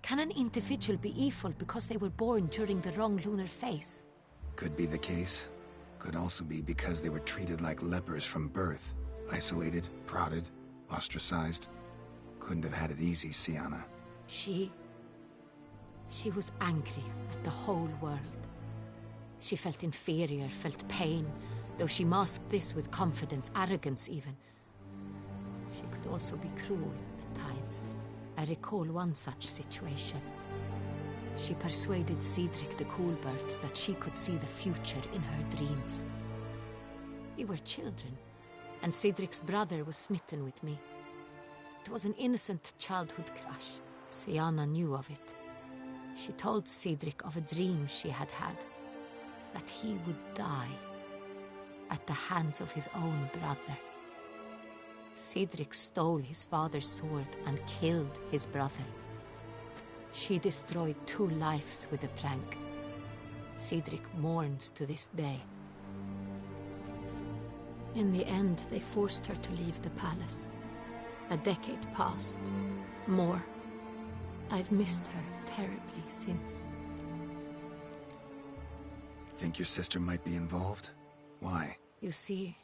Can an individual be evil because they were born during the wrong lunar phase? Could be the case. Could also be because they were treated like lepers from birth. Isolated, prodded, ostracized. Couldn't have had it easy, Sienna. She was angry at the whole world. She felt inferior, felt pain, though she masked this with confidence, arrogance even. She could also be cruel at times. I recall one such situation. She persuaded Cedric the Coolbird that she could see the future in her dreams. We were children, and Cedric's brother was smitten with me. It was an innocent childhood crush. Sienna knew of it. She told Cedric of a dream she had had, that he would die at the hands of his own brother. Cedric stole his father's sword and killed his brother. She destroyed 2 lives with a prank. Cedric mourns to this day. In the end, they forced her to leave the palace. A decade passed. More. I've missed her terribly since. Think your sister might be involved? Why? You see,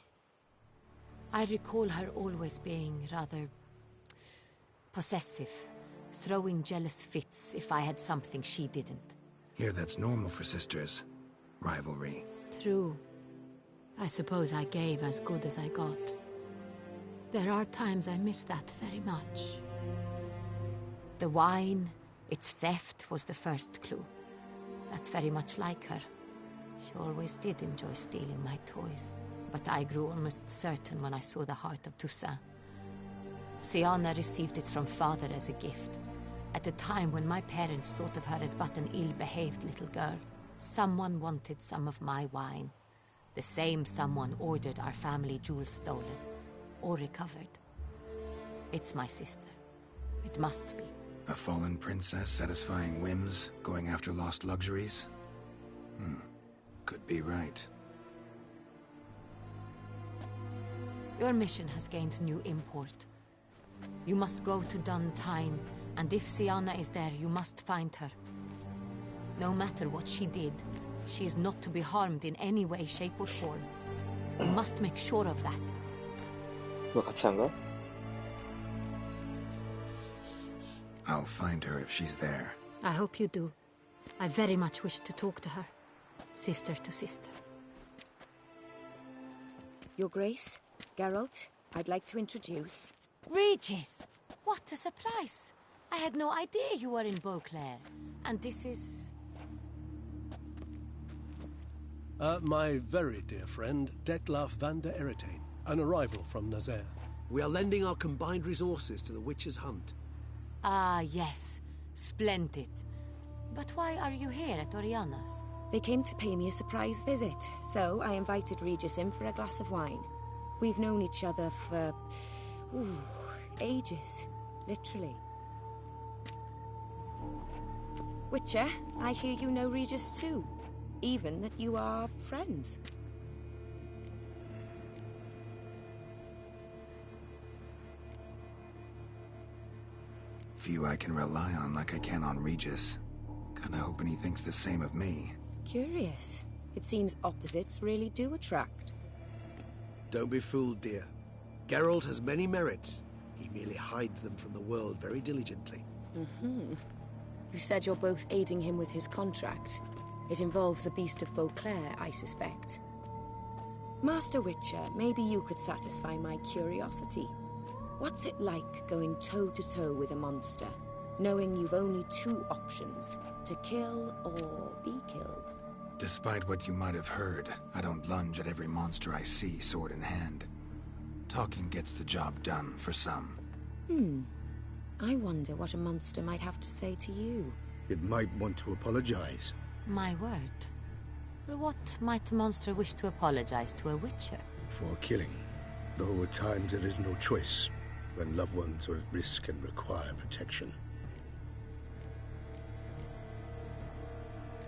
I recall her always being rather possessive, throwing jealous fits if I had something she didn't. Here, that's normal for sisters. Rivalry. True. I suppose I gave as good as I got. There are times I miss that very much. The wine, its theft, was the first clue. That's very much like her. She always did enjoy stealing my toys, but I grew almost certain when I saw the heart of Toussaint. Sienna received it from father as a gift, at a time when my parents thought of her as but an ill-behaved little girl. Someone wanted some of my wine. The same someone ordered our family jewels stolen, or recovered. It's my sister. It must be. A fallen princess satisfying whims, going after lost luxuries? Could be right. Your mission has gained new import. You must go to Dun Tyne, and if Sienna is there, you must find her. No matter what she did, she is not to be harmed in any way, shape or form. You must make sure of that. 뭐 같이 안 가? I'll find her if she's there. I hope you do. I very much wish to talk to her. Sister to sister. Your Grace, Geralt, I'd like to introduce... Regis! What a surprise! I had no idea you were in Beauclair. And this is... My very dear friend, Detlaf van der Eretain, an arrival from Nazaire. We are lending our combined resources to the Witcher's Hunt. Ah, yes. Splendid. But why are you here at Oriana's? They came to pay me a surprise visit, so I invited Regis in for a glass of wine. We've known each other for... ages. literally. Witcher, I hear you know Regis too. Even that you are friends. Few I can rely on like I can on Regis. Kinda hoping he thinks the same of me. Curious. It seems opposites really do attract. Don't be fooled, dear. Geralt has many merits. He merely hides them from the world very diligently. Mm-hmm. You said you're both aiding him with his contract. It involves the Beast of Beauclair, I suspect. Master Witcher, maybe you could satisfy my curiosity. What's it like going toe-to-toe with a monster, knowing you've only two options, to kill or be killed? Despite what you might have heard, I don't lunge at every monster I see sword in hand. Talking gets the job done for some. I wonder what a monster might have to say to you. It might want to apologize. My word. For what might a monster wish to apologize to a witcher? For killing. Though at times there is no choice, when loved ones are at risk and require protection.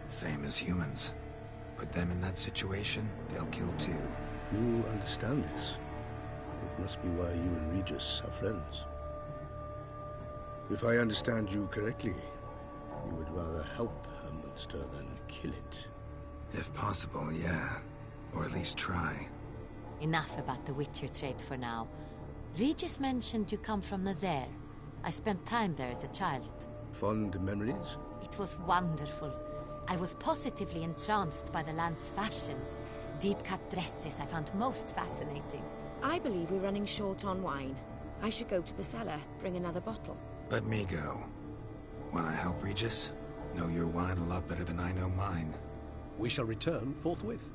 Same as humans. Put them in that situation, they'll kill too. You understand this. It must be why you and Regis are friends. If I understand you correctly, you would rather help a monster than kill it. If possible, yeah. Or at least try. Enough about the Witcher trade for now. Regis mentioned you come from Nazaire. I spent time there as a child. Fond memories? It was wonderful. I was positively entranced by the land's fashions. Deep-cut dresses I found most fascinating. I believe we're running short on wine. I should go to the cellar, bring another bottle. Let me go. Wanna help Regis? Know your wine a lot better than I know mine. We shall return forthwith.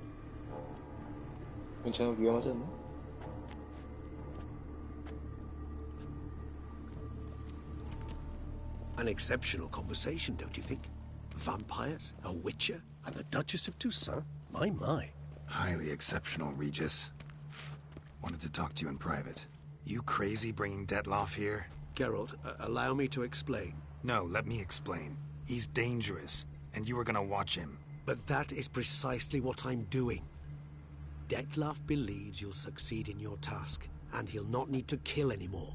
괜찮아? 위험하지 않나? An exceptional conversation, don't you think? Vampires, a witcher, and the Duchess of Toussaint? My. Highly exceptional, Regis. Wanted to talk to you in private. You crazy bringing Detloff here? Geralt, allow me to explain. No, let me explain. He's dangerous, and you were gonna watch him. But that is precisely what I'm doing. Detloff believes you'll succeed in your task, and he'll not need to kill anymore.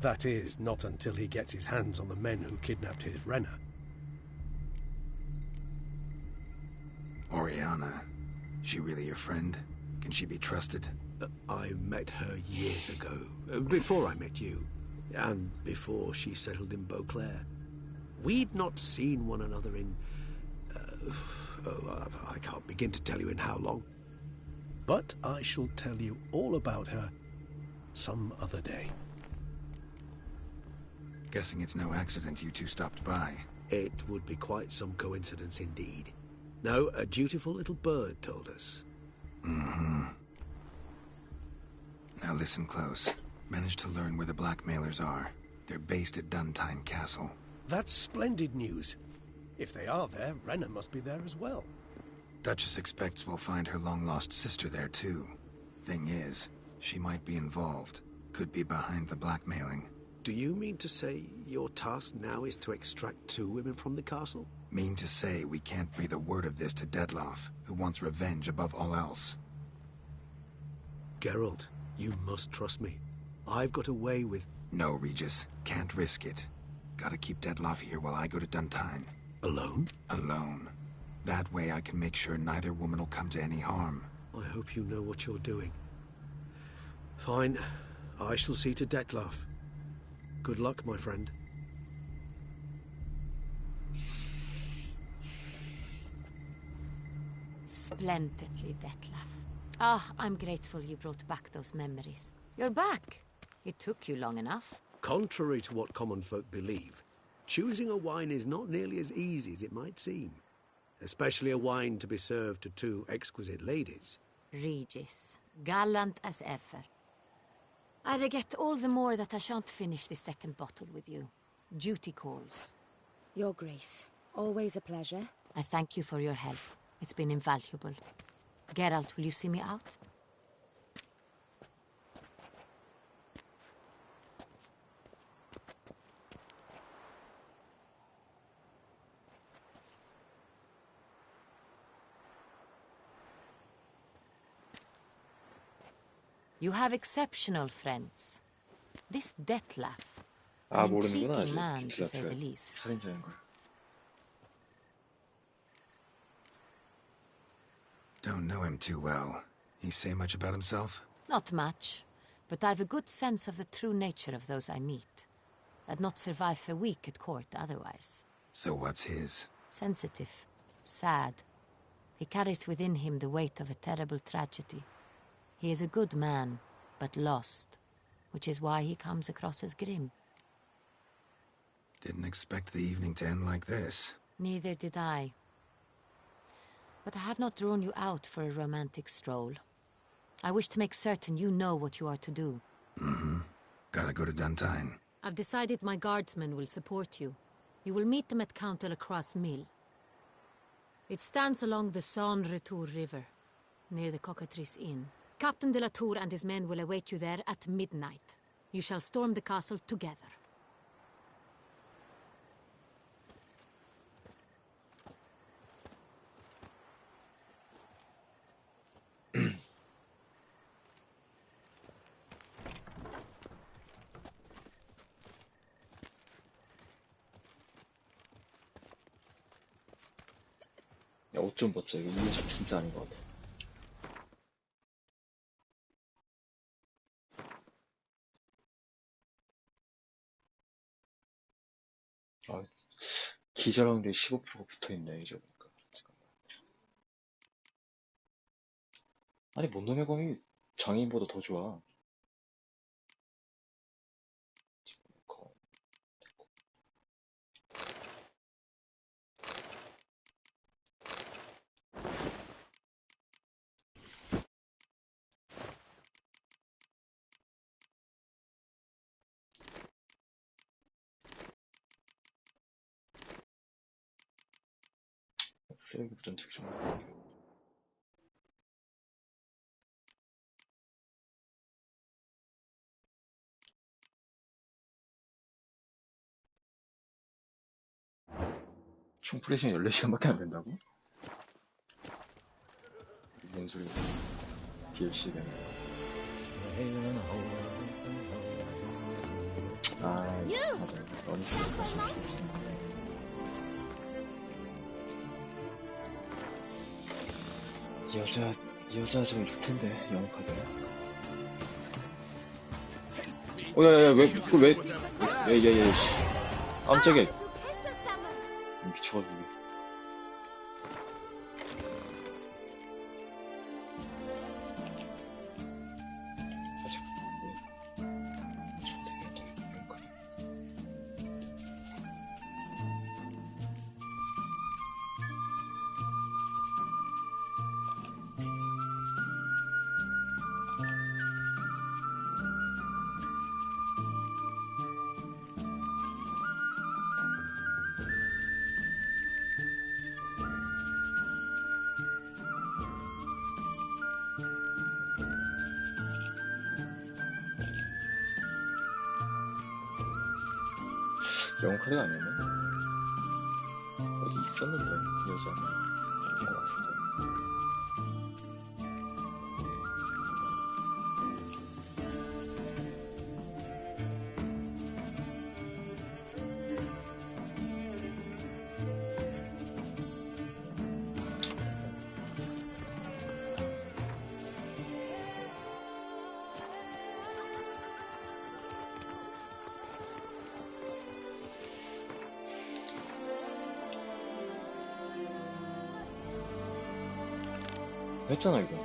That is, not until he gets his hands on the men who kidnapped his Renna. Oriana, she really your friend? Can she be trusted? I met her years ago, before I met you, and before she settled in Beauclair. We'd not seen one another in... I can't begin to tell you in how long. But I shall tell you all about her some other day. Guessing it's no accident you two stopped by. It would be quite some coincidence indeed. No, a dutiful little bird told us. Mm-hmm. Now listen close. Managed to learn where the blackmailers are. They're based at Duntine Castle. That's splendid news. If they are there, Renna must be there as well. Duchess expects we'll find her long-lost sister there too. Thing is, she might be involved. Could be behind the blackmailing. Do you mean to say your task now is to extract 2 women from the castle? Mean to say we can't breathe a word of this to Detloff, who wants revenge above all else. Geralt, you must trust me. I've got away with... No, Regis. Can't risk it. Gotta keep Detloff here while I go to Duntine. Alone? Alone. That way I can make sure neither woman will come to any harm. I hope you know what you're doing. Fine. I shall see to Detloff. Good luck, my friend. Splendidly, Detloff. Ah, I'm grateful you brought back those memories. You're back. It took you long enough. Contrary to what common folk believe, choosing a wine is not nearly as easy as it might seem. Especially a wine to be served to 2 exquisite ladies. Regis, gallant as ever. I regret all the more that I shan't finish the second bottle with you. Duty calls. Your Grace, always a pleasure. I thank you for your help. It's been invaluable. Geralt, will you see me out? You have exceptional friends. This Detlef, 아, an 모르는구나, intriguing 아직. man to say the 딜라프가 least. 살인자인 걸. Don't know him too well. He say much about himself? Not much, but I've a good sense of the true nature of those I meet. I'd not survive a week at court otherwise. So what's his? Sensitive, sad. He carries within him the weight of a terrible tragedy. He is a good man, but lost, which is why he comes across as grim. Didn't expect the evening to end like this. Neither did I. But I have not drawn you out for a romantic stroll. I wish to make certain you know what you are to do. Mm-hmm. Gotta go to Duntine. I've decided my guardsmen will support you. You will meet them at Count de la Croix Mill. It stands along the Saône-Retour River, near the Cockatrice Inn. Captain de la Tour and his men will await you there at midnight. You shall storm the castle together. 야, 옷 좀 벗자. 이거 이 녀석 진짜 아닌 것 같아. 아, 기절 확률이 15%가 붙어있네, 이제 보니까. 잠깐만. 아니, mond놈의 검이 장애인보다 더 좋아. 쓰레기부터 되게 좀 총 프레시는 14시간밖에 안 된다고? 뭔 소리야? DLC 되는 거. 아, 맞아. 어니스가 실수했어. 여자 좀 있을 텐데, 영어 카드. 야야야, 야야야, 씨. 깜짝이야. 미쳐가지고. 영어 카드가 아니었나? 어디 있었는데, 여자가. 그런 것 같은데. 했잖아, 이거.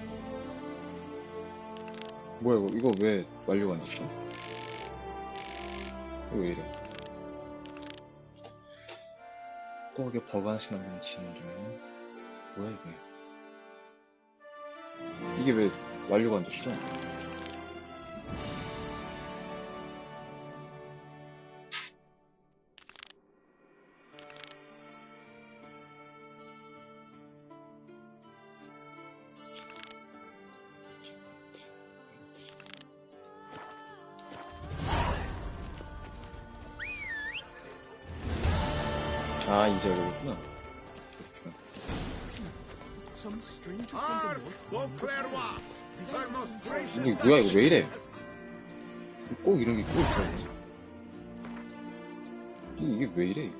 뭐야, 이거 왜 완료가 안 됐어? 이거 왜 이래? 또 이게 버그 하나씩 남기는 진행 중이야? 뭐야, 이게 왜 완료가 안 됐어? 아, 이제 어려웠구나. Some stranger from the north. 이게 뭐야 이거 왜 이래? 꼭 이런 게 꼭 있어. 이게 왜 이래?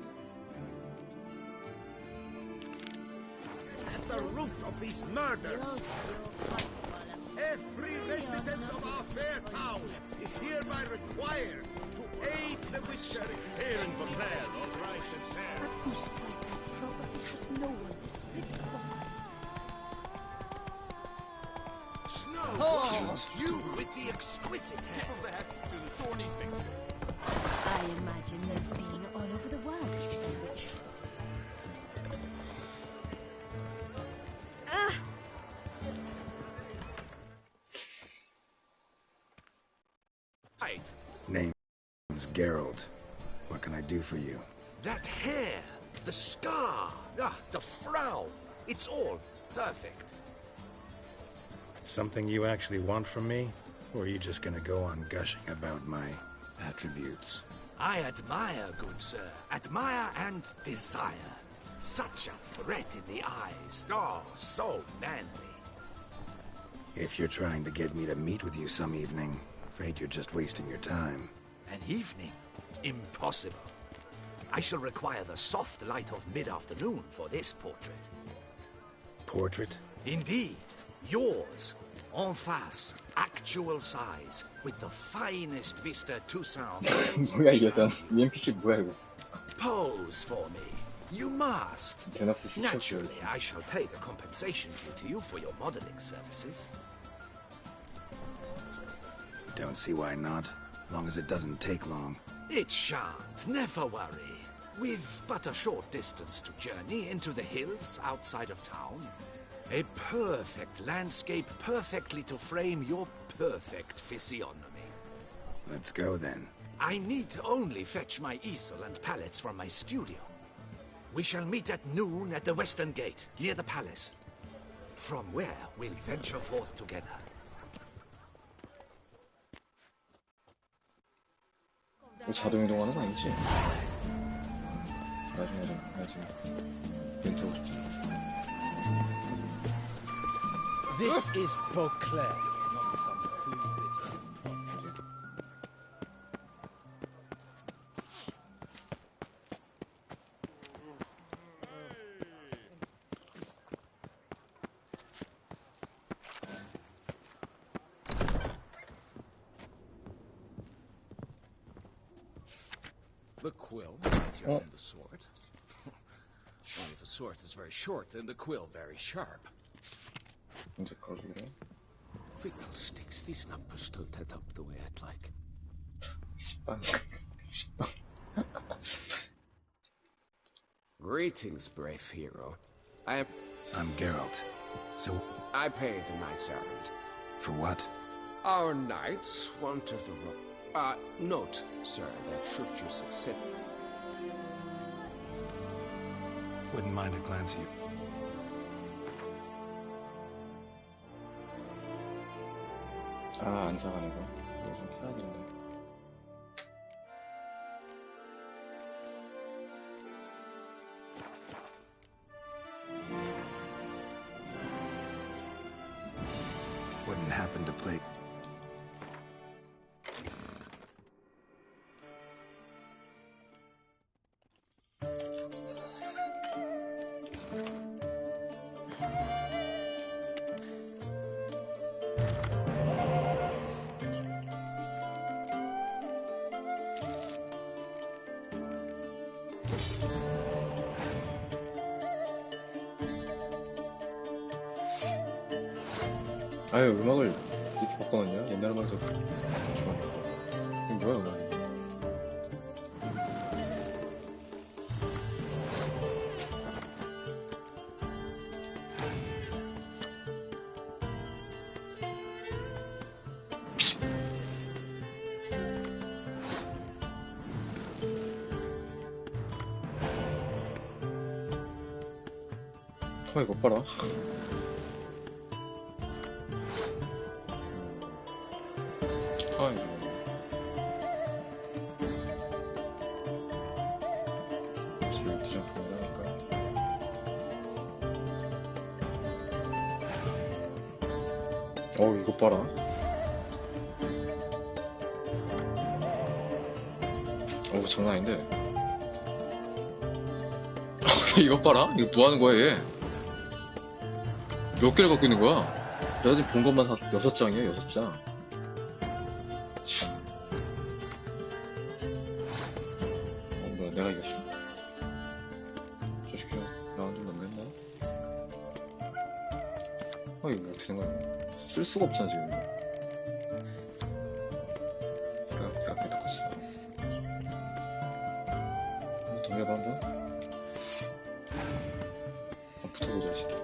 At the root of these murders, every resident of our fair town is hereby required to aid the witcher here in Beauclair, all right and fair. A beast like that probably has no one to split the bond. Snow, you with the exquisite Tip of the hat to the thorny thing. I imagine they've been all over the world, Sandwich. Right. Name's Geralt. What can I do for you? That hair, the scar, the frown. It's all perfect. Something you actually want from me? Or are you just gonna go on gushing about my attributes? I admire, good sir. Admire and desire. Such a threat in the eyes. Oh, so manly. If you're trying to get me to meet with you some evening, afraid you're just wasting your time. An evening? Impossible. I shall require the soft light of mid-afternoon for this portrait. Portrait? Indeed. Yours. En face. Actual size. With the finest vista Toussaint. 뭐야 이 여자? 이 NPC 뭐야 이거? Pose for me. You must. 대낮에 시켰어요. Naturally, I shall pay the compensation due to you for your modeling services. Don't see why not. Long as it doesn't take long. It shan't. Never worry. We've but a short distance to journey into the hills outside of town. A perfect landscape perfectly to frame your perfect physiognomy. Let's go then. I need only fetch my easel and palettes from my studio. We shall meet at noon at the western gate, near the palace. From where we'll venture forth together. 이거 자동 이동하는 거 아니지? 나중에 멘트 하고 싶지. This is Beauclair, not some flea bitter. The quill mightier than the sword. Only if the sword is very short and the quill very sharp. Fiddlesticks, these numbers don't add up the way I'd like. Greetings, brave hero. I'm Geralt. So... I pay the knight's errand. For what? Our knights wanted the road. Note, sir, that should you succeed... Wouldn't mind a glance at you. 아, 안 사가네, 이거. 이거 좀 켜야 되는데. Wouldn't happen to play... 아유, 음악을 이렇게 바꿔놨냐? 옛날 음악도 좋았는데. 이게 뭐야, 음악이? 이거 봐라. 이거 봐라. 장난 아닌데. 이거 봐라. 이거 뭐 하는 거야, 얘? 몇 개를 갖고 있는 거야? 내가 지금 본 것만 6장이야, 6장. 뭐야, 내가 이겼어. 저 새끼 라운드 넘겼나? 이거 어떻게 된 거야? 쓸 수가 없잖아, 지금. 배가 다 컸어. 더 해봐, 한번? 붙어보자, 이 새끼.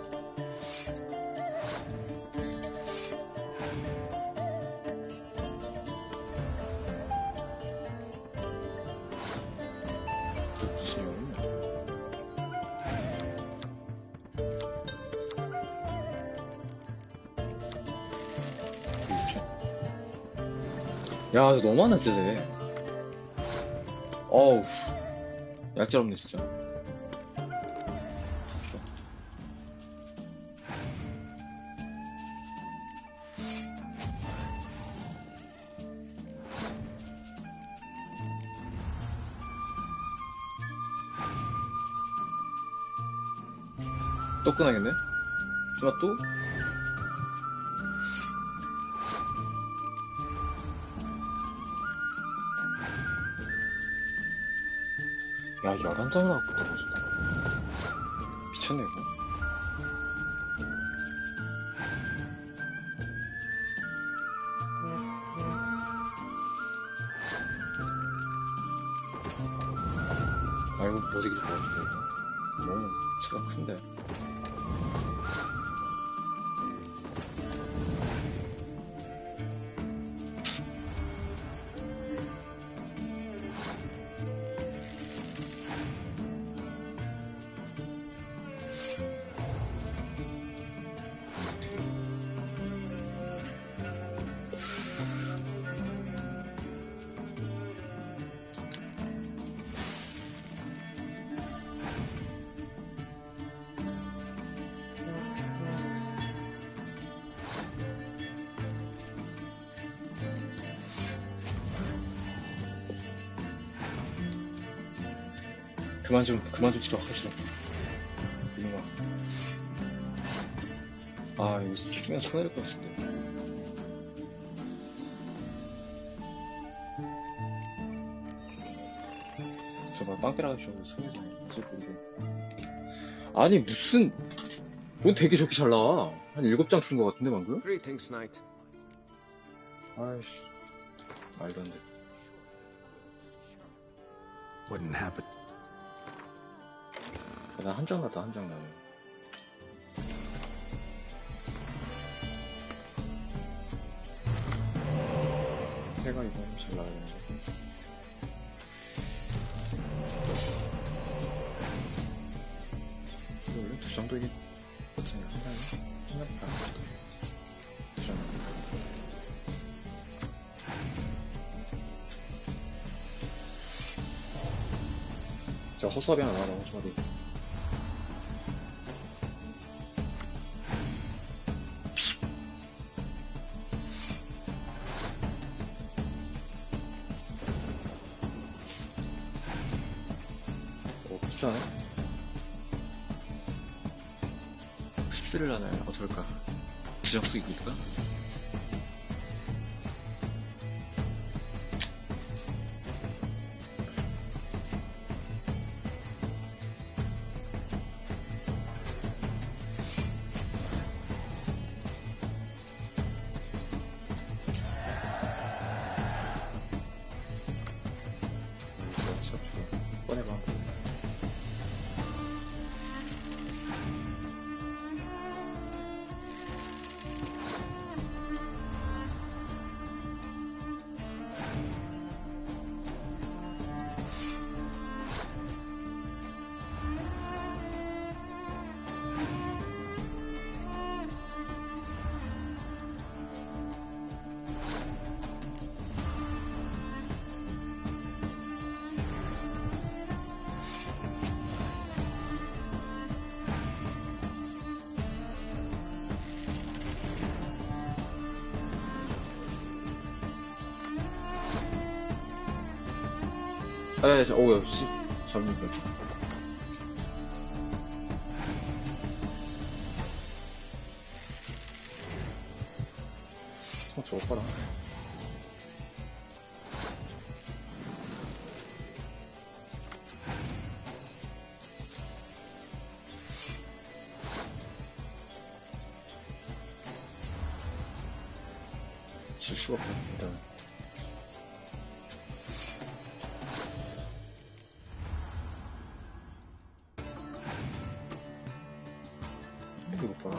야, 이거 너무하나, 진짜. 어우, 얄짤없네, 진짜. 됐어. 또 끊어야겠네? 설마 또? 야, 11장을 갖고 있다고, 진짜. 미쳤네, 이거. 이거 못 이길 것 같은데, 이거. 너무 차가 큰데. 그만 좀 시작하시라. 이놈아. 이거 쓰면 손해일 것 같은데. 저봐, 빵깨라 주셔서 손해지. 아니, 무슨, 뭔 되게 좋게 잘 나와. 한 7장 쓴 것 같은데, 방금? Greetings, Knight. 아이씨. 말도 안 돼. Wouldn't happen. 나 한 장 났다, 한 장 나네. 해가 이거 잘 나가는데. 원래 2장도 이게 어쩌냐, 한 장이? 한 장밖에 안 했어. 2장. 자, 허수아비 하나 나와라, 허수아비. 비싸네? 쓰를 하나요? 어떨까? 주정수 이길까? 꺼내봐. 오야, 씨. 잘못 봤다. 저거 봐라. 질 수가 없다. 이거 봐.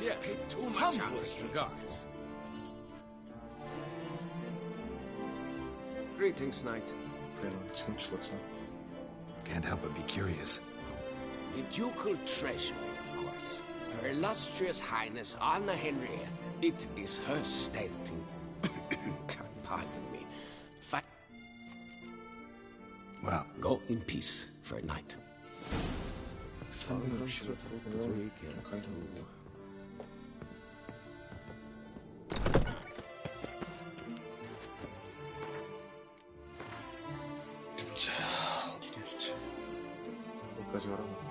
Yes, humblest regards. Greetings, Knight. 지금 죽었어. Can't help but be curious. The ducal treasury, of course. Her illustrious Highness Anna Henriette. It is her standing. Pardon me. Well, go in peace for a night. 여기까지 가라고.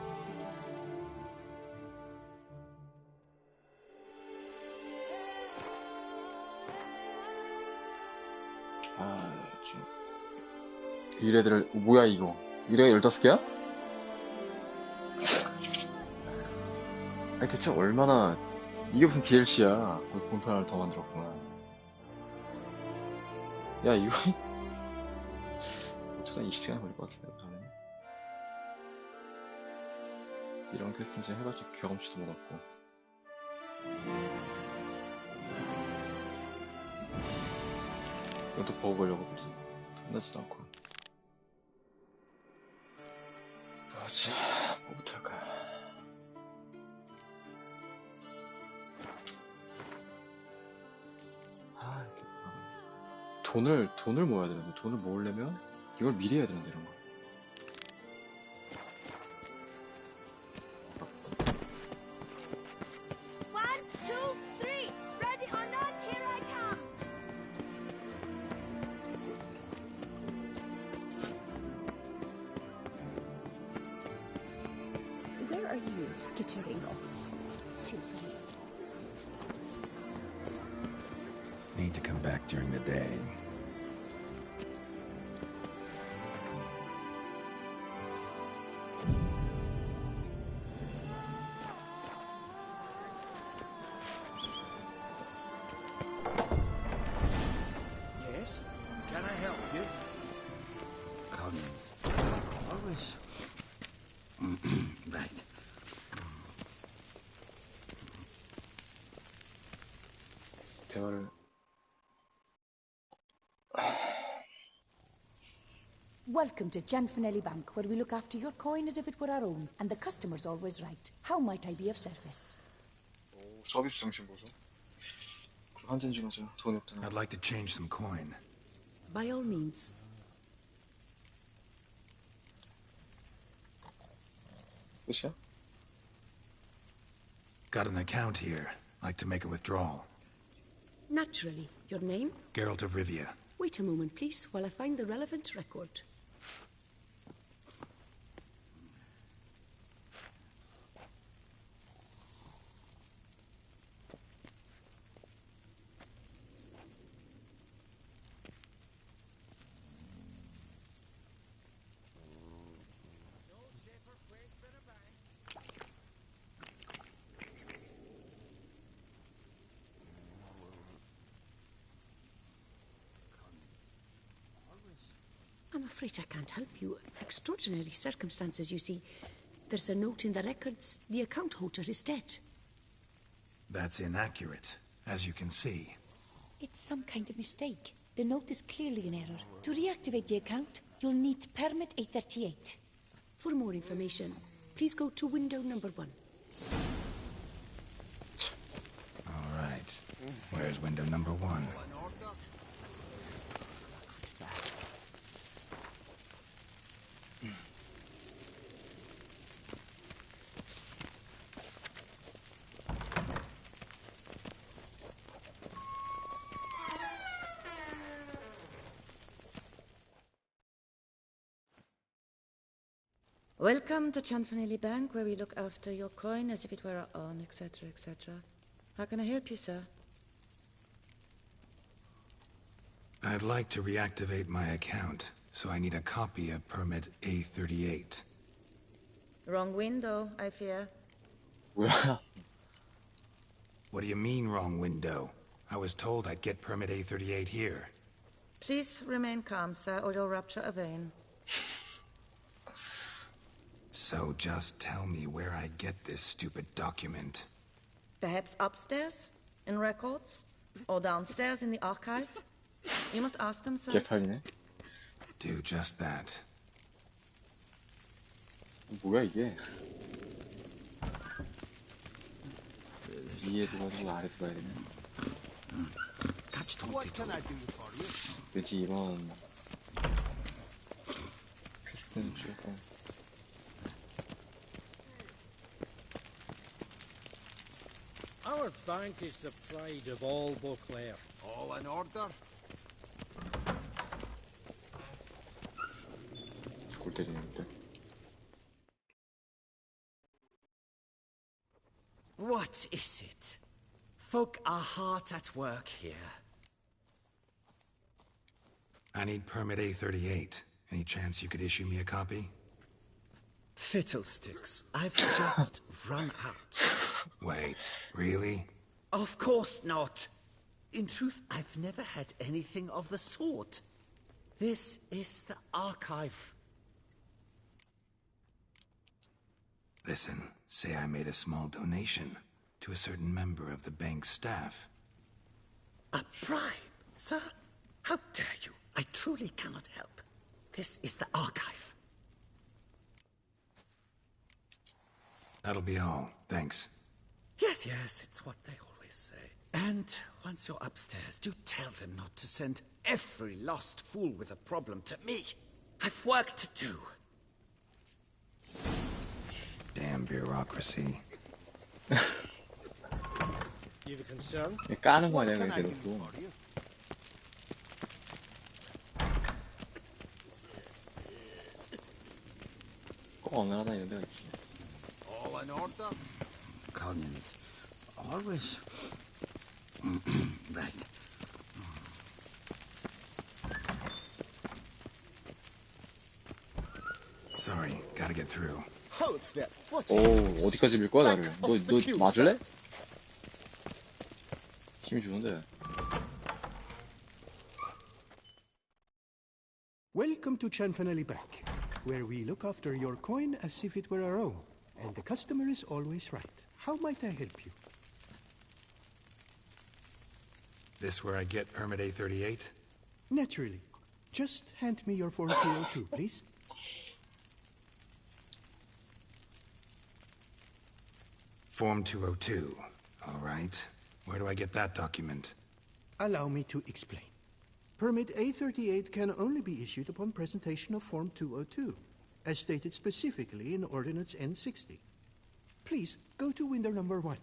유래들, 뭐야, 이거. 유래가 15개야? 아니, 대체 얼마나, 이게 무슨 DLC야. 거의 본편을 더 만들었구나. 야, 이거, 어쩌다 20시간 걸릴 것 같은데, 저는. 이런 퀘스트는 지금 해봤자 경험치도 못 얻고. 이것도 버그 걸려고 끝나지도 않고. 자, 뭐부터 할까? 돈을 모아야 되는데, 돈을 모으려면 이걸 미리 해야 되는데, 이런 거. Skittering off, Symphony. Need to come back during the day. Yes? Can I help you? Collins. Always. Right. 대화를. Welcome to Gianfinelli Bank, where we look after your coin as if it were our own, and the customer's always right. How might I be of service? 오, 서비스 정신 보소. 한 잔 좀 하자. 돈이 없다. I'd like to change some coin. By all means. 끝이야? Got an account here. Like to make a withdrawal. Naturally. Your name? Geralt of Rivia. Wait a moment, please, while I find the relevant record. I'm afraid I can't help you. Extraordinary circumstances, you see. There's a note in the records. The account holder is dead. That's inaccurate, as you can see. It's some kind of mistake. The note is clearly an error. To reactivate the account, you'll need permit A38. For more information, please go to window number 1. All right. Where's window number 1? Welcome to Chanfanelli Bank, where we look after your coin as if it were our own, etc., etc. How can I help you, sir? I'd like to reactivate my account, so I need a copy of permit A38. Wrong window, I fear. What do you mean, wrong window? I was told I'd get permit A38 here. Please remain calm, sir, or you'll rupture a vein. So just tell me where I get this stupid document. Perhaps upstairs, in records? Or downstairs in the archive? You must ask them, sir. Do just that. 뭐야 이게? 위에 두고 아래 두고 해야 되네. What can I do for you? 왠지 이런 퀘스트는 조금 Our bank is the pride of all Beauclair. All in order? 골 때리는데. What is it? Folk are hard at work here. I need permit A38. Any chance you could issue me a copy? Fiddlesticks, I've just run out. Wait, really? Of course not. In truth, I've never had anything of the sort. This is the archive. Listen, say I made a small donation to a certain member of the bank's staff. A bribe, sir? How dare you? I truly cannot help. This is the archive. That'll be all. Thanks. Yes, it's what they always say. And once you're upstairs, do tell them not to send every lost fool with a problem to me. I've work to do. Damn bureaucracy. You've a concern? 까는 거 아니야 그냥 대놓고. 꼭 어느 하나 이런 데가 있지. All in order? Collins, always... right. Sorry, gotta get through. Hold there. What 오, is this? 어디까지 밀 거야 나를? 너 맞을래? 힘이 좋은데. Welcome to Chanfanelli Bank, where we look after your coin as if it were our own, and the customer is always right. How might I help you? This where I get permit A38? Naturally. Just hand me your Form 202, please. Form 202. All right. Where do I get that document? Allow me to explain. Permit A38 can only be issued upon presentation of Form 202, as stated specifically in Ordinance N60. Please, go to window number 1.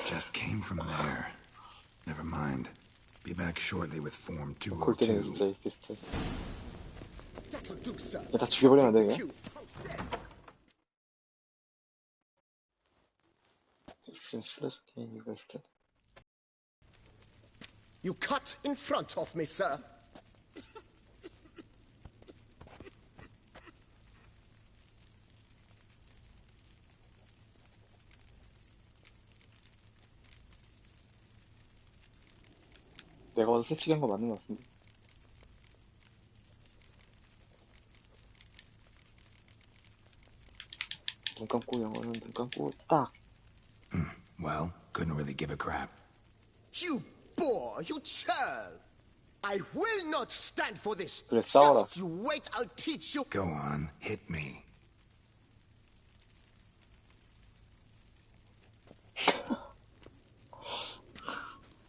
Just came from there. Never mind. Be back shortly with Form 202. That'll do, sir. 다 죽여버리면 안 돼, 그냥? You cut in front of me, sir. 내가 와서 새치기 한 거 맞는 것 같은데. 눈 감고 영어는 눈 감고 딱. Well, couldn't really give a crap. You bore! more, you churl! I will not stand for this! 그래, 싸워라. Just you wait, I'll teach you! Go on, hit me.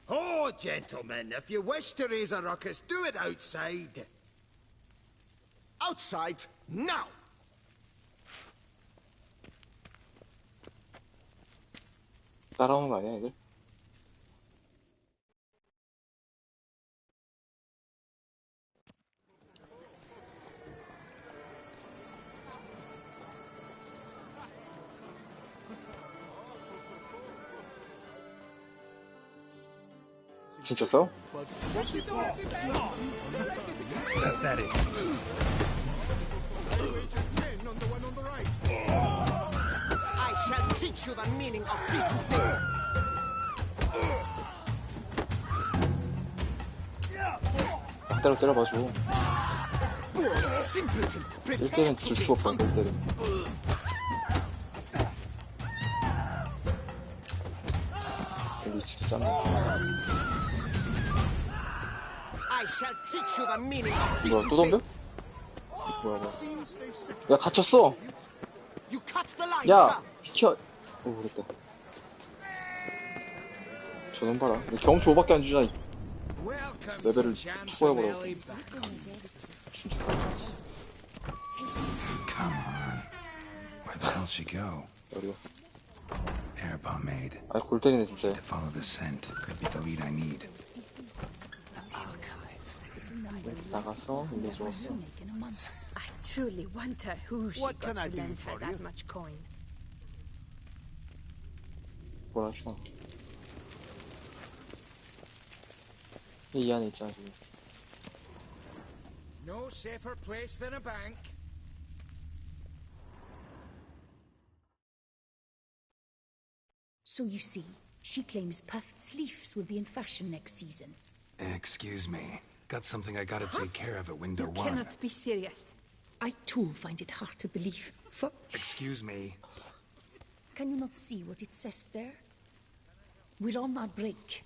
Oh, gentlemen, if you wish to raise a ruckus, do it outside. Outside, now! 따라오는 거 아니야, 애들? 진짜 싸워? Pathetic. I shall teach you the meaning of decency! 박대로 때려봐줘. Simpleton, 1대는 질 수가 없어, 1대는. 미치잖아. I shall teach you the meaning of 뭐야, 또 decency! 덤벼? 뭐야. 야, 갇혔어! You cut the line, 야! sir! 비켜! 오, 그랬다. 저놈 봐라. 경치 5밖에 안 주잖아. 레벨을 추가해버려. Come on. Where the hell she go? 어디가? Air pomade. 아, 골때리네, 진짜. To follow the scent could be the lead I need. 나가서 일로 좋았어. I truly wonder who she What got can I to do lend her for that you? much coin. 뭐라서? 이 안에 있잖아, 지금. No safer place than a bank. So you see, she claims puffed sleeves will be in fashion next season. Excuse me. Got something I gotta take care of at window You 1. cannot be serious. I too find it hard to believe. For Excuse me. can you not see what it says there? We're on our break.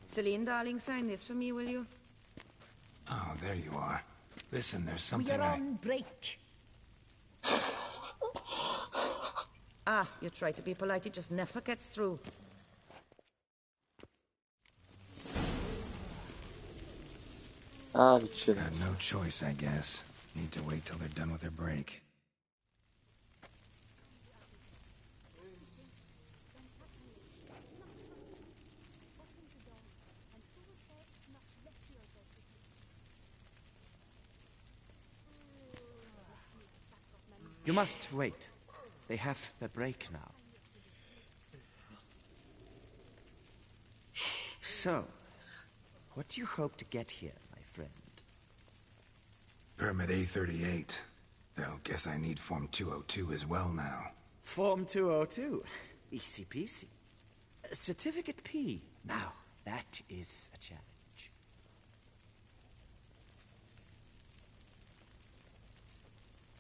Celine, darling, sign this for me, will you? Oh, there you are. Listen, there's We something are on break. Ah, you try to be polite, it just never gets through. 아, 미치겠네. Got no choice, I guess. Need to wait till they're done with their break. You must wait. They have the break now. So, what do you hope to get here, my friend? Permit A38. They'll guess I need Form 202 as well now. Form 202. Easy peasy. Certificate P. Now, that is a challenge.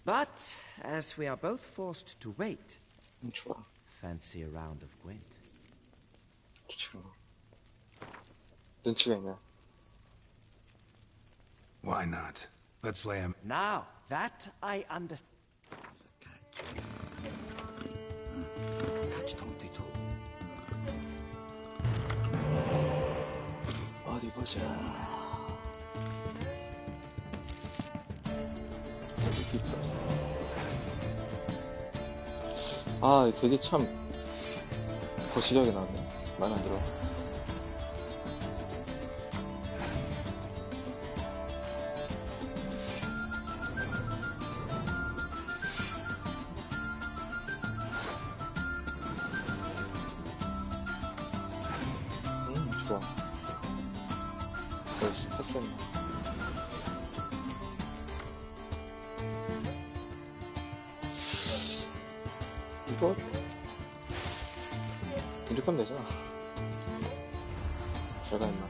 But, as we are both forced to wait, fancy a round of Gwent. 눈치가 있네. Why not? Let's lay him. Now, that I understand. 어디 보자. 아, 되게 참 거시기하게 나왔네. 말 안 들어. 좋아. 역시 패스했네. 이거 이렇게 하면 되잖아. 제가 임마.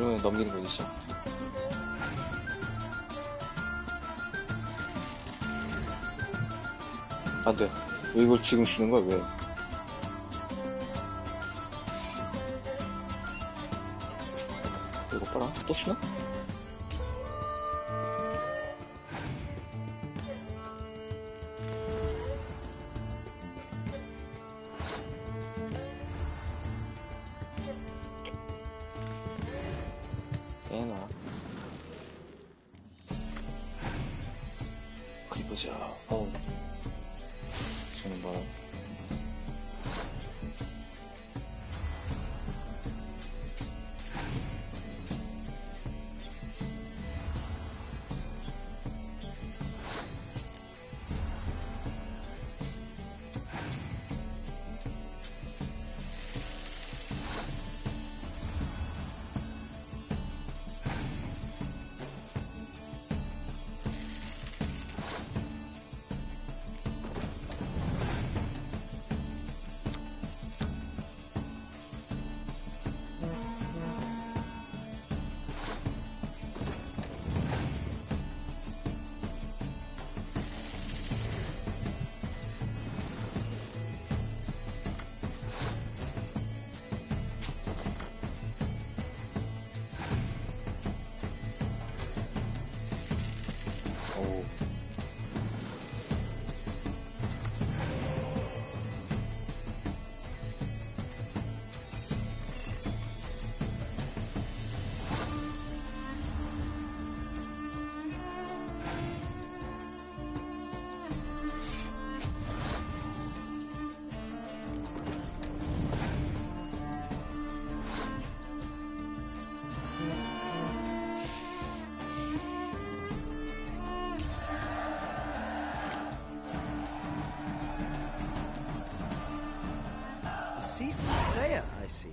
이러면 넘기는 거지, 시작. 안 돼. 왜 이걸 지금 쓰는 거야, 왜? 이거 봐라. 또 쓰나? 깨나. 어디 보자. 어우. 저는 뭐라.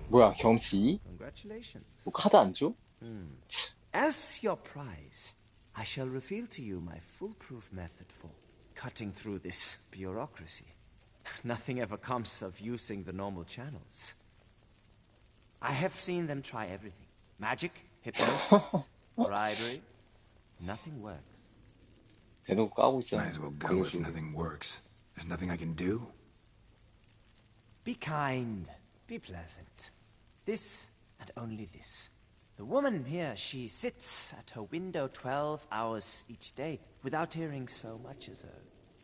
뭐야, 경치? Congratulations. 뭐 카드 안 줘? As your prize, I shall reveal to you my foolproof method for cutting through this bureaucracy. Nothing ever comes of using the normal channels. I have seen them try everything. Magic, hypnosis, bribery. Nothing works. 대놓고 까고 있잖아. Might as well go if nothing works. There's nothing I can do. Be kind. Be pleasant. This and only this. The woman here, she sits at her window 12 hours each day without hearing so much as a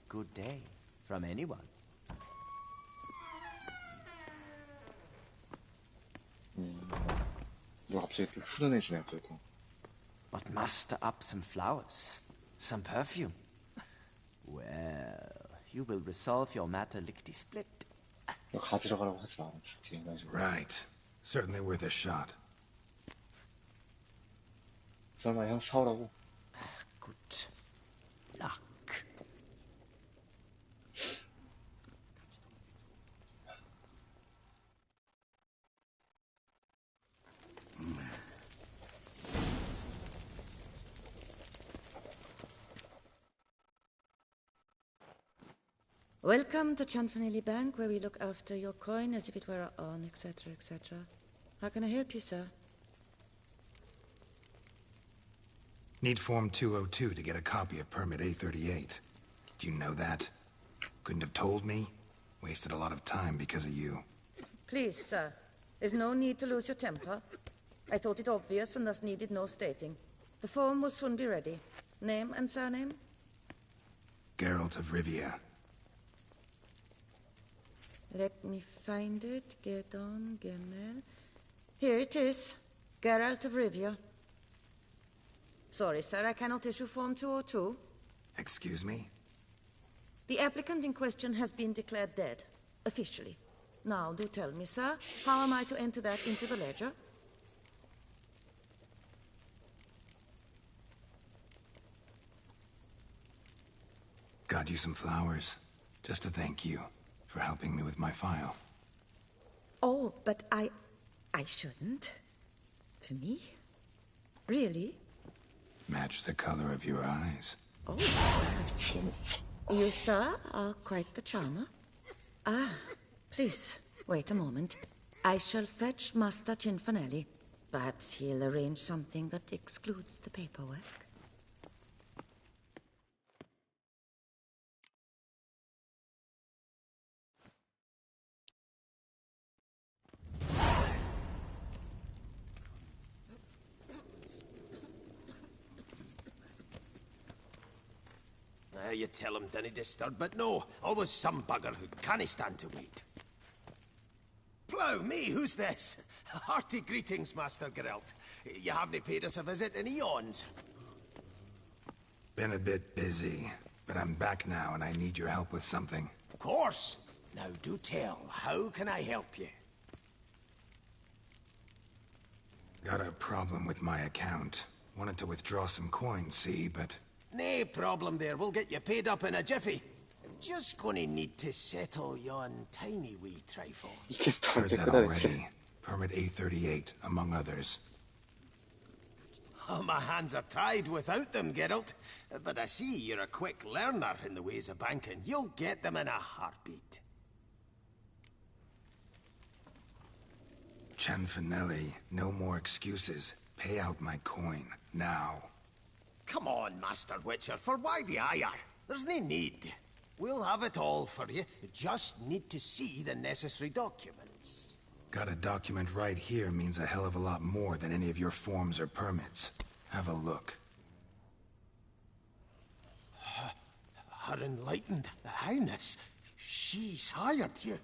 good day from anyone. 너 갑자기 또 훈훈해지네, 그래도. But muster up some flowers, some perfume. Well, you will resolve your matter lickety-split. 너 가지러가라고 하지 마. Right. Certainly worth a shot. 설마 형 사오라고? Good luck. Welcome to Chanfanelli Bank, where we look after your coin as if it were our own, etc., etc. How can I help you, sir? Need Form 202 to get a copy of Permit A38. Do you know that? Couldn't have told me? Wasted a lot of time because of you. Please, sir. There's no need to lose your temper. I thought it obvious and thus needed no stating. The form will soon be ready. Name and surname? Geralt of Rivia. Let me find it. Get on, Gemel. Here it is. Geralt of Rivia. Sorry, sir, I cannot issue Form 202. Excuse me? The applicant in question has been declared dead, officially. Now, do tell me, sir, how am I to enter that into the ledger? Got you some flowers, just to thank you for helping me with my file. Oh, but I shouldn't. For me? Really? Match the color of your eyes. Oh. You, sir, are quite the charmer. Ah, please, wait a moment. I shall fetch Master Cinfanelli. Perhaps he'll arrange something that excludes the paperwork. You tell him dinna disturb, but no, always some bugger who can't stand to wait. Plough me, who's this? Hearty greetings, Master Geralt. You haven't paid us a visit in eons. Been a bit busy, but I'm back now and I need your help with something. Of course. Now do tell, how can I help you? Got a problem with my account. Wanted to withdraw some coins, see, but... No problem there, we'll get you paid up in a jiffy. Just gonna need to settle yon tiny wee trifle. Heard that already. Permit A38, among others. Oh, my hands are tied without them, Geralt. But I see you're a quick learner in the ways of banking. You'll get them in a heartbeat. Cianfanelli, no more excuses. Pay out my coin, now. Come on, Master Witcher, for why the ire? There's no need. We'll have it all for you. You just need to see the necessary documents. Got a document right here means a hell of a lot more than any of your forms or permits. Have a look. Her Enlightened Highness, she's hired you.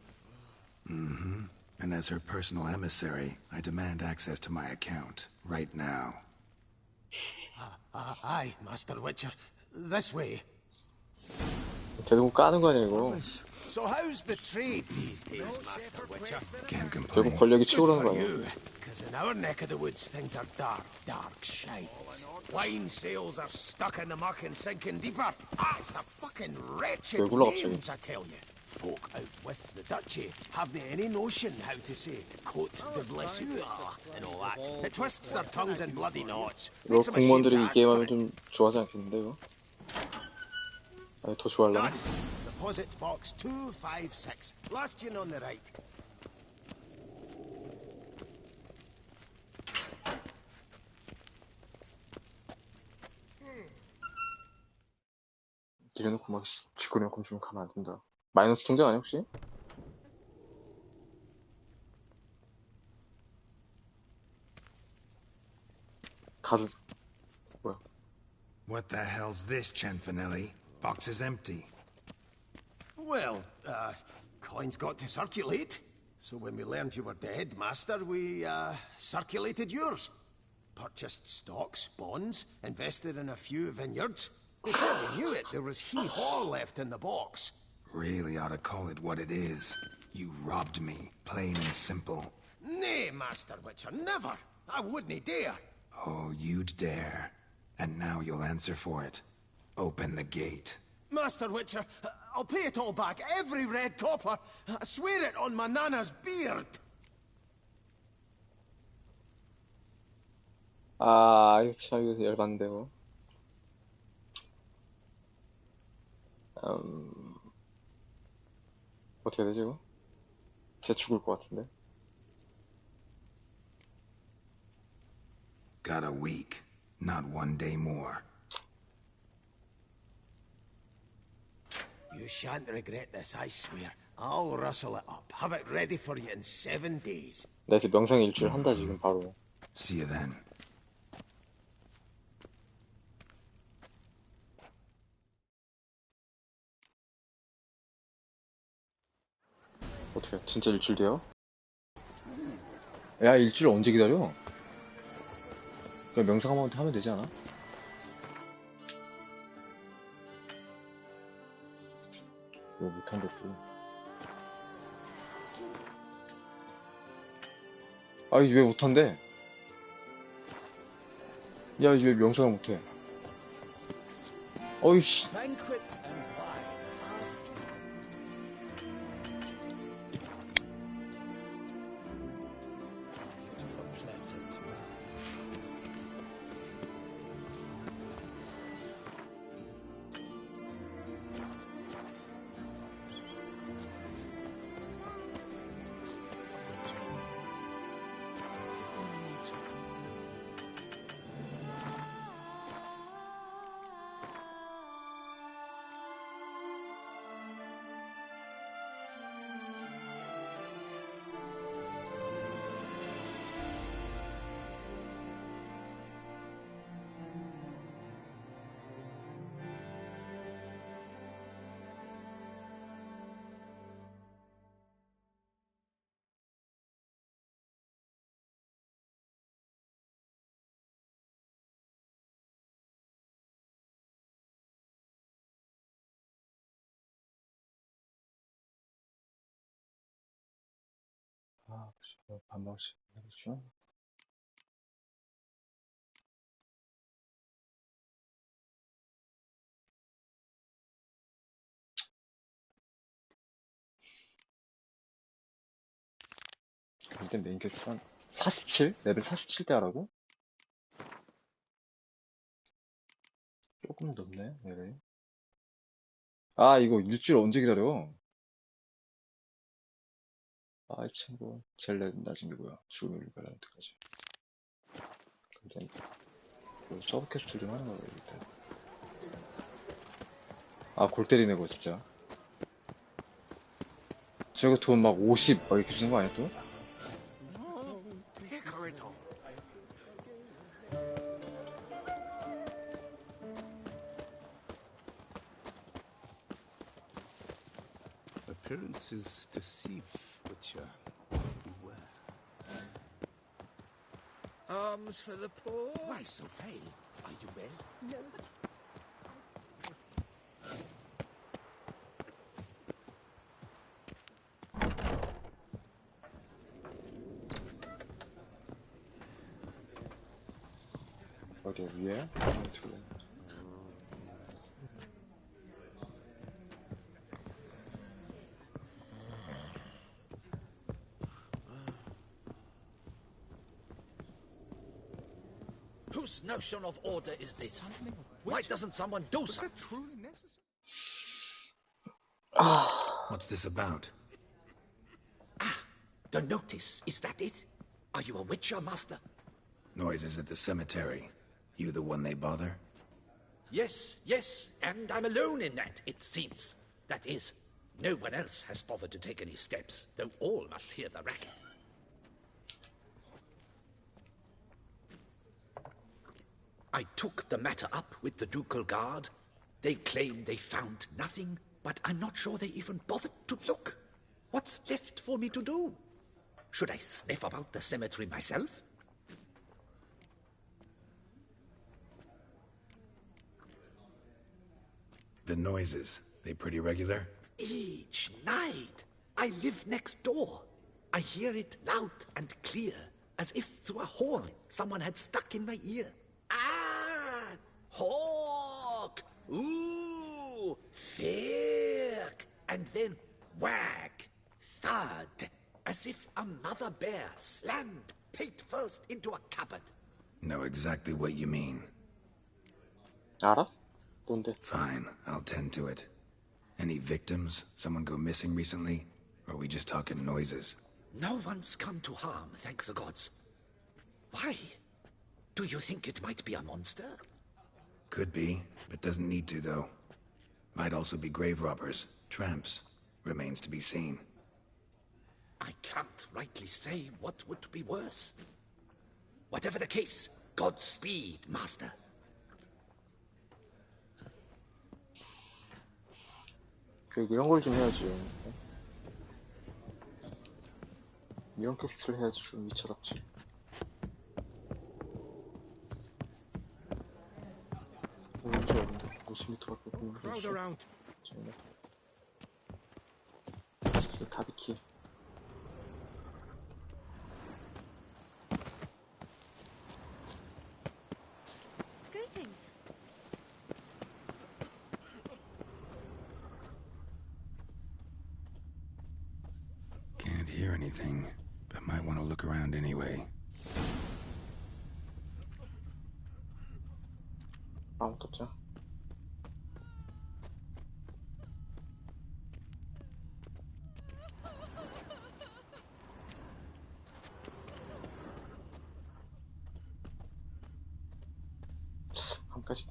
Mm-hmm. And as her personal emissary, I demand access to my account, right now. Aye, Master Witcher. This way. 대놓고 까는 거 아니야 이거. So how's the trade these days, Master Witcher? Can't complain. 결국 권력이 치고 Good 그러는 거 for 아니야. you, because in our neck of the woods things are dark shite. Wine sales are stuck in the muck and sinking deeper. It's the fucking wretched 왜 굴러 갑자기? names, I tell you. Folk out with the duchy haven't any notion how to say Cote de Blessure and all that. It twists their tongues in bloody knots. 이거 Makes them ashamed 공무원들이 to 이 ask 게임 for 하면 it. 좀 좋아하지 않겠는데 이거? 아니 더 좋아하려나? Done. Deposit box 256. Last in on the right. 이래놓고 막 쥐꼬리만큼 주면 가면 안 된다. 마이너스 통장 아니야 혹시? 카드 뭐야? What the hell's this, Cianfanelli? Box is empty. Well, coins got to circulate. So when we learned you were dead, Master, we, circulated yours. Purchased stocks, bonds, invested in a few vineyards. Before we knew it, there was hee-haw left in the box. Really ought to call it what it is. You robbed me, plain and simple. Nay, Master Witcher, never. I wouldn't dare. Oh, you'd dare. And now you'll answer for it. Open the gate. Master Witcher, I'll pay it all back, every red copper. I swear it on my nana's beard. 아 이거 참 이거 열받는데 이거. 어떻게 되지 이거? 진짜 죽을 것 같은데. Got a week. Not one day more. You shan't regret this, I swear. I'll rustle it up. Have it ready for you in 7 days. 나 이제 명상 일주일 한다 지금 바로. See you then. 어떻게 진짜 일주일 돼요? 야 일주일 언제 기다려? 그냥 명상 한 번 하면 되지 않아? 왜 못한다 또? 아이 왜 못한대? 야 왜 명상을 못해? 어이씨. Banquets and wine. A pleasant man. 반방씩 해주죠. 일단 메인 퀘스트 한 47? 레벨 47대 하라고? 조금 높네, 레벨. 아, 이거 일주일 언제 기다려? 아, 이 친구. 제일 낮은 게 뭐야? 죽음의 리발란트까지. 일단, 그 서브 퀘스트 좀 하는 거야, 일단. 아, 골 때리네, 거, 진짜. 저거 돈 막 50, 막 이렇게 주는 거 아니야, 또? Appearances deceive, Witcher. Beware. Arms for the poor? Why so pale? Are you well? No. 어디야, 위에? Whose notion of order is this? Why doesn't someone do something? Truly necessary? What's this about? The notice, is that it? Are you a Witcher, Master? Noises at the cemetery. You the one they bother? Yes, yes, and I'm alone in that, it seems. That is, no one else has bothered to take any steps, though all must hear the racket. I took the matter up with the Ducal Guard. They claim they found nothing, but I'm not sure they even bothered to look. What's left for me to do? Should I sniff about the cemetery myself? The noises, they pretty regular? Each night. I live next door. I hear it loud and clear, as if through a horn someone had stuck in my ear. Ah! Hawk! Ooh! Firk! And then whack! Thud! As if a mother bear slammed pate first into a cupboard. Know exactly what you mean. 알아? 뭔데? Fine, I'll tend to it. Any victims? Someone go missing recently? Or are we just talking noises? No one's come to harm, thank the gods. Why? Do you think it might be a monster? Could be, but doesn't need to, though. Might also be grave robbers, tramps. Remains to be seen. I can't rightly say what would be worse. Whatever the case, Godspeed, Master. 이런 걸 좀 해야지. 이런 퀘스트를 해야지 좀 위쳐답지. 오른쪽 어딘데? 50m밖에 없는 거 있어. 저기네. 가비키. Greetings. Can't hear anything, but might want to look around anyway. 아무것도 없죠? 한까지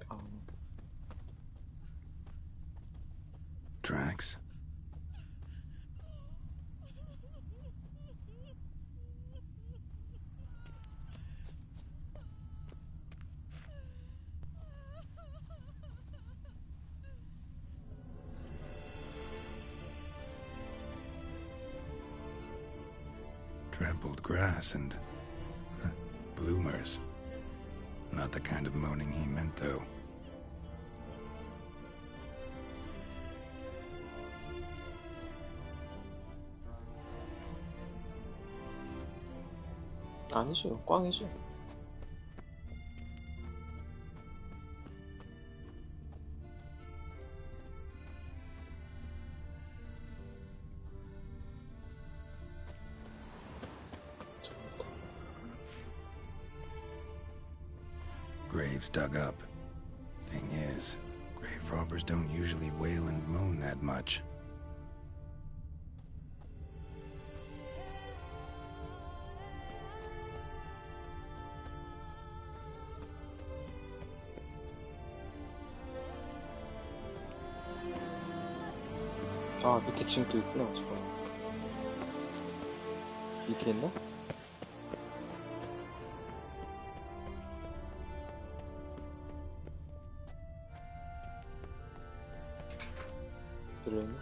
Tracks? Trampled grass and bloomers. Not the kind of moaning he meant, though. 아니죠. 꽝이죠. Graves dug up. Thing is, grave robbers don't usually wail and moan that much. 아, 밑에 지금 또 있구나. 잠깐. 밑에 있나? 들어있나?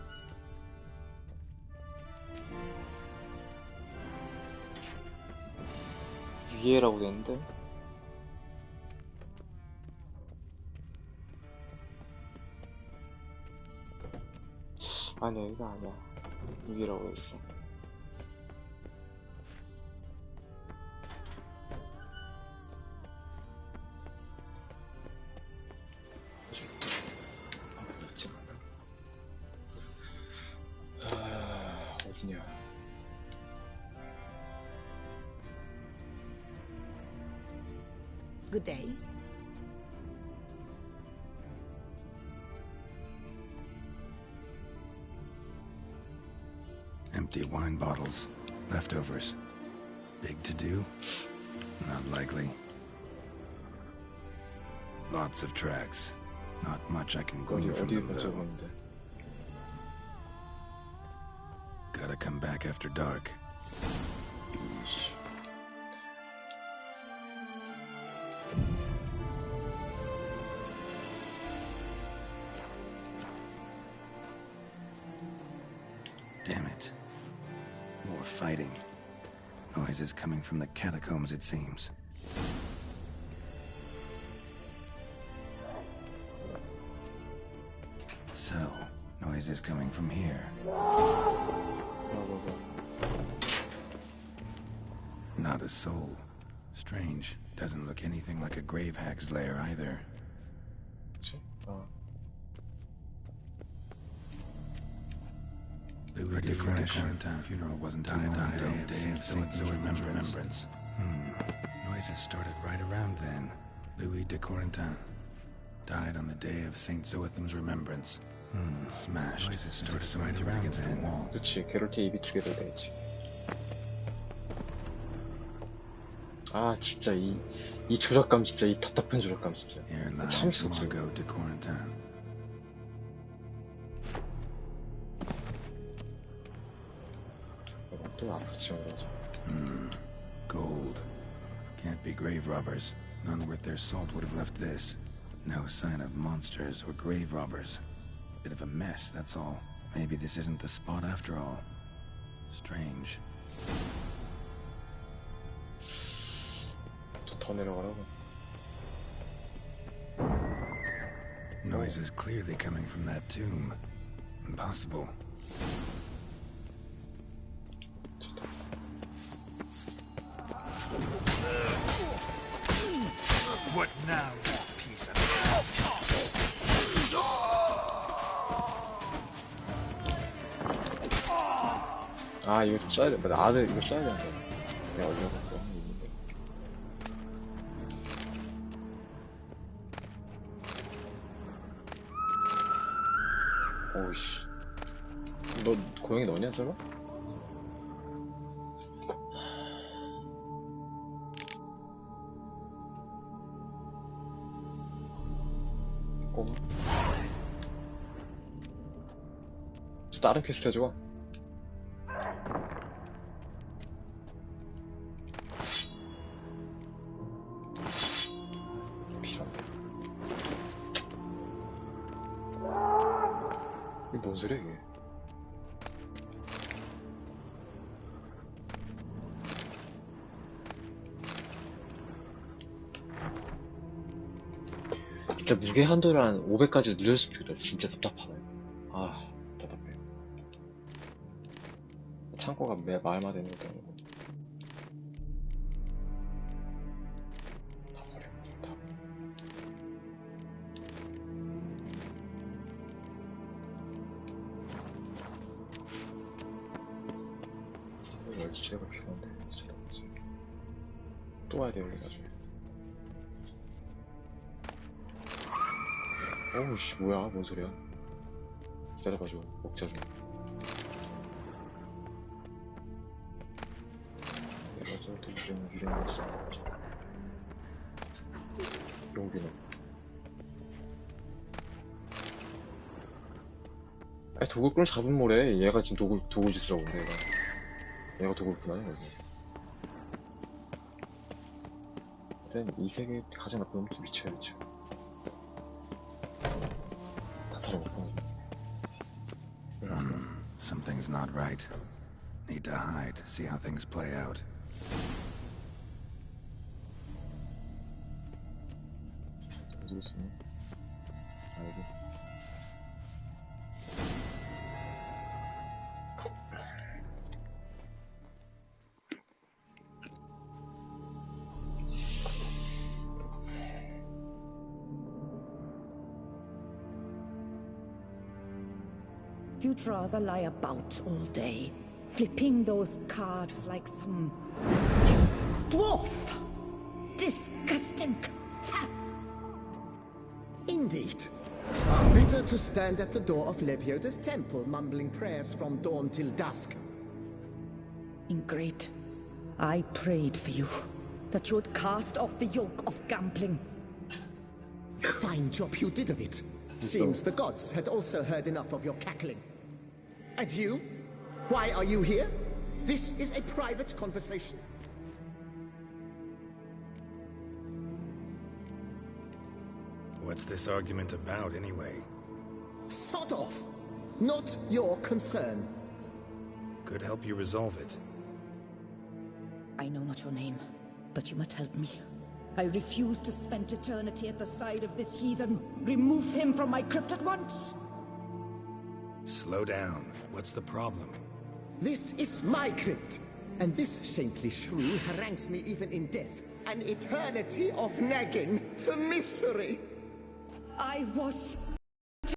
위에라고 되는데? 아니야, 이거 아니야. 위라고 했어. 어디냐? Good day. Empty wine bottles. Leftovers. Big to do? Not likely. Lots of tracks. Not much I can glean from them, though. Gotta come back after dark. Damn it. More fighting. Noises coming from the catacombs, it seems. So, noises coming from here. Not a soul. Strange. Doesn't look anything like a grave hag's lair either. Louis de Corentin funeral wasn't died on the day of Saint Zoe's remembrance. Noises started right around then. Louis de Corentin died on the day of Saint Zoetham's remembrance. Smashed. Noises started right around against the wall. 그치, 게롤트의 입이 두 개로 돼있지. 아, 진짜 이 조작감, 진짜 이 답답한 조작감, 진짜. 참을 수 없어. 또 아프지 말아줘. Gold. Can't be grave robbers. None worth their salt would have left this. No sign of monsters or grave robbers. Bit of a mess, that's all. Maybe this isn't the spot after all. Strange. 더 내려가라고. Noise is clearly coming from that tomb. Impossible. What now, you piece of 아, 이거 좀 써야 돼. 아들 이거 써야 되는데. 내가 올려갖고 있는데. 오우씨. 너 고양이 너냐, 설마? 꼬마? 또 다른 퀘스트 해줘봐. 이게 뭔 소리야, 이게? 진짜 무게 한도를 한 500까지 늘렸으면 좋겠다. 진짜 답답하네. 아, 답답해. 창고가 매 말마다 있는 것도 아니고. 열쇠가 필요한데 열쇠가 뭐지? 또 와야 돼요 나중에. 어우 씨 뭐야 뭔 소리야? 기다려봐줘 먹자 좀. 내가 저도 유령했어. 용기는. 아니 도굴꾼을 잡은 모래. 얘가 지금 도굴 짓을 하고 있네 얘가 도굴꾼 아니야 여기. 일단 이 세계 가장 나쁜 놈도 미쳐야 미쳐. Something's not right. Need to hide, see how things play out. 어디 있어? 아 여기. You'd rather lie about all day, flipping those cards like some dwarf. Disgusting. Indeed. Far better to stand at the door of Lebioda's temple, mumbling prayers from dawn till dusk. Ingrate, I prayed for you, that you would cast off the yoke of gambling. Fine job you did of it. Seems the gods had also heard enough of your cackling. And you? Why are you here? This is a private conversation. What's this argument about, anyway? Sod off! Not your concern. Could help you resolve it. I know not your name, but you must help me. I refuse to spend eternity at the side of this heathen. Remove him from my crypt at once! Slow down. What's the problem? This is my crypt, and this saintly shrew harangues me even in death. An eternity of nagging, the misery! I was